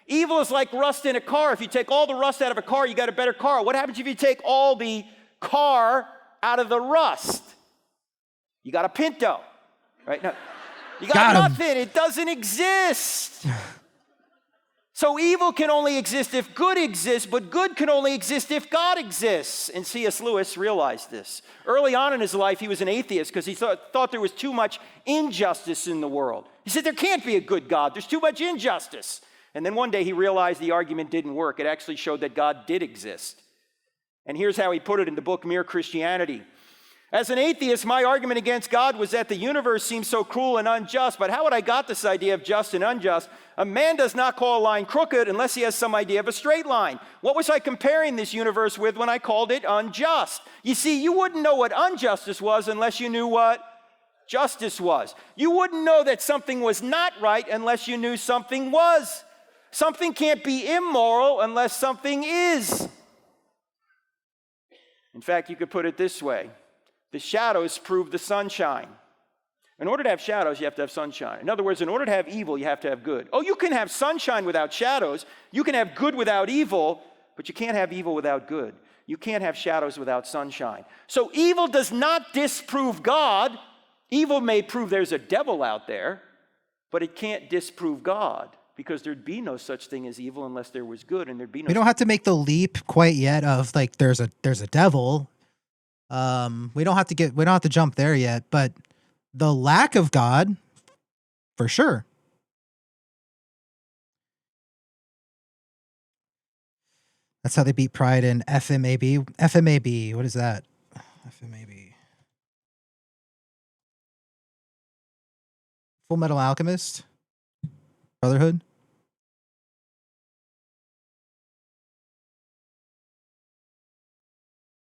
S1: Evil is like rust in a car. If you take all the rust out of a car, you got a better car. What happens if you take all the car out of the rust? You got a Pinto, right? No, you got nothing. It doesn't exist. So evil can only exist if good exists, but good can only exist if God exists. And C.S. Lewis realized this. Early on in his life, he was an atheist because he thought there was too much injustice in the world. He said, there can't be a good God. There's too much injustice. And then one day he realized the argument didn't work. It actually showed that God did exist. And here's how he put it in the book Mere Christianity. As an atheist, my argument against God was that the universe seems so cruel and unjust. But how would I got this idea of just and unjust? A man does not call a line crooked unless he has some idea of a straight line. What was I comparing this universe with when I called it unjust? You see, you wouldn't know what injustice was unless you knew what justice was. You wouldn't know that something was not right unless you knew something was. Something can't be immoral unless something is. In fact, you could put it this way. The shadows prove the sunshine. In order to have shadows, you have to have sunshine. In other words, in order to have evil, you have to have good. Oh, you can have sunshine without shadows. You can have good without evil, but you can't have evil without good. You can't have shadows without sunshine. So evil does not disprove God. Evil may prove there's a devil out there, but it can't disprove God because there'd be no such thing as evil unless there was good, and there'd be no.
S5: We don't have to make the leap quite yet of like there's a devil. We don't have to jump there yet, but the lack of God, for sure. That's how they beat Pride in FMAB. FMAB, what is that? FMAB. Full Metal Alchemist? Brotherhood?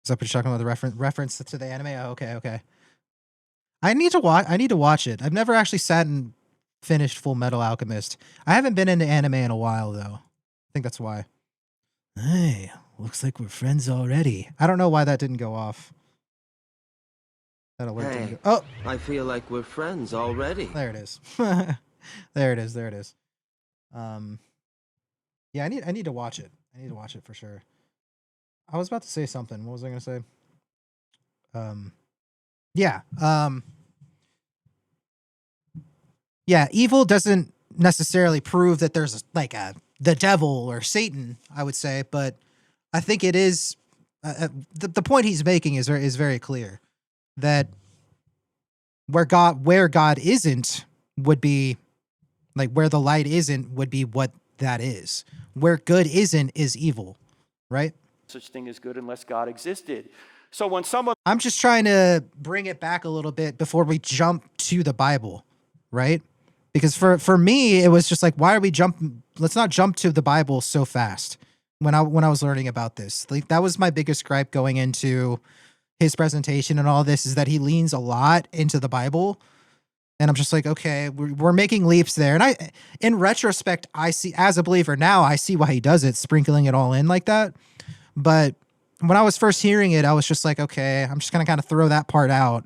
S5: Is that what you're talking about? The reference to the anime? Oh, okay. I need to watch it. I've never actually sat and finished Full Metal Alchemist. I haven't been into anime in a while though. I think that's why. Hey, looks like we're friends already. I don't know why that didn't go off. That alert didn't
S7: Hey,
S5: go. Oh,
S7: I feel like we're friends already.
S5: there it is. There it is. Yeah, I need to watch it. I need to watch it for sure. I was about to say something. What was I going to say? Yeah. Yeah, evil doesn't necessarily prove that there's like the devil or Satan, I would say, but I think it is the point he's making is very clear that where God isn't would be like where the light isn't would be what that is. Where good isn't is evil, right?
S1: Such thing as good unless God existed. So when someone
S5: I'm just trying to bring it back a little bit before we jump to the Bible, right? Because for me, it was just like, why are we let's not jump to the Bible so fast when I was learning about this. Like that was my biggest gripe going into his presentation and all this is that he leans a lot into the Bible. And I'm just like, okay, we're making leaps there. And in retrospect, I see, as a believer now, I see why he does it, sprinkling it all in like that. But when I was first hearing it, I was just like, okay, I'm just going to kind of throw that part out,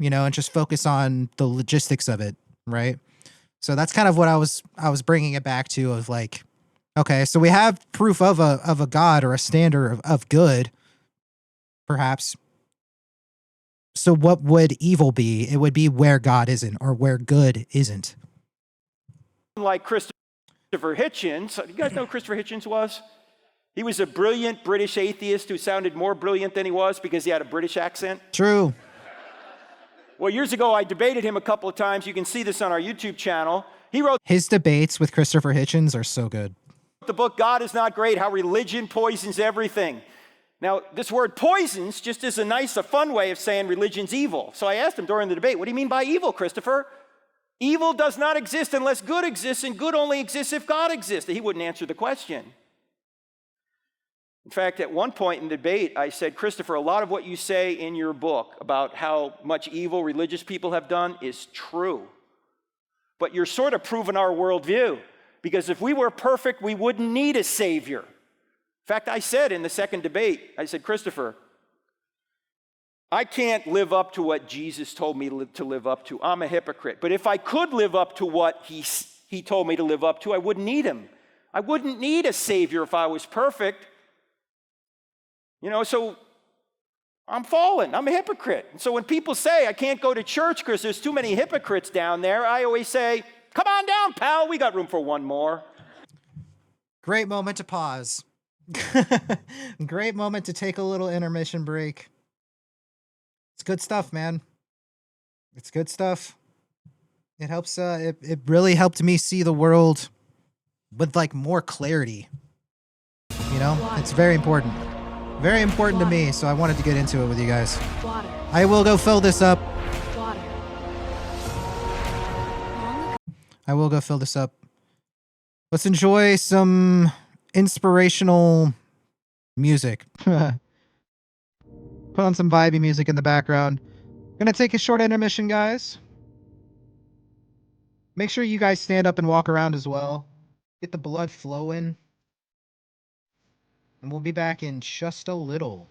S5: and just focus on the logistics of it. Right. So that's kind of what I was bringing it back to of like, okay, so we have proof of a God or a standard of good, perhaps. So what would evil be? It would be where God isn't or where good isn't.
S1: like Christopher Hitchens, you guys know who Christopher Hitchens was? He was a brilliant British atheist who sounded more brilliant than he was because he had a British accent.
S5: True.
S1: Well, years ago, I debated him a couple of times. You can see this on our YouTube channel. He wrote
S5: His debates with Christopher Hitchens are so good.
S1: the book, God is Not Great, How Religion Poisons Everything. Now, this word poisons just is a fun way of saying religion's evil. So I asked him during the debate, what do you mean by evil, Christopher? Evil does not exist unless good exists, and good only exists if God exists. He wouldn't answer the question. In fact, at one point in the debate, I said, Christopher, a lot of what you say in your book about how much evil religious people have done is true. But you're sort of proving our worldview. Because if we were perfect, we wouldn't need a savior. In fact, I said in the second debate, I said, Christopher, I can't live up to what Jesus told me to live up to. I'm a hypocrite. But if I could live up to what he told me to live up to, I wouldn't need him. I wouldn't need a savior if I was perfect. So I'm fallen. I'm a hypocrite. And so when people say I can't go to church because there's too many hypocrites down there, I always say, come on down, pal. We got room for one more.
S5: Great moment to pause. Great moment to take a little intermission break. It's good stuff, man. It's good stuff. It helps. It really helped me see the world with like more clarity. It's very important. Very important to me, so I wanted to get into it with you guys.
S2: Water.
S5: I will go fill this up.
S2: Water.
S5: I will go fill this up. Let's enjoy some inspirational music. Put on some vibey music in the background. Gonna take a short intermission, guys. Make sure you guys stand up and walk around as well. Get the blood flowing. And we'll be back in just a little.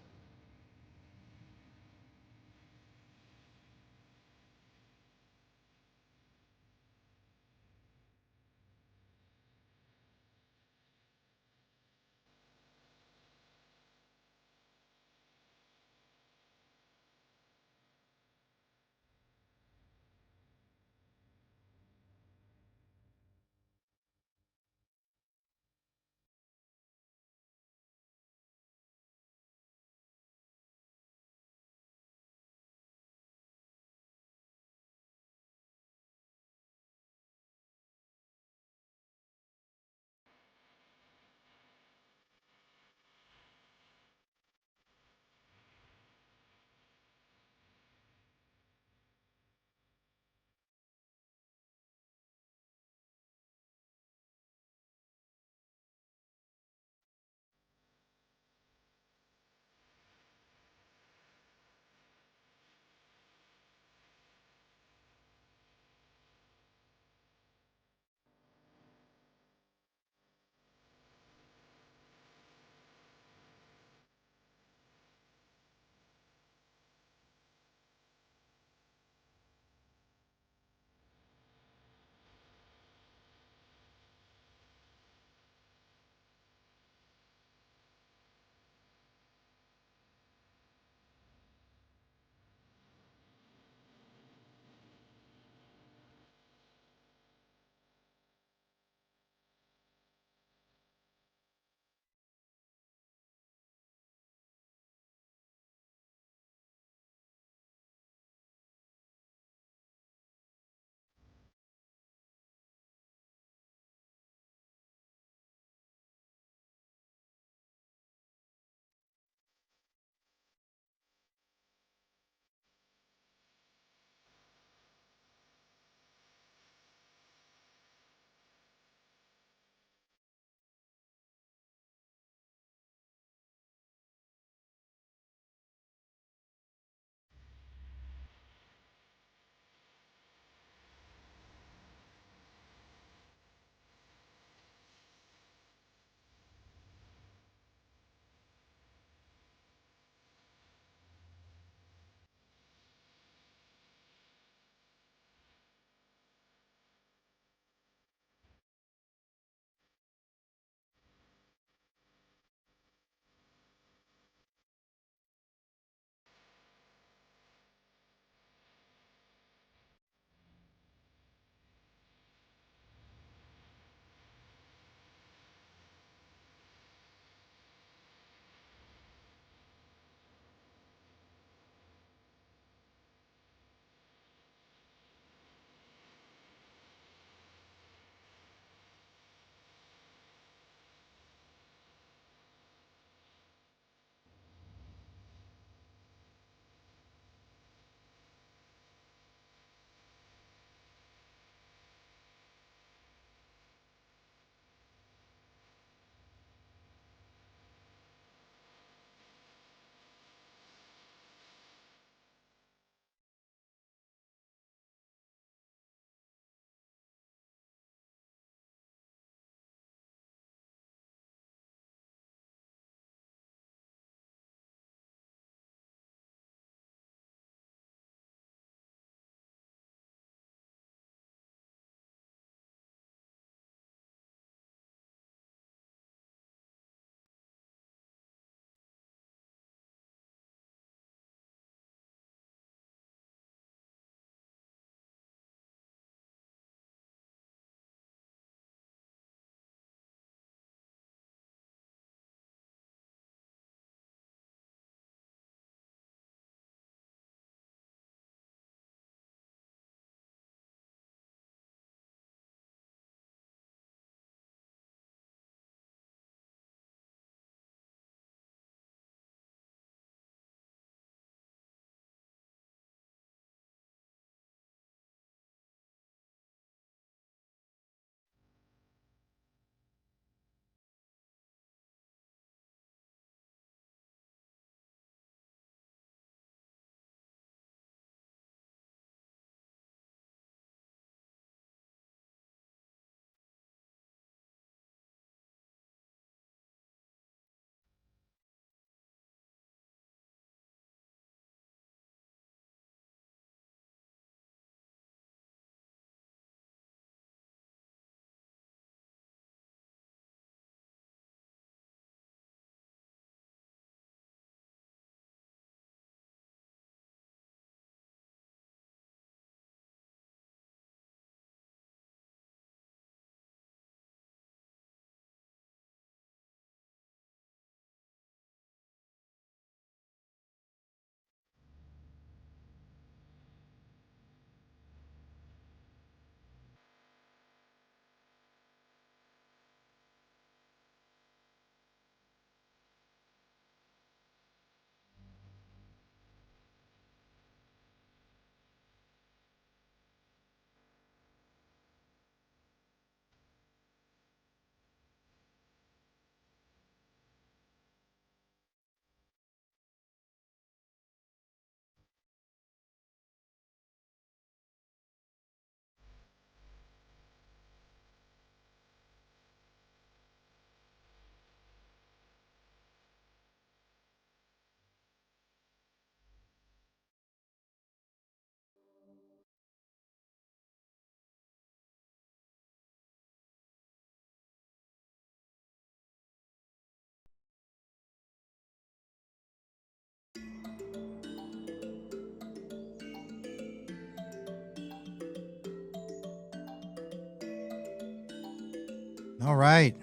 S5: All right.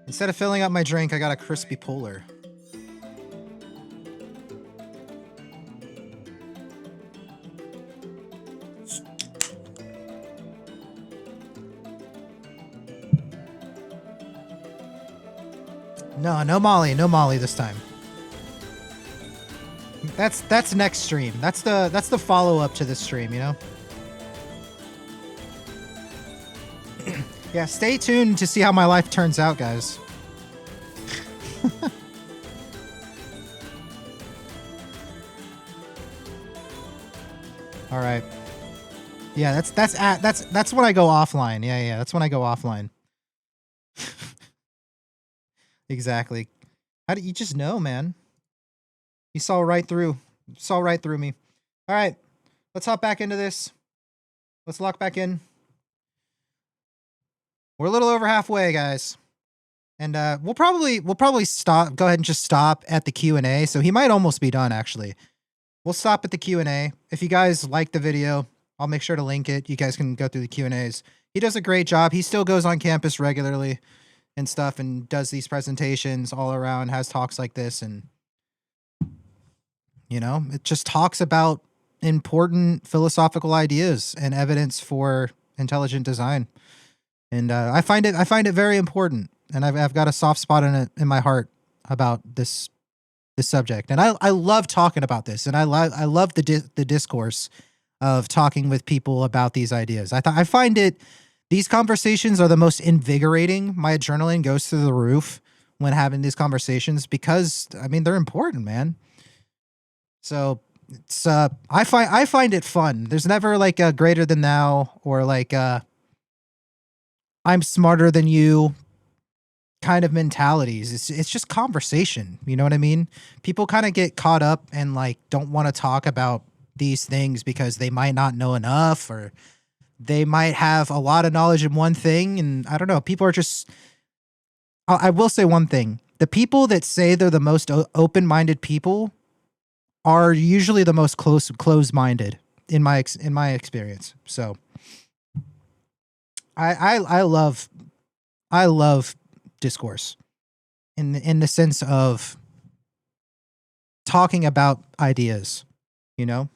S5: Instead of filling up my drink, I got a crispy polar. No, no Molly this time. That's next stream. That's the follow-up to this stream, you know? Yeah, stay tuned to see how my life turns out, guys. All right. Yeah, that's when I go offline. Yeah, that's when I go offline. Exactly. How do you just know, man? You saw right through me. All right. Let's hop back into this. Let's lock back in. We're a little over halfway, guys. And we'll probably stop. Go ahead and just stop at the Q&A. So he might almost be done, actually. We'll stop at the Q&A. If you guys like the video, I'll make sure to link it. You guys can go through the Q&As. He does a great job. He still goes on campus regularly and stuff and does these presentations all around, has talks like this. And, you know, it just talks about important philosophical ideas and evidence for intelligent design. And I find it very important. And I've got a soft spot in my heart about this subject. And I love talking about this. And I love the discourse of talking with people about these ideas. I find these conversations are the most invigorating. My adrenaline goes through the roof when having these conversations because, I mean, they're important, man. So it's I find it fun. There's never like a greater than thou or like I'm smarter than you kind of mentalities. It's just conversation. You know what I mean? People kind of get caught up and like don't want to talk about these things because they might not know enough or they might have a lot of knowledge in one thing. And I don't know, people are just, I will say one thing. The people that say they're the most open-minded people are usually the most closed-minded in my experience. So I love discourse in the sense of talking about ideas, you know?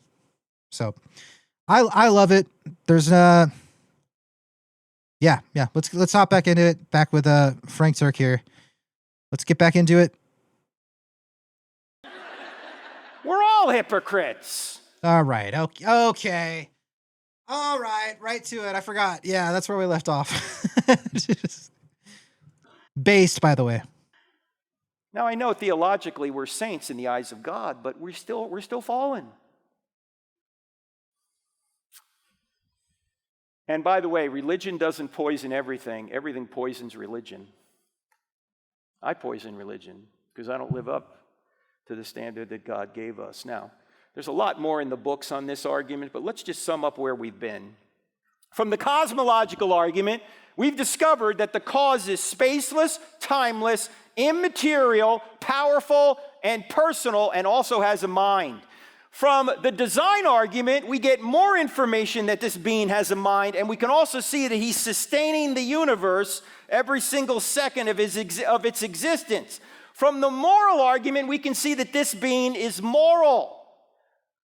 S5: So I love it. There's yeah. Let's hop back into it. Back with Frank Turk here. Let's get back into it.
S1: We're all hypocrites.
S5: All right. Okay. All right. Right to it. I forgot. Yeah, that's where we left off. Based, by the way.
S1: Now I know theologically we're saints in the eyes of God, but we're still fallen. And by the way, religion doesn't poison everything. Everything poisons religion. I poison religion because I don't live up to the standard that God gave us. Now, there's a lot more in the books on this argument, but let's just sum up where we've been. From the cosmological argument, we've discovered that the cause is spaceless, timeless, immaterial, powerful, and personal, and also has a mind. From the design argument, we get more information that this being has a mind, and we can also see that he's sustaining the universe every single second of its existence. From the moral argument, we can see that this being is moral.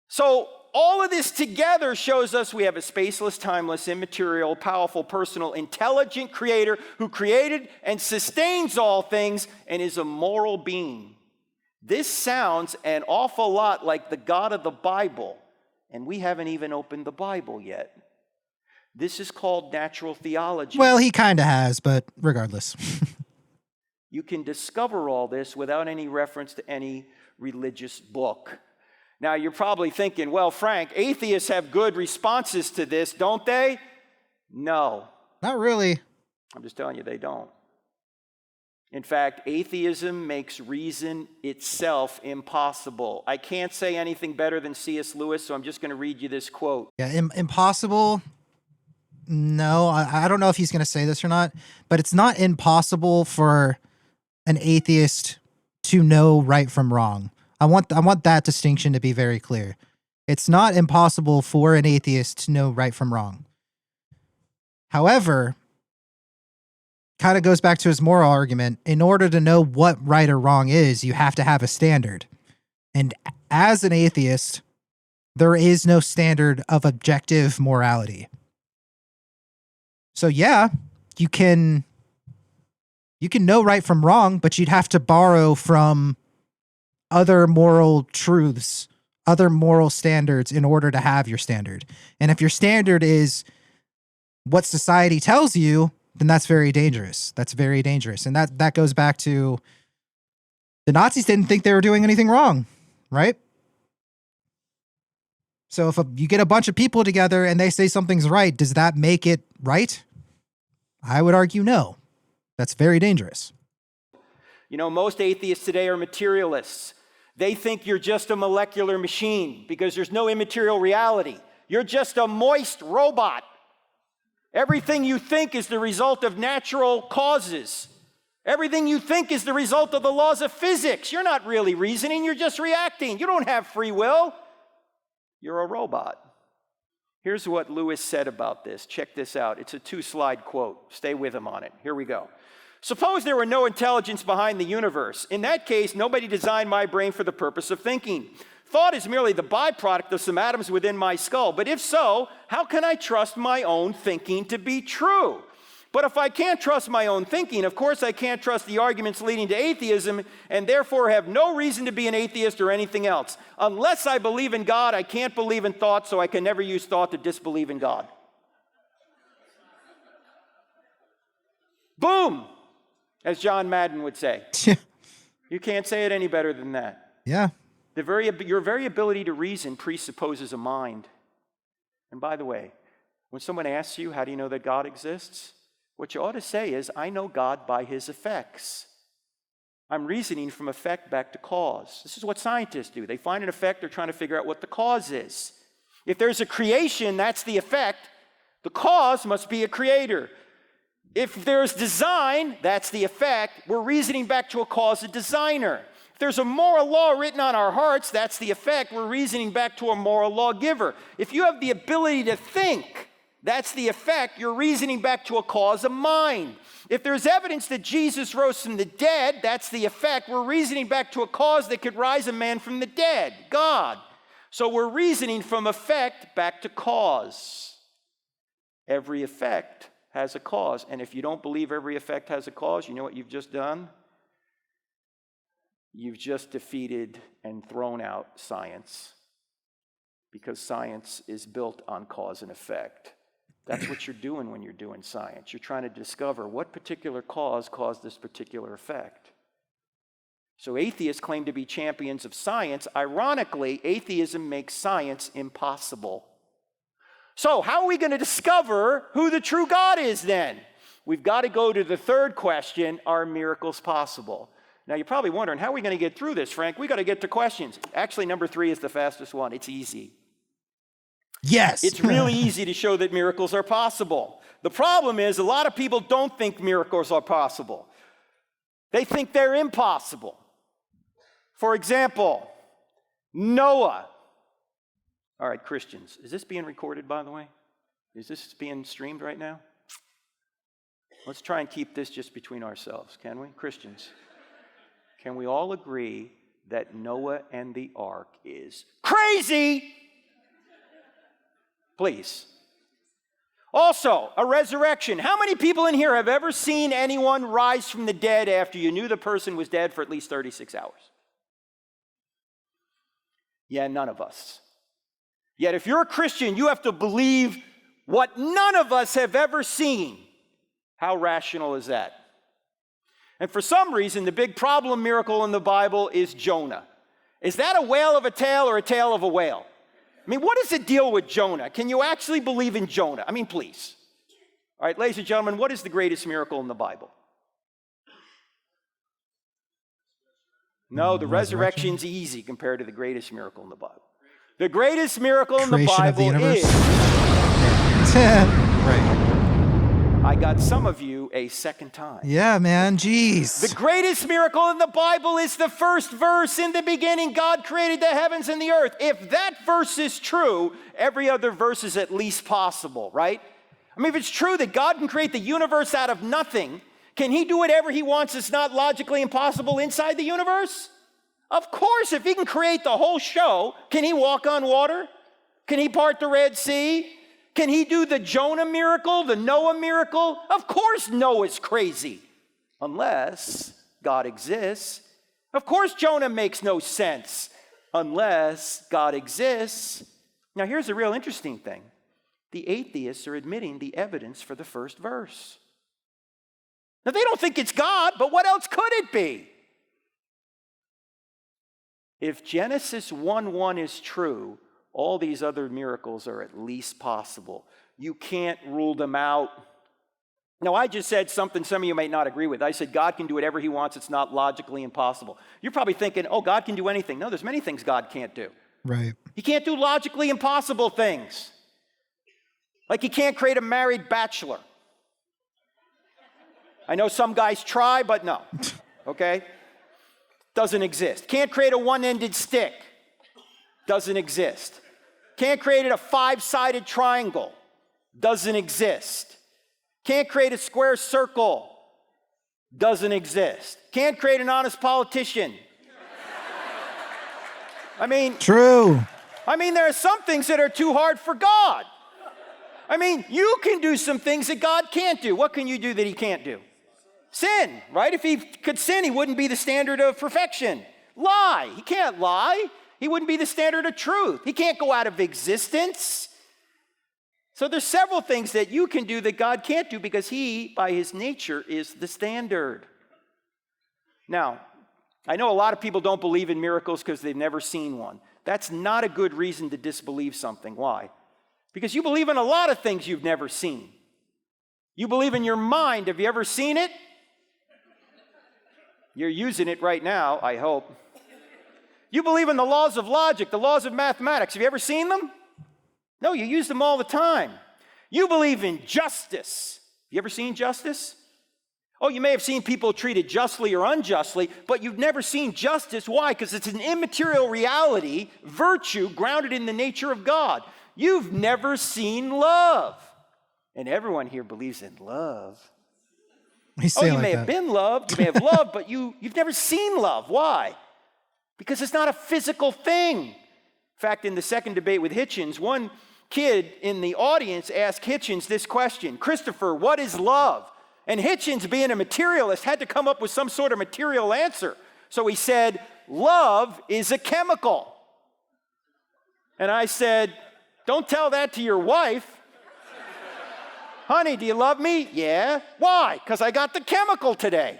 S1: So all of this together shows us we have a spaceless, timeless, immaterial, powerful, personal, intelligent creator who created and sustains all things and is a moral being. This sounds an awful lot like the God of the Bible, and we haven't even opened the Bible yet. This is called natural theology.
S5: Well, he kind of has, but regardless.
S1: You can discover all this without any reference to any religious book. Now, you're probably thinking, well, Frank, atheists have good responses to this, don't they? No.
S5: Not really.
S1: I'm just telling you, they don't. In fact, atheism makes reason itself impossible. I can't say anything better than C.S. Lewis, so I'm just going to read you this quote.
S5: Yeah, impossible. No, I don't know if he's going to say this or not, but it's not impossible for an atheist to know right from wrong. I want that distinction to be very clear. It's not impossible for an atheist to know right from wrong. However, kind of goes back to his moral argument. In order to know what right or wrong is, you have to have a standard. And as an atheist, there is no standard of objective morality. So yeah, you can know right from wrong, but you'd have to borrow from other moral truths, other moral standards in order to have your standard. And if your standard is what society tells you, then that's very dangerous. That's very dangerous. And that goes back to the Nazis didn't think they were doing anything wrong, right? So if you get a bunch of people together and they say something's right, does that make it right? I would argue no. That's very dangerous.
S1: You know, most atheists today are materialists. They think you're just a molecular machine because there's no immaterial reality. You're just a moist robot. Everything you think is the result of natural causes. Everything you think is the result of the laws of physics. You're not really reasoning, you're just reacting. You don't have free will. You're a robot. Here's what Lewis said about this. Check this out. It's a 2-slide quote. Stay with him on it. Here we go. Suppose there were no intelligence behind the universe. In that case, nobody designed my brain for the purpose of thinking. Thought is merely the byproduct of some atoms within my skull. But if so, how can I trust my own thinking to be true? But if I can't trust my own thinking, of course I can't trust the arguments leading to atheism, and therefore have no reason to be an atheist or anything else. Unless I believe in God, I can't believe in thought, so I can never use thought to disbelieve in God. Boom! As John Madden would say. You can't say it any better than that.
S5: Yeah.
S1: Your very ability to reason presupposes a mind. And by the way, when someone asks you, how do you know that God exists? What you ought to say is, I know God by his effects. I'm reasoning from effect back to cause. This is what scientists do. They find an effect, they're trying to figure out what the cause is. If there's a creation, that's the effect. The cause must be a creator. If there's design, that's the effect. We're reasoning back to a cause, a designer. If there's a moral law written on our hearts, that's the effect. We're reasoning back to a moral lawgiver. If you have the ability to think, that's the effect. You're reasoning back to a cause, a mind. If there's evidence that Jesus rose from the dead, that's the effect. We're reasoning back to a cause that could rise a man from the dead, God. So we're reasoning from effect back to cause. Every effect has a cause. And if you don't believe every effect has a cause, you know what you've just done? You've just defeated and thrown out science. Because science is built on cause and effect. That's what you're doing when you're doing science. You're trying to discover what particular cause caused this particular effect. So atheists claim to be champions of science. Ironically, atheism makes science impossible. So how are we going to discover who the true God is then? We've got to go to the third question, are miracles possible? Now you're probably wondering, how are we going to get through this, Frank? We've got to get to questions. Actually, number 3 is the fastest one. It's easy.
S5: Yes.
S1: It's really easy to show that miracles are possible. The problem is a lot of people don't think miracles are possible. They think they're impossible. For example, Noah. All right, Christians, is this being recorded, by the way? Is this being streamed right now? Let's try and keep this just between ourselves, can we? Christians, can we all agree that Noah and the ark is crazy? Please. Also, a resurrection. How many people in here have ever seen anyone rise from the dead after you knew the person was dead for at least 36 hours? Yeah, none of us. Yet if you're a Christian, you have to believe what none of us have ever seen. How rational is that? And for some reason, the big problem miracle in the Bible is Jonah. Is that a whale of a tale or a tale of a whale? I mean, what is the deal with Jonah? Can you actually believe in Jonah? I mean, please. All right, ladies and gentlemen, what is the greatest miracle in the Bible? No, the resurrection's easy compared to the greatest miracle in the Bible. The greatest miracle in the
S5: Creation of the
S1: Bible
S5: universe?
S1: is...
S5: Right.
S1: I got some of you a second time.
S5: Yeah, man. Jeez.
S1: The greatest miracle in the Bible is the first verse. In the beginning, God created the heavens and the earth. If that verse is true, every other verse is at least possible, right? I mean, if it's true that God can create the universe out of nothing, Can he do whatever he wants that's not logically impossible inside the universe? Of course, if he can create the whole show, can he walk on water? Can he part the Red Sea? Can he do the Jonah miracle, the Noah miracle? Of course Noah's crazy, unless God exists. Of course Jonah makes no sense, unless God exists. Now here's the real interesting thing. The atheists are admitting the evidence for the first verse. Now they don't think it's God, but what else could it be? If Genesis 1:1 is true, all these other miracles are at least possible. You can't rule them out. Now, I just said something some of you might not agree with. I said God can do whatever he wants. It's not logically impossible. You're probably thinking, oh, God can do anything. No, there's many things God can't do.
S5: Right.
S1: He can't do logically impossible things. Like he can't create a married bachelor. I know some guys try, but no. Okay? Doesn't exist. Can't create a one-ended stick. Doesn't exist. Can't create a five-sided triangle. Doesn't exist. Can't create a square circle. Doesn't exist. Can't create an honest politician.
S5: True.
S1: There are some things that are too hard for God. You can do some things that God can't do. What can you do that he can't do? Sin, right? If he could sin, he wouldn't be the standard of perfection. Lie. He can't lie. He wouldn't be the standard of truth. He can't go out of existence. So there's several things that you can do that God can't do because he, by his nature, is the standard. Now, I know a lot of people don't believe in miracles because they've never seen one. That's not a good reason to disbelieve something. Why? Because you believe in a lot of things you've never seen. You believe in your mind. Have you ever seen it? You're using it right now, I hope. You believe in the laws of logic, the laws of mathematics. Have you ever seen them? No, you use them all the time. You believe in justice. You ever seen justice? Oh, you may have seen people treated justly or unjustly, but you've never seen justice. Why? Because it's an immaterial reality, virtue grounded in the nature of God. You've never seen love. And everyone here believes in love. You may have been loved, you may have loved, but you've never seen love. Why? Because it's not a physical thing. In fact, in the second debate with Hitchens, one kid in the audience asked Hitchens this question, Christopher, what is love? And Hitchens, being a materialist, had to come up with some sort of material answer. So he said, love is a chemical. And I said, don't tell that to your wife. Honey, do you love me? Yeah. Why? Because I got the chemical today.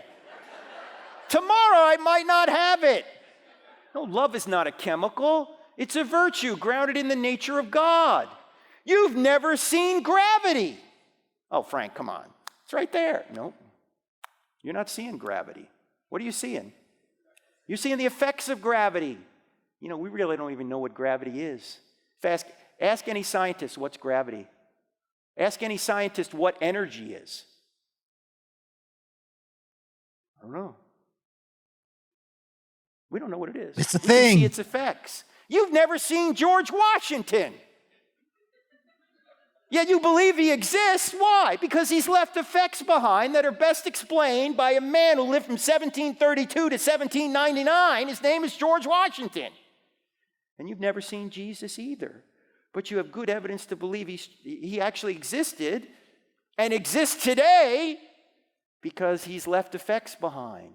S1: Tomorrow I might not have it. No, love is not a chemical. It's a virtue grounded in the nature of God. You've never seen gravity. Oh, Frank, come on. It's right there. No, you're not seeing gravity. What are you seeing? You're seeing the effects of gravity. We really don't even know what gravity is. Ask any scientist what's gravity. Ask any scientist what energy is. I don't know. We don't know what it is.
S5: It's a
S1: we
S5: thing.
S1: Can see its effects. You've never seen George Washington. Yet you believe he exists. Why? Because he's left effects behind that are best explained by a man who lived from 1732 to 1799. His name is George Washington. And you've never seen Jesus either. But you have good evidence to believe he actually existed and exists today because he's left effects behind.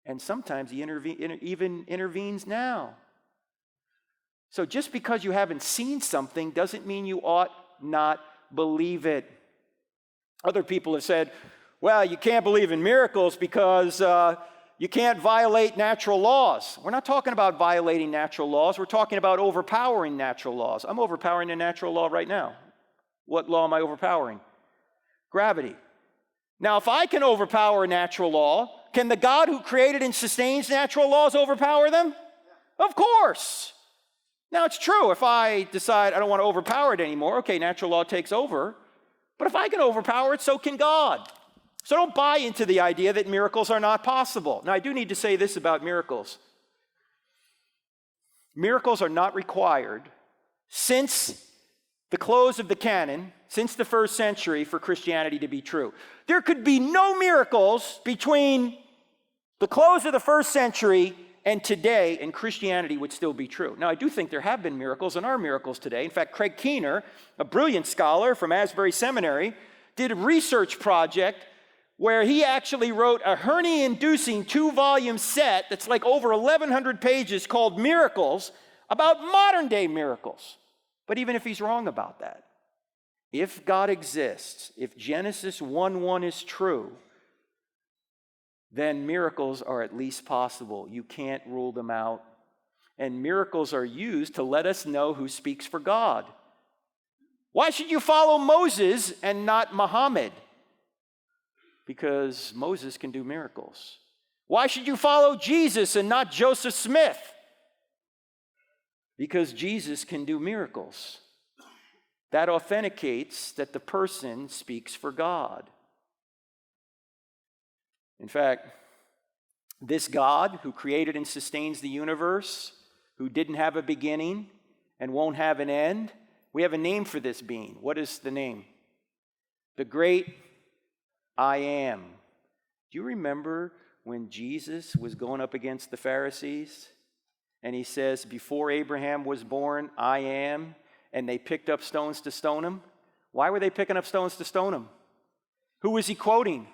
S1: And sometimes he even intervenes now. So just because you haven't seen something doesn't mean you ought not believe it. Other people have said, well, you can't believe in miracles because you can't violate natural laws. We're not talking about violating natural laws. We're talking about overpowering natural laws. I'm overpowering a natural law right now. What law am I overpowering? Gravity. Now, if I can overpower a natural law, can the God who created and sustains natural laws overpower them? Of course. Now, it's true. If I decide I don't want to overpower it anymore, okay, natural law takes over. But if I can overpower it, so can God. So don't buy into the idea that miracles are not possible. Now, I do need to say this about miracles. Miracles are not required since the close of the canon, since the first century for Christianity to be true. There could be no miracles between the close of the first century and today, and Christianity would still be true. Now, I do think there have been miracles and are miracles today. In fact, Craig Keener, a brilliant scholar from Asbury Seminary, did a research project where he actually wrote a hernia-inducing 2-volume set that's like over 1,100 pages called Miracles about modern-day miracles. But even if he's wrong about that, if God exists, if Genesis 1:1 is true, then miracles are at least possible. You can't rule them out. And miracles are used to let us know who speaks for God. Why should you follow Moses and not Muhammad? Because Moses can do miracles. Why should you follow Jesus and not Joseph Smith? Because Jesus can do miracles. That authenticates that the person speaks for God. In fact, this God who created and sustains the universe, who didn't have a beginning and won't have an end, we have a name for this being. What is the name? The great I am. Do you remember when Jesus was going up against the Pharisees? And he says, before Abraham was born, I am. And they picked up stones to stone him. Why were they picking up stones to stone him? Who was he quoting?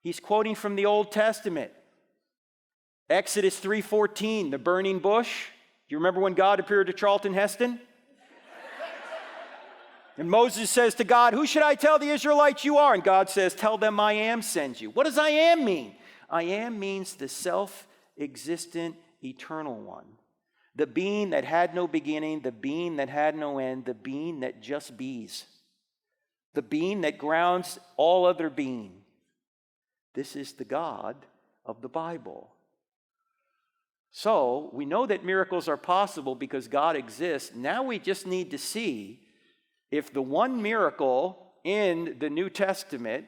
S1: He's quoting from the Old Testament. Exodus 3:14, the burning bush. Do you remember when God appeared to Charlton Heston? And Moses says to God, who should I tell the Israelites you are? And God says, tell them I am sends you. What does I am mean? I am means the self-existent, eternal one. The being that had no beginning, the being that had no end, the being that just bees. The being that grounds all other being. This is the God of the Bible. So, we know that miracles are possible because God exists. Now we just need to see if the one miracle in the New Testament,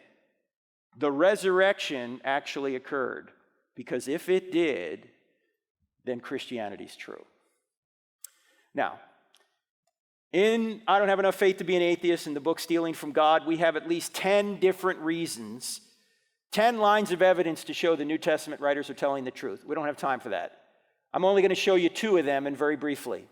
S1: the resurrection, actually occurred. Because if it did, then Christianity's true. Now, in I Don't Have Enough Faith to Be an Atheist, in the book Stealing from God, we have at least 10 different reasons, 10 lines of evidence to show the New Testament writers are telling the truth. We don't have time for that. I'm only going to show you 2 of them, and very briefly.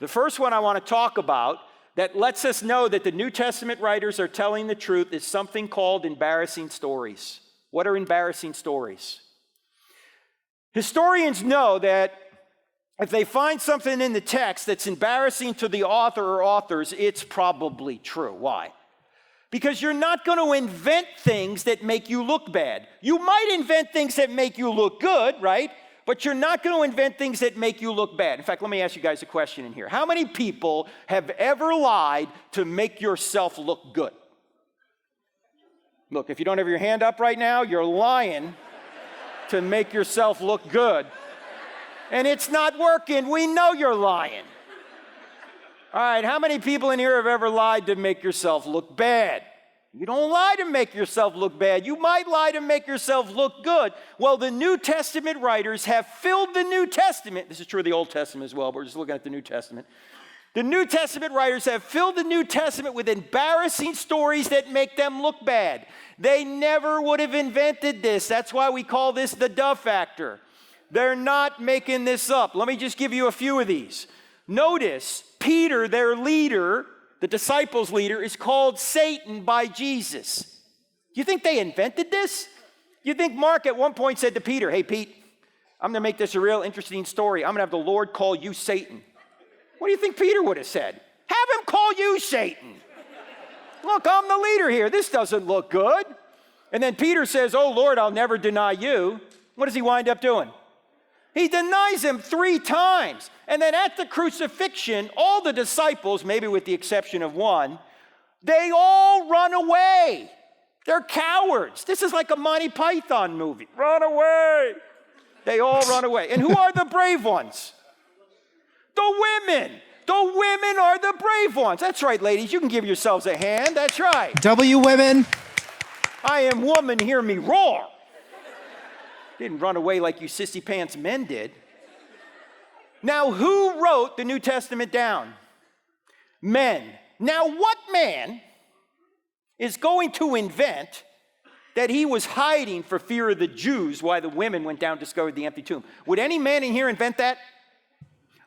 S1: The first one I want to talk about that lets us know that the New Testament writers are telling the truth is something called embarrassing stories. What are embarrassing stories? Historians know that if they find something in the text that's embarrassing to the author or authors, it's probably true. Why? Because you're not going to invent things that make you look bad. You might invent things that make you look good, right? But you're not going to invent things that make you look bad. In fact, let me ask you guys a question in here. How many people have ever lied to make yourself look good? Look, if you don't have your hand up right now, you're lying to make yourself look good. And it's not working. We know you're lying. All right, how many people in here have ever lied to make yourself look bad? You don't lie to make yourself look bad. You might lie to make yourself look good. Well, the New Testament writers have filled the New Testament. This is true of the Old Testament as well, but we're just looking at the New Testament. The New Testament writers have filled the New Testament with embarrassing stories that make them look bad. They never would have invented this. That's why we call this the Duh factor. They're not making this up. Let me just give you a few of these. Notice, Peter, their leader, the disciples' leader, is called Satan by Jesus. You think they invented this? You think Mark at one point said to Peter, hey, Pete, I'm going to make this a real interesting story. I'm going to have the Lord call you Satan. What do you think Peter would have said? Have him call you Satan. Look, I'm the leader here. This doesn't look good. And then Peter says, oh, Lord, I'll never deny you. What does he wind up doing? He denies him 3 times. And then at the crucifixion, all the disciples, maybe with the exception of one, they all run away. They're cowards. This is like a Monty Python movie. Run away. They all run away. And who are the brave ones? The women. The women are the brave ones. That's right, ladies. You can give yourselves a hand. That's right.
S5: W women.
S1: I am woman, hear me roar. Didn't run away like you sissy pants men did. Now, who wrote the New Testament down? Men. Now, what man is going to invent that he was hiding for fear of the Jews while the women went down and discovered the empty tomb? Would any man in here invent that?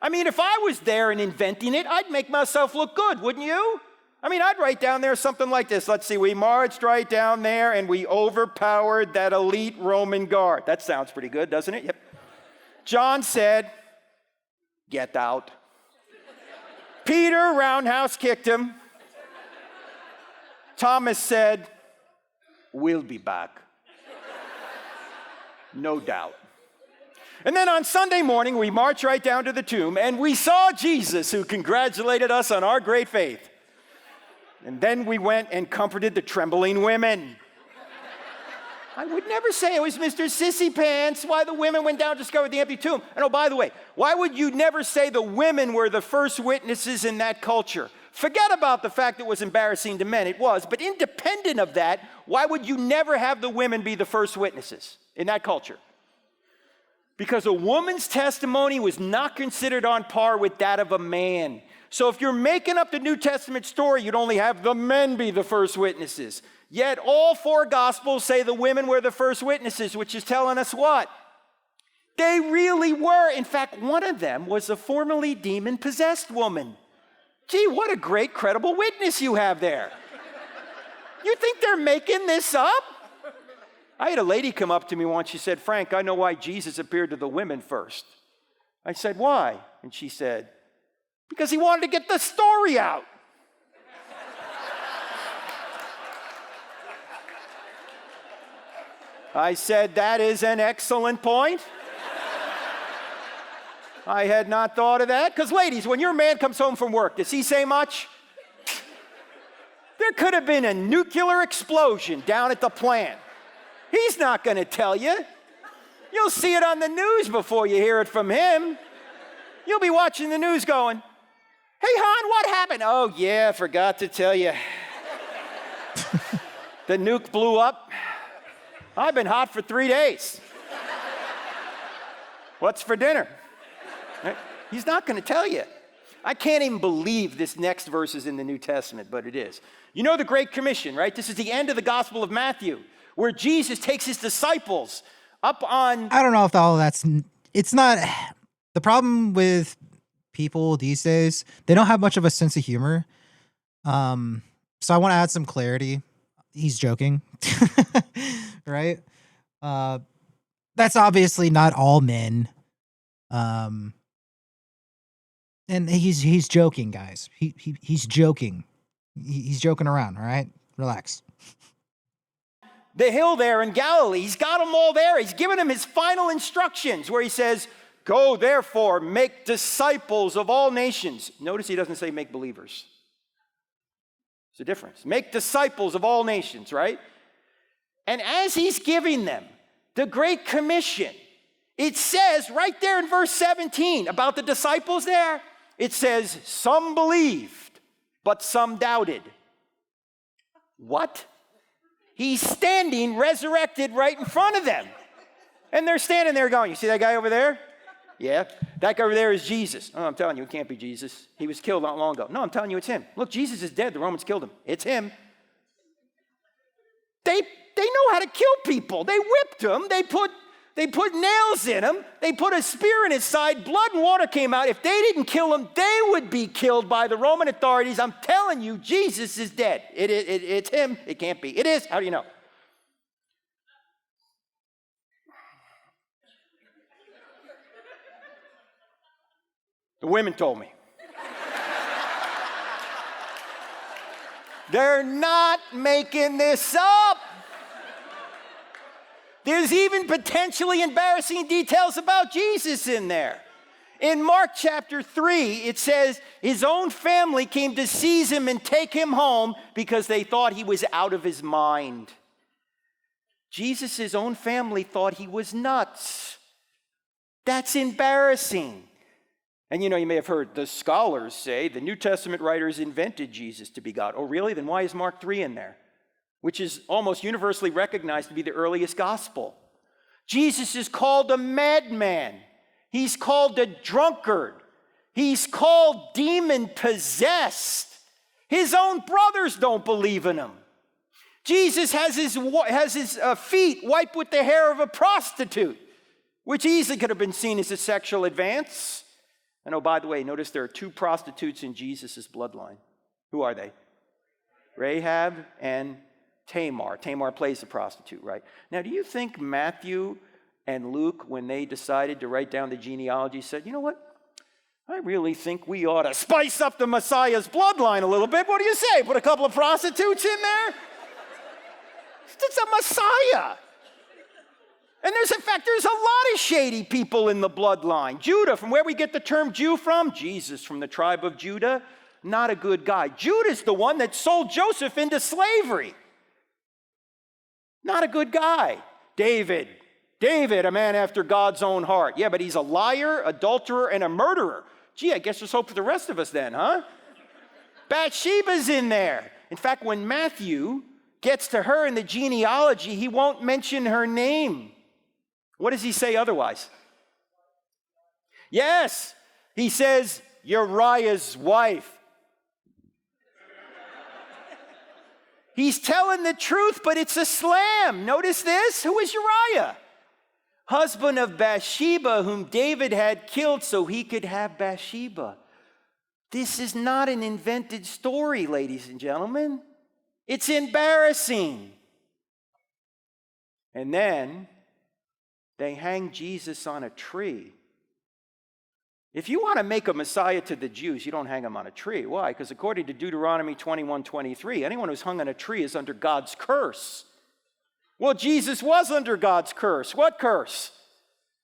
S1: I mean, if I was there and inventing it, I'd make myself look good, wouldn't you? I mean, I'd write down there something like this. Let's see, we marched right down there and we overpowered that elite Roman guard. That sounds pretty good, doesn't it? Yep. John said, get out. Peter roundhouse kicked him. Thomas said, we'll be back. No doubt. And then on Sunday morning, we marched right down to the tomb and we saw Jesus, who congratulated us on our great faith. And then we went and comforted the trembling women. I would never say it was Mr. Sissy Pants why the women went down and discovered the empty tomb. And oh, by the way, why would you never say the women were the first witnesses in that culture? Forget about the fact it was embarrassing to men. It was. But independent of that, why would you never have the women be the first witnesses in that culture? Because a woman's testimony was not considered on par with that of a man. So if you're making up the New Testament story, you'd only have the men be the first witnesses. Yet all four Gospels say the women were the first witnesses, which is telling us what? They really were. In fact, one of them was a formerly demon-possessed woman. Gee, what a great, credible witness you have there. You think they're making this up? I had a lady come up to me once. She said, Frank, I know why Jesus appeared to the women first. I said, why? And she said, because he wanted to get the story out. I said, that is an excellent point. I had not thought of that. Because ladies, when your man comes home from work, does he say much? There could have been a nuclear explosion down at the plant. He's not going to tell you. You'll see it on the news before you hear it from him. You'll be watching the news going, hey, hon, what happened? Oh, yeah, I forgot to tell you. The nuke blew up. I've been hot for 3 days. What's for dinner? He's not going to tell you. I can't even believe this next verse is in the New Testament, but it is. You know the Great Commission, right? This is the end of the Gospel of Matthew, where Jesus takes his disciples up on...
S5: I don't know if all that's... It's not... The problem with people these days, they don't have much of a sense of humor. So I want to add some clarity. He's joking. Right? That's obviously not all men. And he's joking, guys. He's joking. He's joking around, all right? Relax.
S1: The hill there in Galilee, he's got them all there. He's given them his final instructions where he says, go therefore, make disciples of all nations. Notice he doesn't say make believers. There's a difference. Make disciples of all nations, right? And as he's giving them the Great Commission, it says right there in verse 17 about the disciples there, it says, some believed, but some doubted. What? He's standing resurrected right in front of them. And they're standing there going, you see that guy over there? Yeah, that guy over there is Jesus. Oh, I'm telling you, it can't be Jesus. He was killed not long ago. No, I'm telling you, it's him. Look, Jesus is dead. The Romans killed him. It's him. They know how to kill people. They whipped him. They put nails in him. They put a spear in his side. Blood and water came out. If they didn't kill him, they would be killed by the Roman authorities. I'm telling you, Jesus is dead. It's him. It can't be. It is. How do you know? The women told me. They're not making this up. There's even potentially embarrassing details about Jesus in there. In Mark chapter 3, it says his own family came to seize him and take him home because they thought he was out of his mind. Jesus' own family thought he was nuts. That's embarrassing. And you may have heard the scholars say the New Testament writers invented Jesus to be God. Oh, really? Then why is Mark 3 in there? Which is almost universally recognized to be the earliest gospel. Jesus is called a madman. He's called a drunkard. He's called demon-possessed. His own brothers don't believe in him. Jesus has his feet wiped with the hair of a prostitute, which easily could have been seen as a sexual advance. And oh, by the way, notice there are 2 prostitutes in Jesus' bloodline. Who are they? Rahab and Tamar. Tamar plays the prostitute, right? Now, do you think Matthew and Luke, when they decided to write down the genealogy, said, you know what? I really think we ought to spice up the Messiah's bloodline a little bit. What do you say? Put a couple of prostitutes in there? It's a Messiah. And there's a lot of shady people in the bloodline. Judah, from where we get the term Jew from, Jesus from the tribe of Judah, not a good guy. Judah's the one that sold Joseph into slavery. Not a good guy. David, a man after God's own heart. Yeah, but he's a liar, adulterer, and a murderer. Gee, I guess there's hope for the rest of us then, huh? Bathsheba's in there. In fact, when Matthew gets to her in the genealogy, he won't mention her name. What does he say otherwise? Yes, he says Uriah's wife. He's telling the truth, but it's a slam. Notice this. Who is Uriah? Husband of Bathsheba, whom David had killed so he could have Bathsheba. This is not an invented story, ladies and gentlemen. It's embarrassing. And then they hang Jesus on a tree. If you want to make a Messiah to the Jews, you don't hang him on a tree. Why? Because according to Deuteronomy 21:23, anyone who's hung on a tree is under God's curse. Well, Jesus was under God's curse. What curse?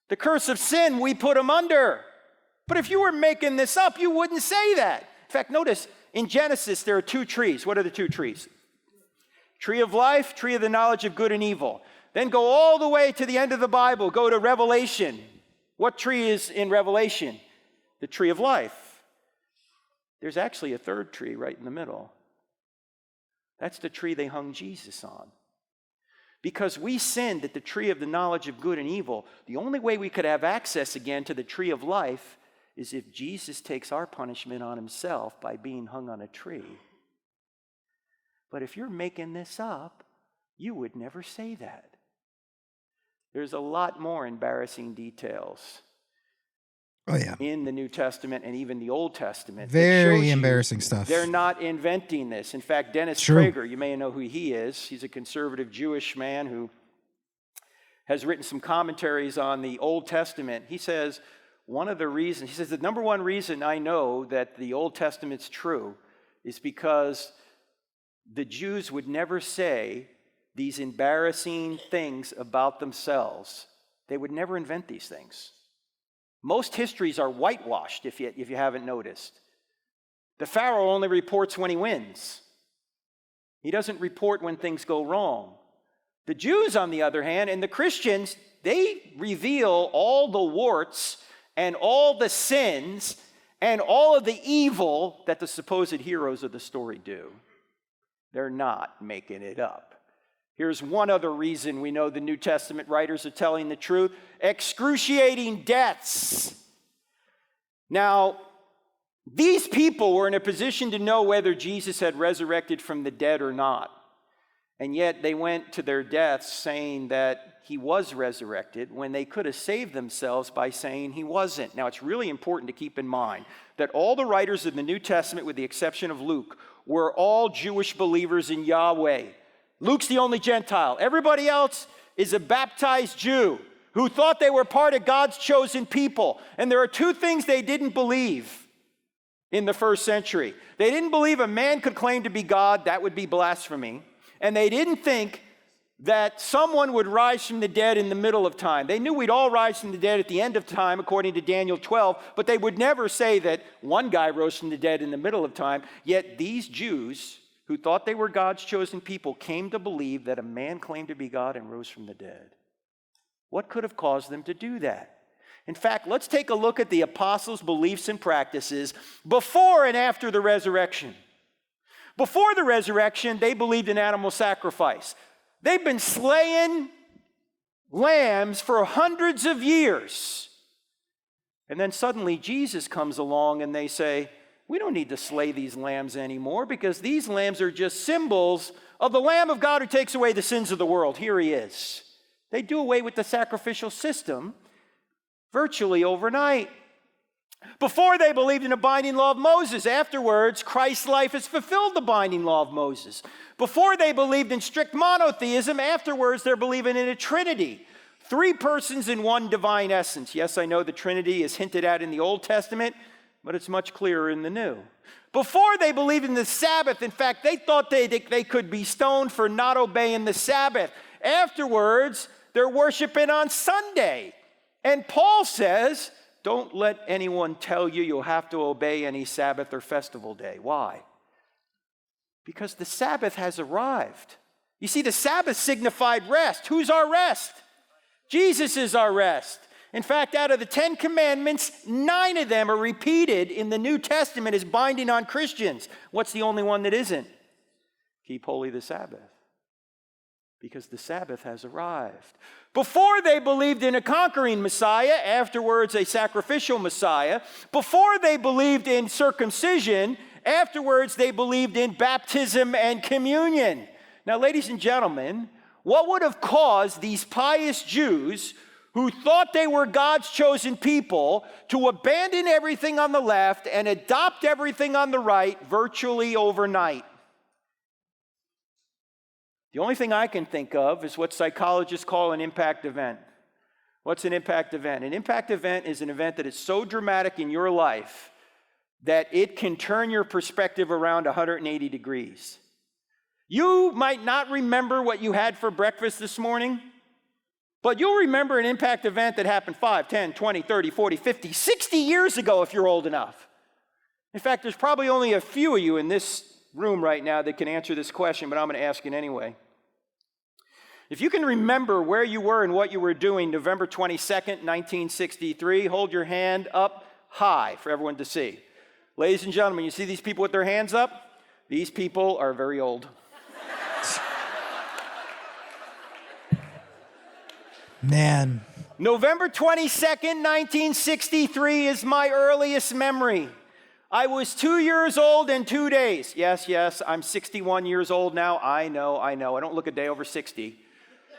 S1: The curse of sin we put him under. But if you were making this up, you wouldn't say that. In fact, notice in Genesis there are 2 trees. What are the 2 trees? Tree of life, tree of the knowledge of good and evil. Then go all the way to the end of the Bible. Go to Revelation. What tree is in Revelation? The tree of life. There's actually a 3rd tree right in the middle. That's the tree they hung Jesus on. Because we sinned at the tree of the knowledge of good and evil, the only way we could have access again to the tree of life is if Jesus takes our punishment on himself by being hung on a tree. But if you're making this up, you would never say that. There's a lot more embarrassing details in the New Testament and even the Old Testament.
S5: Very embarrassing stuff.
S1: They're not inventing this. In fact, Dennis Prager, you may know who he is. He's a conservative Jewish man who has written some commentaries on the Old Testament. He says, the number one reason I know that the Old Testament's true is because the Jews would never say these embarrassing things about themselves. They would never invent these things. Most histories are whitewashed, if you haven't noticed. The Pharaoh only reports when he wins. He doesn't report when things go wrong. The Jews, on the other hand, and the Christians, they reveal all the warts and all the sins and all of the evil that the supposed heroes of the story do. They're not making it up. Here's one other reason we know the New Testament writers are telling the truth: excruciating deaths. Now, these people were in a position to know whether Jesus had resurrected from the dead or not. And yet they went to their deaths saying that he was resurrected when they could have saved themselves by saying he wasn't. Now, it's really important to keep in mind that all the writers of the New Testament, with the exception of Luke, were all Jewish believers in Yahweh. Luke's the only Gentile. Everybody else is a baptized Jew who thought they were part of God's chosen people. And there are 2 things they didn't believe in the first century. They didn't believe a man could claim to be God. That would be blasphemy. And they didn't think that someone would rise from the dead in the middle of time. They knew we'd all rise from the dead at the end of time, according to Daniel 12, but they would never say that one guy rose from the dead in the middle of time. Yet these Jews, who thought they were God's chosen people, came to believe that a man claimed to be God and rose from the dead. What could have caused them to do that? In fact, let's take a look at the apostles' beliefs and practices before and after the resurrection. Before the resurrection, they believed in animal sacrifice. They've been slaying lambs for hundreds of years. And then suddenly Jesus comes along and they say, We don't need to slay these lambs anymore because these lambs are just symbols of the Lamb of God who takes away the sins of the world. Here he is. They do away with the sacrificial system virtually overnight. Before they believed in a binding law of Moses. Afterwards, Christ's life has fulfilled the binding law of Moses. Before they believed in strict monotheism. Afterwards, they're believing in a Trinity. 3 persons in one divine essence. Yes, I know the Trinity is hinted at in the Old Testament, but it's much clearer in the New. Before they believed in the Sabbath, in fact, they thought they could be stoned for not obeying the Sabbath. Afterwards, they're worshiping on Sunday. And Paul says, don't let anyone tell you you'll have to obey any Sabbath or festival day. Why? Because the Sabbath has arrived. You see, the Sabbath signified rest. Who's our rest? Jesus is our rest. In fact, out of the 10 commandments, 9 of them are repeated in the New Testament as binding on Christians. What's the only one that isn't? Keep holy the Sabbath. Because the Sabbath has arrived. Before they believed in a conquering Messiah, afterwards a sacrificial Messiah. Before they believed in circumcision, afterwards they believed in baptism and communion. Now, ladies and gentlemen, what would have caused these pious Jews who thought they were God's chosen people to abandon everything on the left and adopt everything on the right virtually overnight? The only thing I can think of is what psychologists call an impact event. What's an impact event? An impact event is an event that is so dramatic in your life that it can turn your perspective around 180 degrees. You might not remember what you had for breakfast this morning, but you'll remember an impact event that happened 5, 10, 20, 30, 40, 50, 60 years ago if you're old enough. In fact, there's probably only a few of you in this room right now that can answer this question, but I'm going to ask it anyway. If you can remember where you were and what you were doing November 22nd, 1963, hold your hand up high for everyone to see. Ladies and gentlemen, you see these people with their hands up? These people are very old.
S5: Man.
S1: November 22nd, 1963 is my earliest memory. I was 2 years old and 2 days. Yes, I'm 61 years old now. I know. I don't look a day over 60.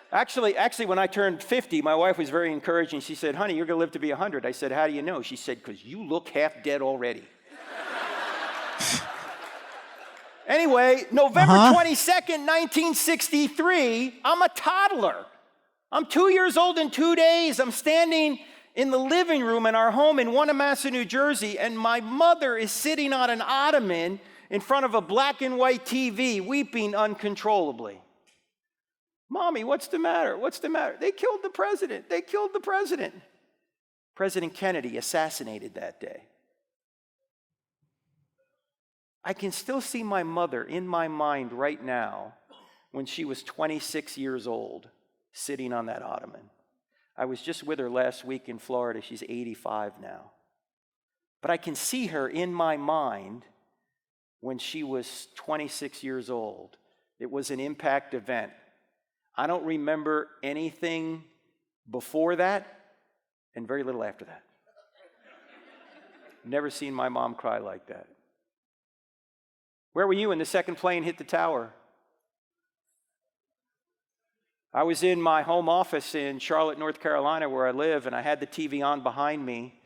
S1: Actually, when I turned 50, my wife was very encouraging. She said, honey, you're going to live to be 100. I said, how do you know? She said, because you look half dead already. Anyway, November 22nd, 1963, I'm a toddler. I'm 2 years old and 2 days. I'm standing in the living room in our home in Wanamassa, New Jersey, and my mother is sitting on an ottoman in front of a black and white TV, weeping uncontrollably. Mommy, what's the matter? What's the matter? They killed the president. They killed the president. President Kennedy assassinated that day. I can still see my mother in my mind right now when she was 26 years old, sitting on that ottoman. I was just with her last week in Florida. She's 85 now. But I can see her in my mind when she was 26 years old. It was an impact event. I don't remember anything before that and very little after that. Never seen my mom cry like that. Where were you when the second plane hit the tower? I was in my home office in Charlotte, North Carolina, where I live, and I had the TV on behind me,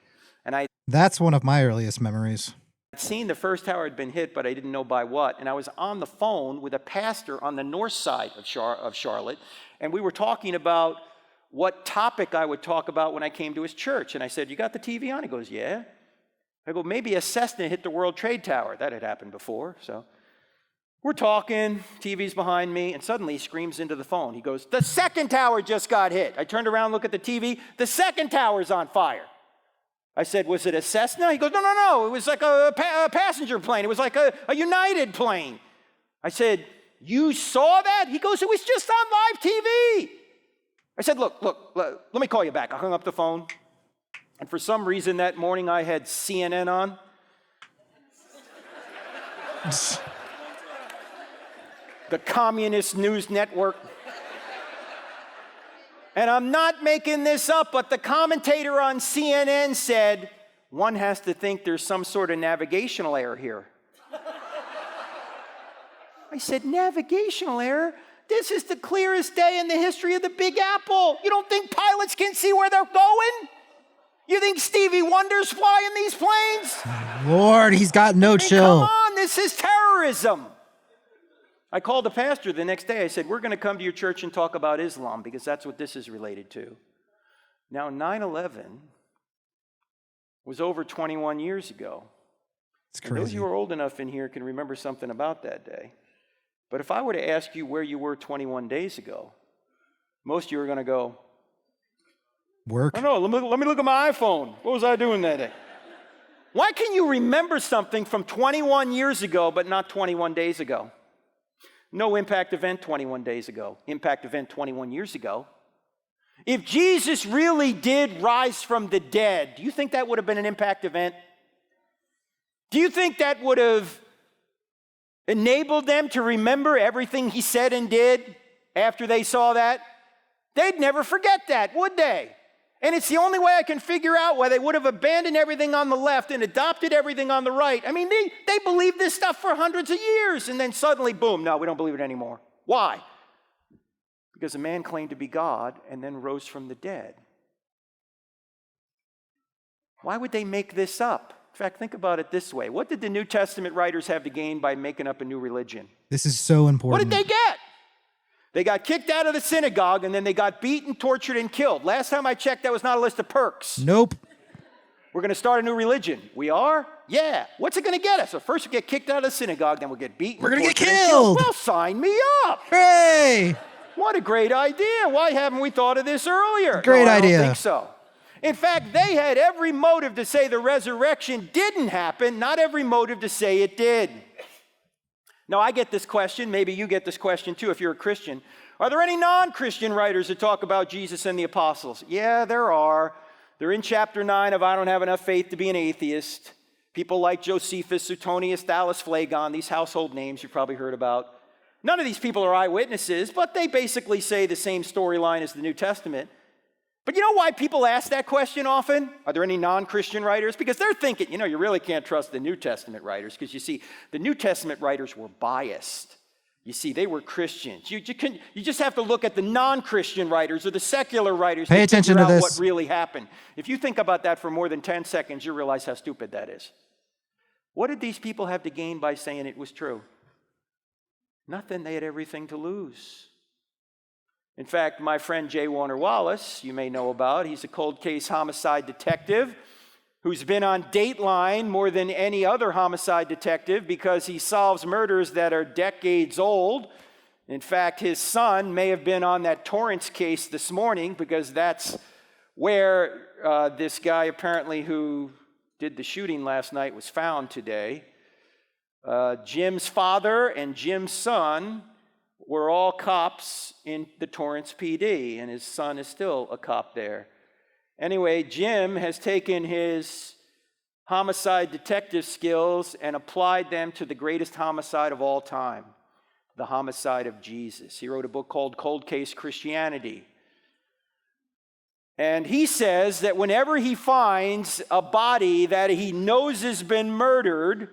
S1: and
S5: That's one of my earliest memories.
S1: I'd seen the first tower had been hit, but I didn't know by what. And I was on the phone with a pastor on the north side of Charlotte, and we were talking about what topic I would talk about when I came to his church. And I said, you got the TV on? He goes, yeah. I go, maybe a Cessna hit the World Trade Tower. That had happened before. So we're talking, TV's behind me, and suddenly he screams into the phone. He goes, the second tower just got hit. I turned around, look at the TV. The second tower's on fire. I said, was it a Cessna? He goes, no. It was like a passenger plane. It was like a United plane. I said, you saw that? He goes, it was just on live TV. I said, look, let me call you back. I hung up the phone. And for some reason that morning I had CNN on. The Communist News Network. And I'm not making this up, but the commentator on CNN said, one has to think there's some sort of navigational error here. I said, navigational error? This is the clearest day in the history of the Big Apple. You don't think pilots can see where they're going? You think Stevie Wonder's flying these planes?
S5: Lord, he's got no chill.
S1: Come on, this is terrorism. I called the pastor the next day. I said, we're going to come to your church and talk about Islam because that's what this is related to. Now, 9/11 was over 21 years ago.
S5: It's
S1: And those
S5: crazy.
S1: who are old enough in here can remember something about that day. But if I were to ask you where you were 21 days ago, most of you are going to go,
S5: Work.
S1: I don't know, let me look at my iPhone. What was I doing that day? Why can you remember something from 21 years ago but not 21 days ago? No impact event 21 days ago. Impact event 21 years ago. If Jesus really did rise from the dead, do you think that would have been an impact event? Do you think that would have enabled them to remember everything he said and did after they saw that? They'd never forget that, would they? And it's the only way I can figure out why they would have abandoned everything on the left and adopted everything on the right. I mean, they believed this stuff for hundreds of years, and then suddenly, boom, no, we don't believe it anymore. Why? Because a man claimed to be God and then rose from the dead. Why would they make this up? In fact, think about it this way. What did the New Testament writers have to gain by making up a new religion?
S5: This is so
S1: What
S5: important.
S1: did they get? They got kicked out of the synagogue, and then they got beaten, tortured, and killed. Last time I checked, that was not a list of perks.
S5: Nope.
S1: We're going to start a new religion. We are? Yeah. What's it going to get us? So first we get kicked out of the synagogue, then we'll get beaten.
S5: We're gonna get
S1: tortured, and
S5: killed.
S1: Well, sign me up.
S5: Hooray!
S1: What a great idea. Why haven't we thought of this earlier?
S5: Great
S1: No, I
S5: idea.
S1: don't think so. In fact, they had every motive to say the resurrection didn't happen, not every motive to say it did. Now, I get this question. Maybe you get this question too if you're a Christian. Are there any non-Christian writers that talk about Jesus and the apostles? Yeah, there are. They're in chapter 9 of I Don't Have Enough Faith to Be an Atheist. People like Josephus, Suetonius, Thales, Phlegon, these household names you've probably heard about. None of these people are eyewitnesses, but they basically say the same storyline as the New Testament. But you know why people ask that question often? Are there any non-Christian writers? Because they're thinking, you really can't trust the New Testament writers because you see, the New Testament writers were biased. You see, they were Christians. You just have to look at the non-Christian writers or the secular writers
S5: Pay
S1: to
S5: attention
S1: figure
S5: to
S1: out
S5: this.
S1: what really happened. If you think about that for more than 10 seconds, you realize how stupid that is. What did these people have to gain by saying it was true? Nothing. They had everything to lose. In fact, my friend J. Warner Wallace, you may know about, he's a cold case homicide detective who's been on Dateline more than any other homicide detective because he solves murders that are decades old. In fact, his son may have been on that Torrance case this morning because that's where this guy apparently who did the shooting last night was found today. Jim's father and Jim's son were all cops in the Torrance PD, and his son is still a cop there. Anyway, Jim has taken his homicide detective skills and applied them to the greatest homicide of all time, the homicide of Jesus. He wrote a book called Cold Case Christianity. And he says that whenever he finds a body that he knows has been murdered,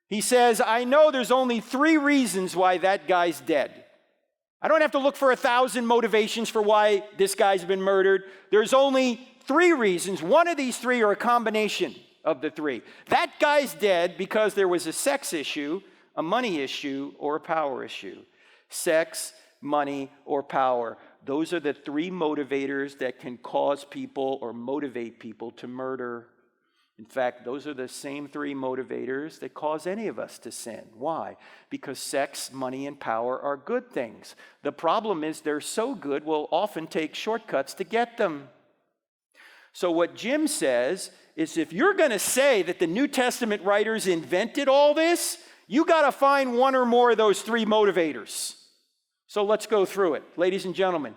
S1: he says, I know there's only 3 reasons why that guy's dead. I don't have to look for 1,000 motivations for why this guy's been murdered. There's only 3 reasons. One of these 3 are a combination of the 3. That guy's dead because there was a sex issue, a money issue, or a power issue. Sex, money, or power. Those are the 3 motivators that can cause people or motivate people to murder. In fact, those are the same 3 motivators that cause any of us to sin. Why? Because sex, money, and power are good things. The problem is they're so good, we'll often take shortcuts to get them. So what Jim says is if you're going to say that the New Testament writers invented all this, you got to find one or more of those 3 motivators. So let's go through it. Ladies and gentlemen,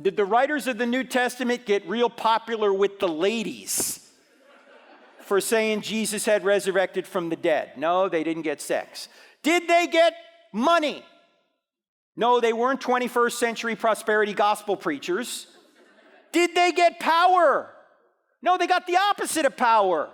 S1: did the writers of the New Testament get real popular with the ladies for saying Jesus had resurrected from the dead? No, they didn't get sex. Did they get money? No, they weren't 21st century prosperity gospel preachers. Did they get power? No, they got the opposite of power.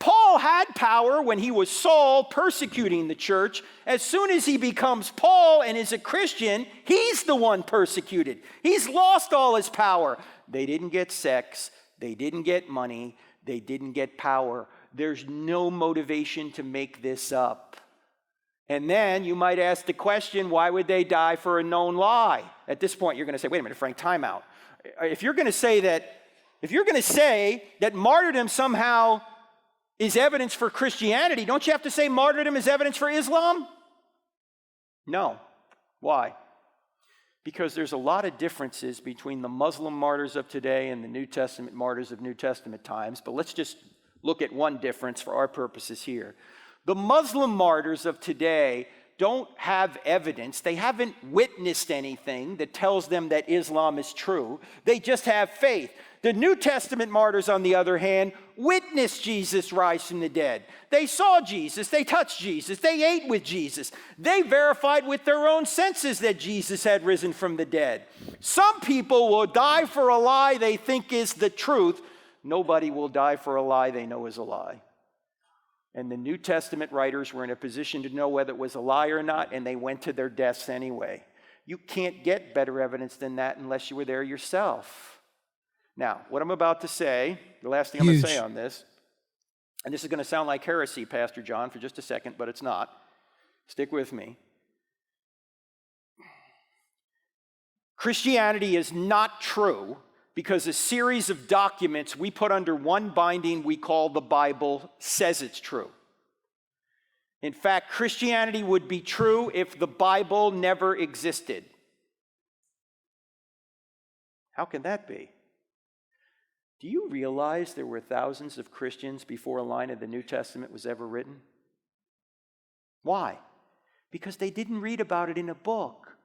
S1: Paul had power when he was Saul persecuting the church. As soon as he becomes Paul and is a Christian, he's the one persecuted. He's lost all his power. They didn't get sex. They didn't get money. They didn't get power. There's no motivation to make this up. And then you might ask the question, why would they die for a known lie? At this point, you're going to say, wait a minute, Frank, time out. If you're going to say that martyrdom somehow is evidence for Christianity, don't you have to say martyrdom is evidence for Islam? No. Why? Because there's a lot of differences between the Muslim martyrs of today and the New Testament martyrs of New Testament times, but let's just look at one difference for our purposes here. The Muslim martyrs of today don't have evidence. They haven't witnessed anything that tells them that Islam is true. They just have faith. The New Testament martyrs, on the other hand, witnessed Jesus rise from the dead. They saw Jesus. They touched Jesus. They ate with Jesus. They verified with their own senses that Jesus had risen from the dead. Some people will die for a lie they think is the truth. Nobody will die for a lie they know is a lie. And the New Testament writers were in a position to know whether it was a lie or not, and they went to their deaths anyway. You can't get better evidence than that unless you were there yourself. Now, what I'm about to say, the last thing I'm going to say on this, and this is going to sound like heresy, Pastor John, for just a second, but it's not. Stick with me. Christianity is not true because a series of documents we put under one binding we call the Bible says it's true. In fact, Christianity would be true if the Bible never existed. How can that be? Do you realize there were thousands of Christians before a line of the New Testament was ever written? Why? Because they didn't read about it in a book.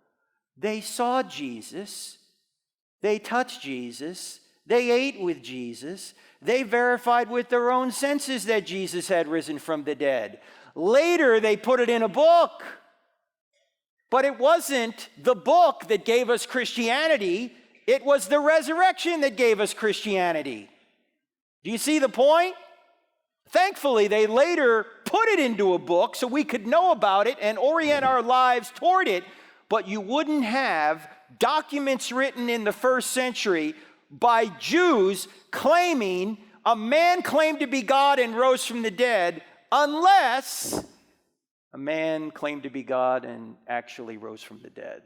S1: They saw Jesus. They touched Jesus. They ate with Jesus. They verified with their own senses that Jesus had risen from the dead. Later, they put it in a book. But it wasn't the book that gave us Christianity. It was the resurrection that gave us Christianity. Do you see the point? Thankfully, they later put it into a book so we could know about it and orient our lives toward it, but you wouldn't have documents written in the first century by Jews claiming a man claimed to be God and rose from the dead unless a man claimed to be God and actually rose from the dead.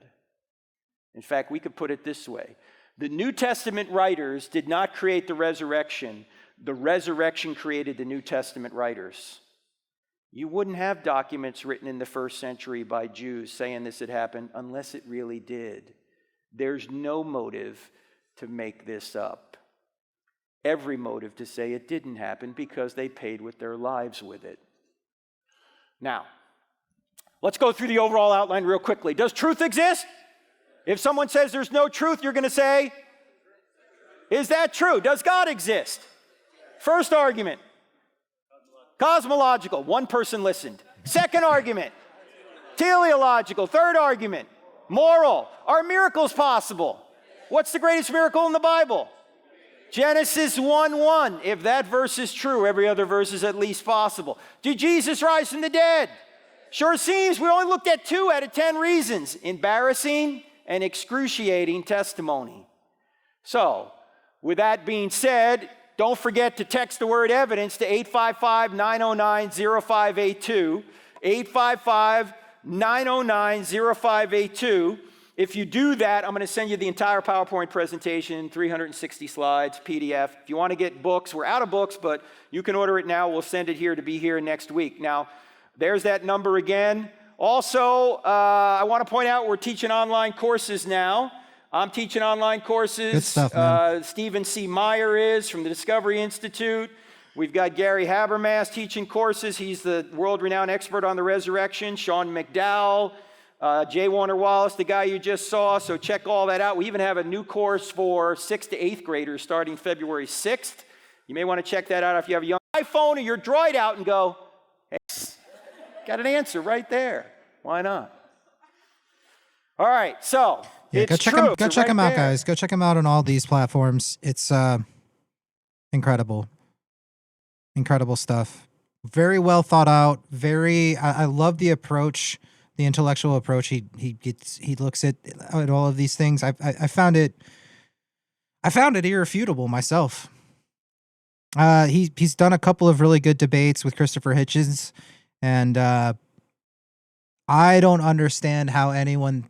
S1: In fact, we could put it this way. The New Testament writers did not create the resurrection. The resurrection created the New Testament writers. You wouldn't have documents written in the first century by Jews saying this had happened unless it really did. There's no motive to make this up. Every motive to say it didn't happen because they paid with their lives with it. Now, let's go through the overall outline real quickly. Does truth exist? If someone says there's no truth, you're going to say, is that true? Does God exist? First argument, cosmological. One person listened. Second argument, teleological. Third argument, moral. Are miracles possible? What's the greatest miracle in the Bible? Genesis 1:1. If that verse is true, every other verse is at least possible. Did Jesus rise from the dead? Sure seems. We only looked at 2 out of 10 reasons. Embarrassing and excruciating testimony. So, with that being said, don't forget to text the word evidence to 855-909-0582. 855-909-0582. If you do that, I'm going to send you the entire PowerPoint presentation, 360 slides, PDF. If you want to get books, we're out of books, but you can order it now. We'll send it here to be here next week. Now, there's that number again. Also, I want to point out we're teaching online courses now. I'm teaching online courses.
S5: Good stuff, man.
S1: Stephen C. Meyer is from the Discovery Institute. We've got Gary Habermas teaching courses. He's the world-renowned expert on the resurrection. Sean McDowell, J. Warner Wallace, the guy you just saw. So check all that out. We even have a new course for 6th to 8th graders starting February 6th. You may want to check that out if you have a young iPhone or your Droid out and go, hey, got an answer right there. Why not? All right, so
S5: yeah,
S1: it's
S5: go check
S1: true.
S5: Go check them out,
S1: there.
S5: guys. Go check them out on all these platforms. It's Incredible. Incredible stuff. Very well thought out. I love the approach, the intellectual approach he looks at all of these things. I found it irrefutable myself. He's done a couple of really good debates with Christopher Hitchens, and I don't understand how anyone,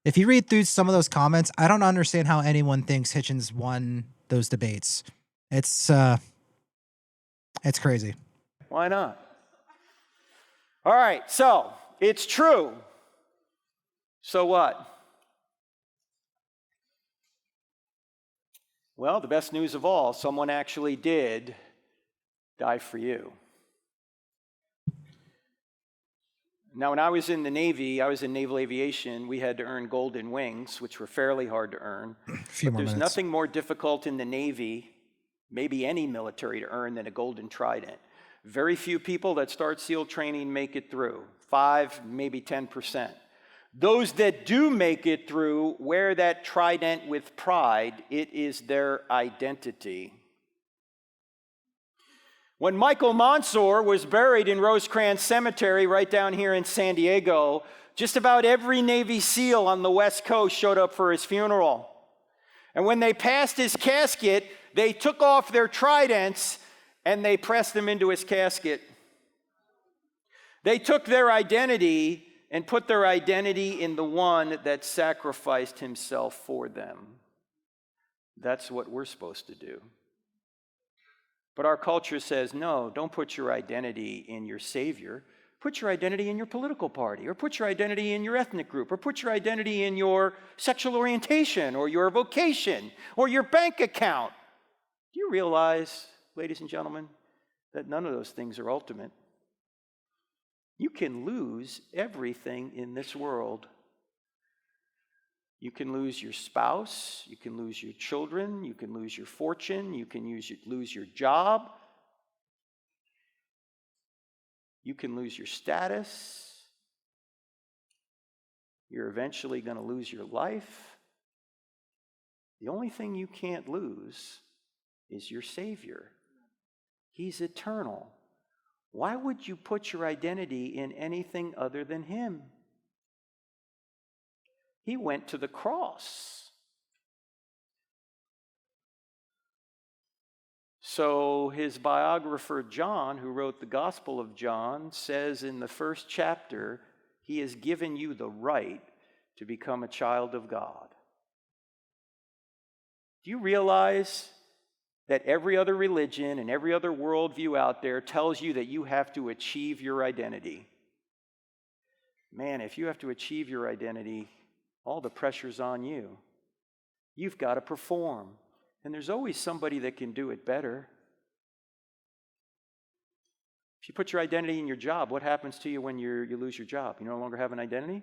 S5: if you read through some of those comments, I don't understand how anyone thinks Hitchens won those debates. It's crazy.
S1: Why not? All right, so it's true. So what? Well, the best news of all, someone actually did die for you. Now, when I was in the Navy, I was in naval aviation, we had to earn golden wings, which were fairly hard to earn. But there's nothing more difficult in the Navy, maybe any military, to earn than a golden trident. Very few people that start SEAL training make it through, 5, maybe 10%. Those that do make it through wear that trident with pride. It is their identity. When Michael Monsoor was buried in Rosecrans Cemetery right down here in San Diego, just about every Navy SEAL on the West Coast showed up for his funeral. And when they passed his casket, they took off their tridents and they pressed them into his casket. They took their identity and put their identity in the one that sacrificed himself for them. That's what we're supposed to do. But our culture says, no, don't put your identity in your Savior. Put your identity in your political party, or put your identity in your ethnic group, or put your identity in your sexual orientation, or your vocation, or your bank account. Do you realize, ladies and gentlemen, that none of those things are ultimate? You can lose everything in this world. You can lose your spouse, you can lose your children, you can lose your fortune, you can lose your job, you can lose your status, you're eventually going to lose your life. The only thing you can't lose is your Savior. He's eternal. Why would you put your identity in anything other than Him? He went to the cross. So his biographer John, who wrote the Gospel of John, says in the first chapter, He has given you the right to become a child of God. Do you realize that every other religion and every other worldview out there tells you that you have to achieve your identity? Man, if you have to achieve your identity, all the pressure's on you. You've got to perform. And there's always somebody that can do it better. If you put your identity in your job, what happens to you when you lose your job? You no longer have an identity?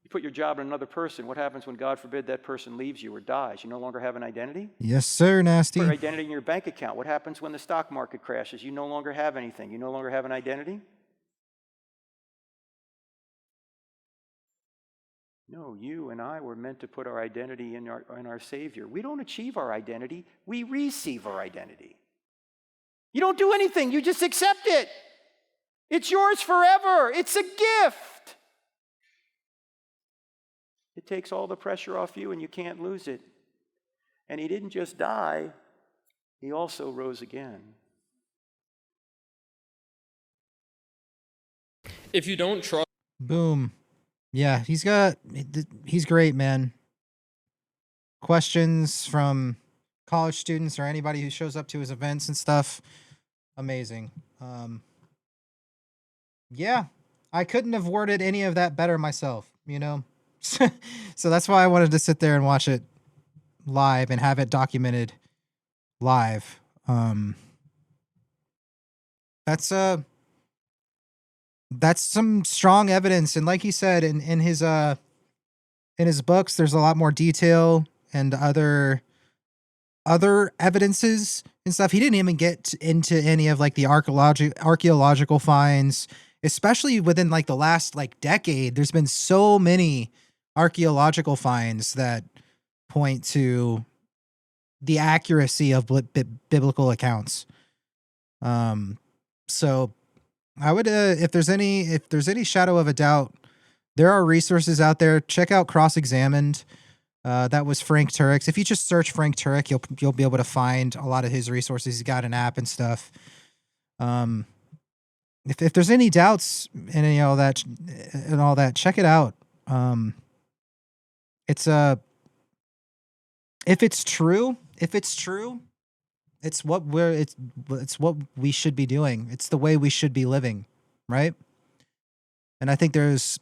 S1: You put your job in another person, what happens when, God forbid, that person leaves you or dies? You no longer have an identity?
S5: Yes, sir, Nasty.
S1: Put your identity in your bank account. What happens when the stock market crashes? You no longer have anything. You no longer have an identity? No, you and I were meant to put our identity in our Savior. We don't achieve our identity. We receive our identity. You don't do anything. You just accept it. It's yours forever. It's a gift. It takes all the pressure off you and you can't lose it. And He didn't just die, He also rose again.
S8: If you don't trust...
S5: Boom. Yeah, he's great, man. Questions from college students or anybody who shows up to his events and stuff. Amazing. Yeah, I couldn't have worded any of that better myself, you know? So that's why I wanted to sit there and watch it live and have it documented live. That's some strong evidence, and like he said in his books, there's a lot more detail and other evidences and stuff. He didn't even get into any of like the archaeological finds, especially within like the last like decade. There's been so many archaeological finds that point to the accuracy of biblical accounts. So I would, if there's any shadow of a doubt, there are resources out there. Check out Cross Examined. That was Frank Turek. If you just search Frank Turek, you'll be able to find a lot of his resources. He's got an app and stuff. If there's any doubts and all that, check it out. It's if it's true, it's what we should be doing. It's the way we should be living, right? And I think there's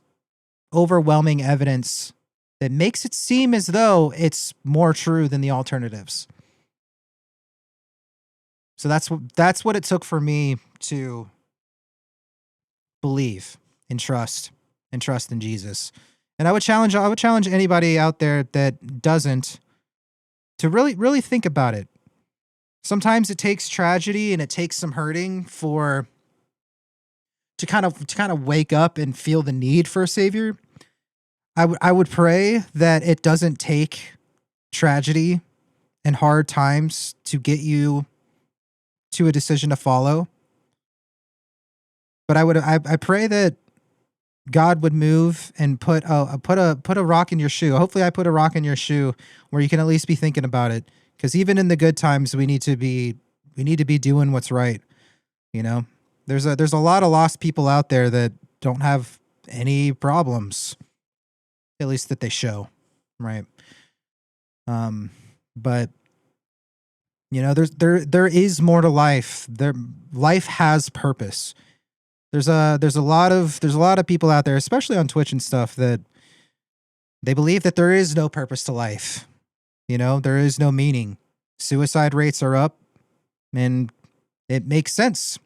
S5: overwhelming evidence that makes it seem as though it's more true than the alternatives. So that's what it took for me to believe and trust in Jesus. And I would challenge anybody out there that doesn't to really think about it. Sometimes it takes tragedy and it takes some hurting to kind of wake up and feel the need for a savior. I would pray that it doesn't take tragedy and hard times to get you to a decision to follow. But I pray that God would move and put a rock in your shoe. Hopefully I put a rock in your shoe where you can at least be thinking about it. Because even in the good times, we need to be doing what's right. You know, there's a lot of lost people out there that don't have any problems, at least that they show, right? But you know, there is more to life. Life has purpose. There's a lot of people out there, especially on Twitch and stuff, that they believe that there is no purpose to life. You know, there is no meaning. Suicide rates are up, and it makes sense.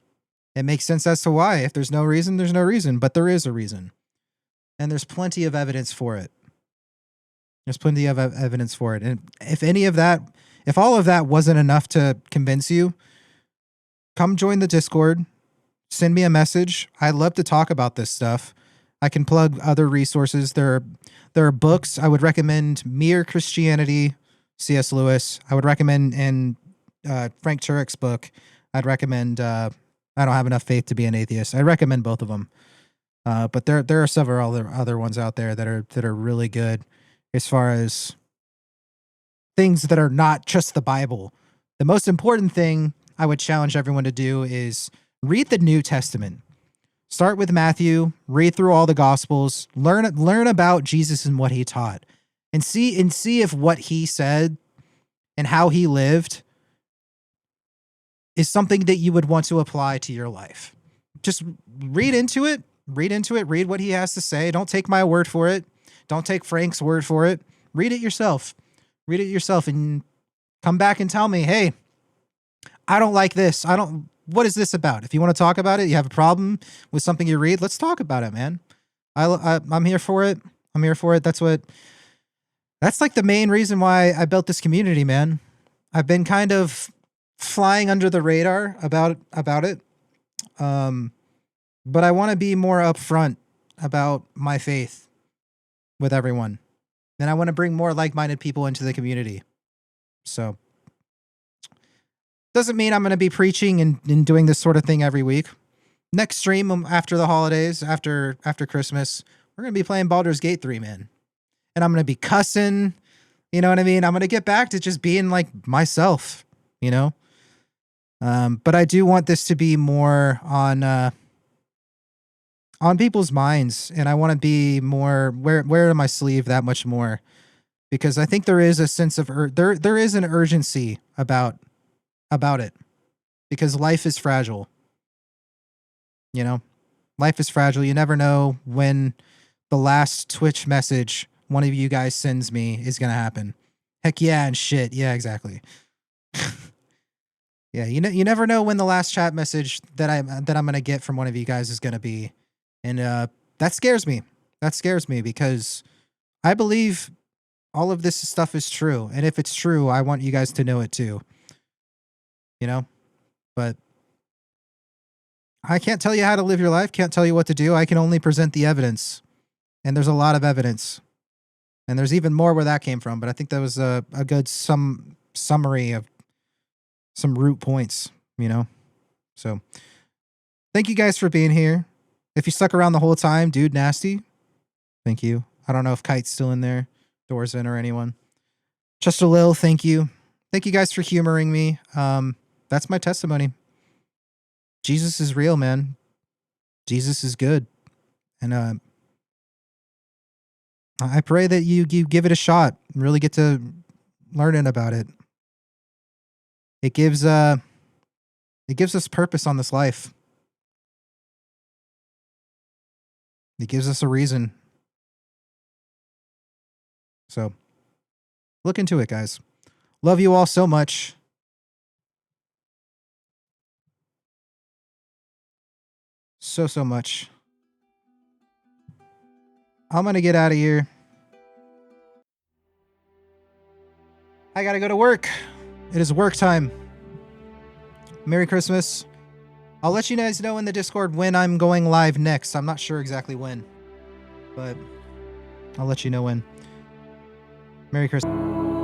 S5: It makes sense as to why. If there's no reason, there's no reason, but there is a reason. And there's plenty of evidence for it. There's plenty of evidence for it. And if all of that wasn't enough to convince you, come join the Discord. Send me a message. I'd love to talk about this stuff. I can plug other resources. There are books. I would recommend Mere Christianity, C.S. Lewis. I would recommend Frank Turek's book. I'd recommend I Don't Have Enough Faith to Be an Atheist. I recommend both of them. But there are several other ones out there that are really good as far as things that are not just the Bible. The most important thing I would challenge everyone to do is read the New Testament. Start with Matthew, read through all the Gospels, learn about Jesus and what he taught, and see if what he said and how he lived is something that you would want to apply to your life. Just read into it, read what he has to say. Don't take my word for it. Don't take Frank's word for it. Read it yourself. Read it yourself and come back and tell me, hey, I don't like this. What is this about? If you want to talk about it, you have a problem with something you read, let's talk about it, man. I'm here for it. I'm here for it. That's like the main reason why I built this community, man. I've been kind of flying under the radar about it. But I want to be more upfront about my faith with everyone. And I want to bring more like-minded people into the community. So doesn't mean I'm going to be preaching and doing this sort of thing every week. Next stream after the holidays, after Christmas, we're going to be playing Baldur's Gate 3, man. And I'm going to be cussing, you know what I mean? I'm going to get back to just being like myself, you know? But I do want this to be more on people's minds, and I want to be more wear on my sleeve that much more, because I think there is a sense of there is an urgency about it, because life is fragile. You know, life is fragile. You never know when the last Twitch message one of you guys sends me is gonna happen. Heck yeah, and shit. Yeah, exactly. Yeah, you never know when the last chat message that I'm gonna get from one of you guys is gonna be. And that scares me. That scares me because I believe all of this stuff is true. And if it's true, I want you guys to know it too. You know? But I can't tell you how to live your life, can't tell you what to do. I can only present the evidence. And there's a lot of evidence. And there's even more where that came from. But I think that was a good summary of some root points, you know? So thank you guys for being here. If you stuck around the whole time, dude, nasty. Thank you. I don't know if Kite's still in there, Doors in, or anyone. Just a Lil, thank you. Thank you guys for humoring me. That's my testimony. Jesus is real, man. Jesus is good. And I pray that you give it a shot and really get to learning about it. It gives us purpose on this life. It gives us a reason. So look into it, guys. Love you all so much. So much. I'm gonna get out of here. I gotta go to work. It is work time. Merry Christmas. I'll let you guys know in the Discord when I'm going live next. I'm not sure exactly when, but I'll let you know when. Merry Christmas.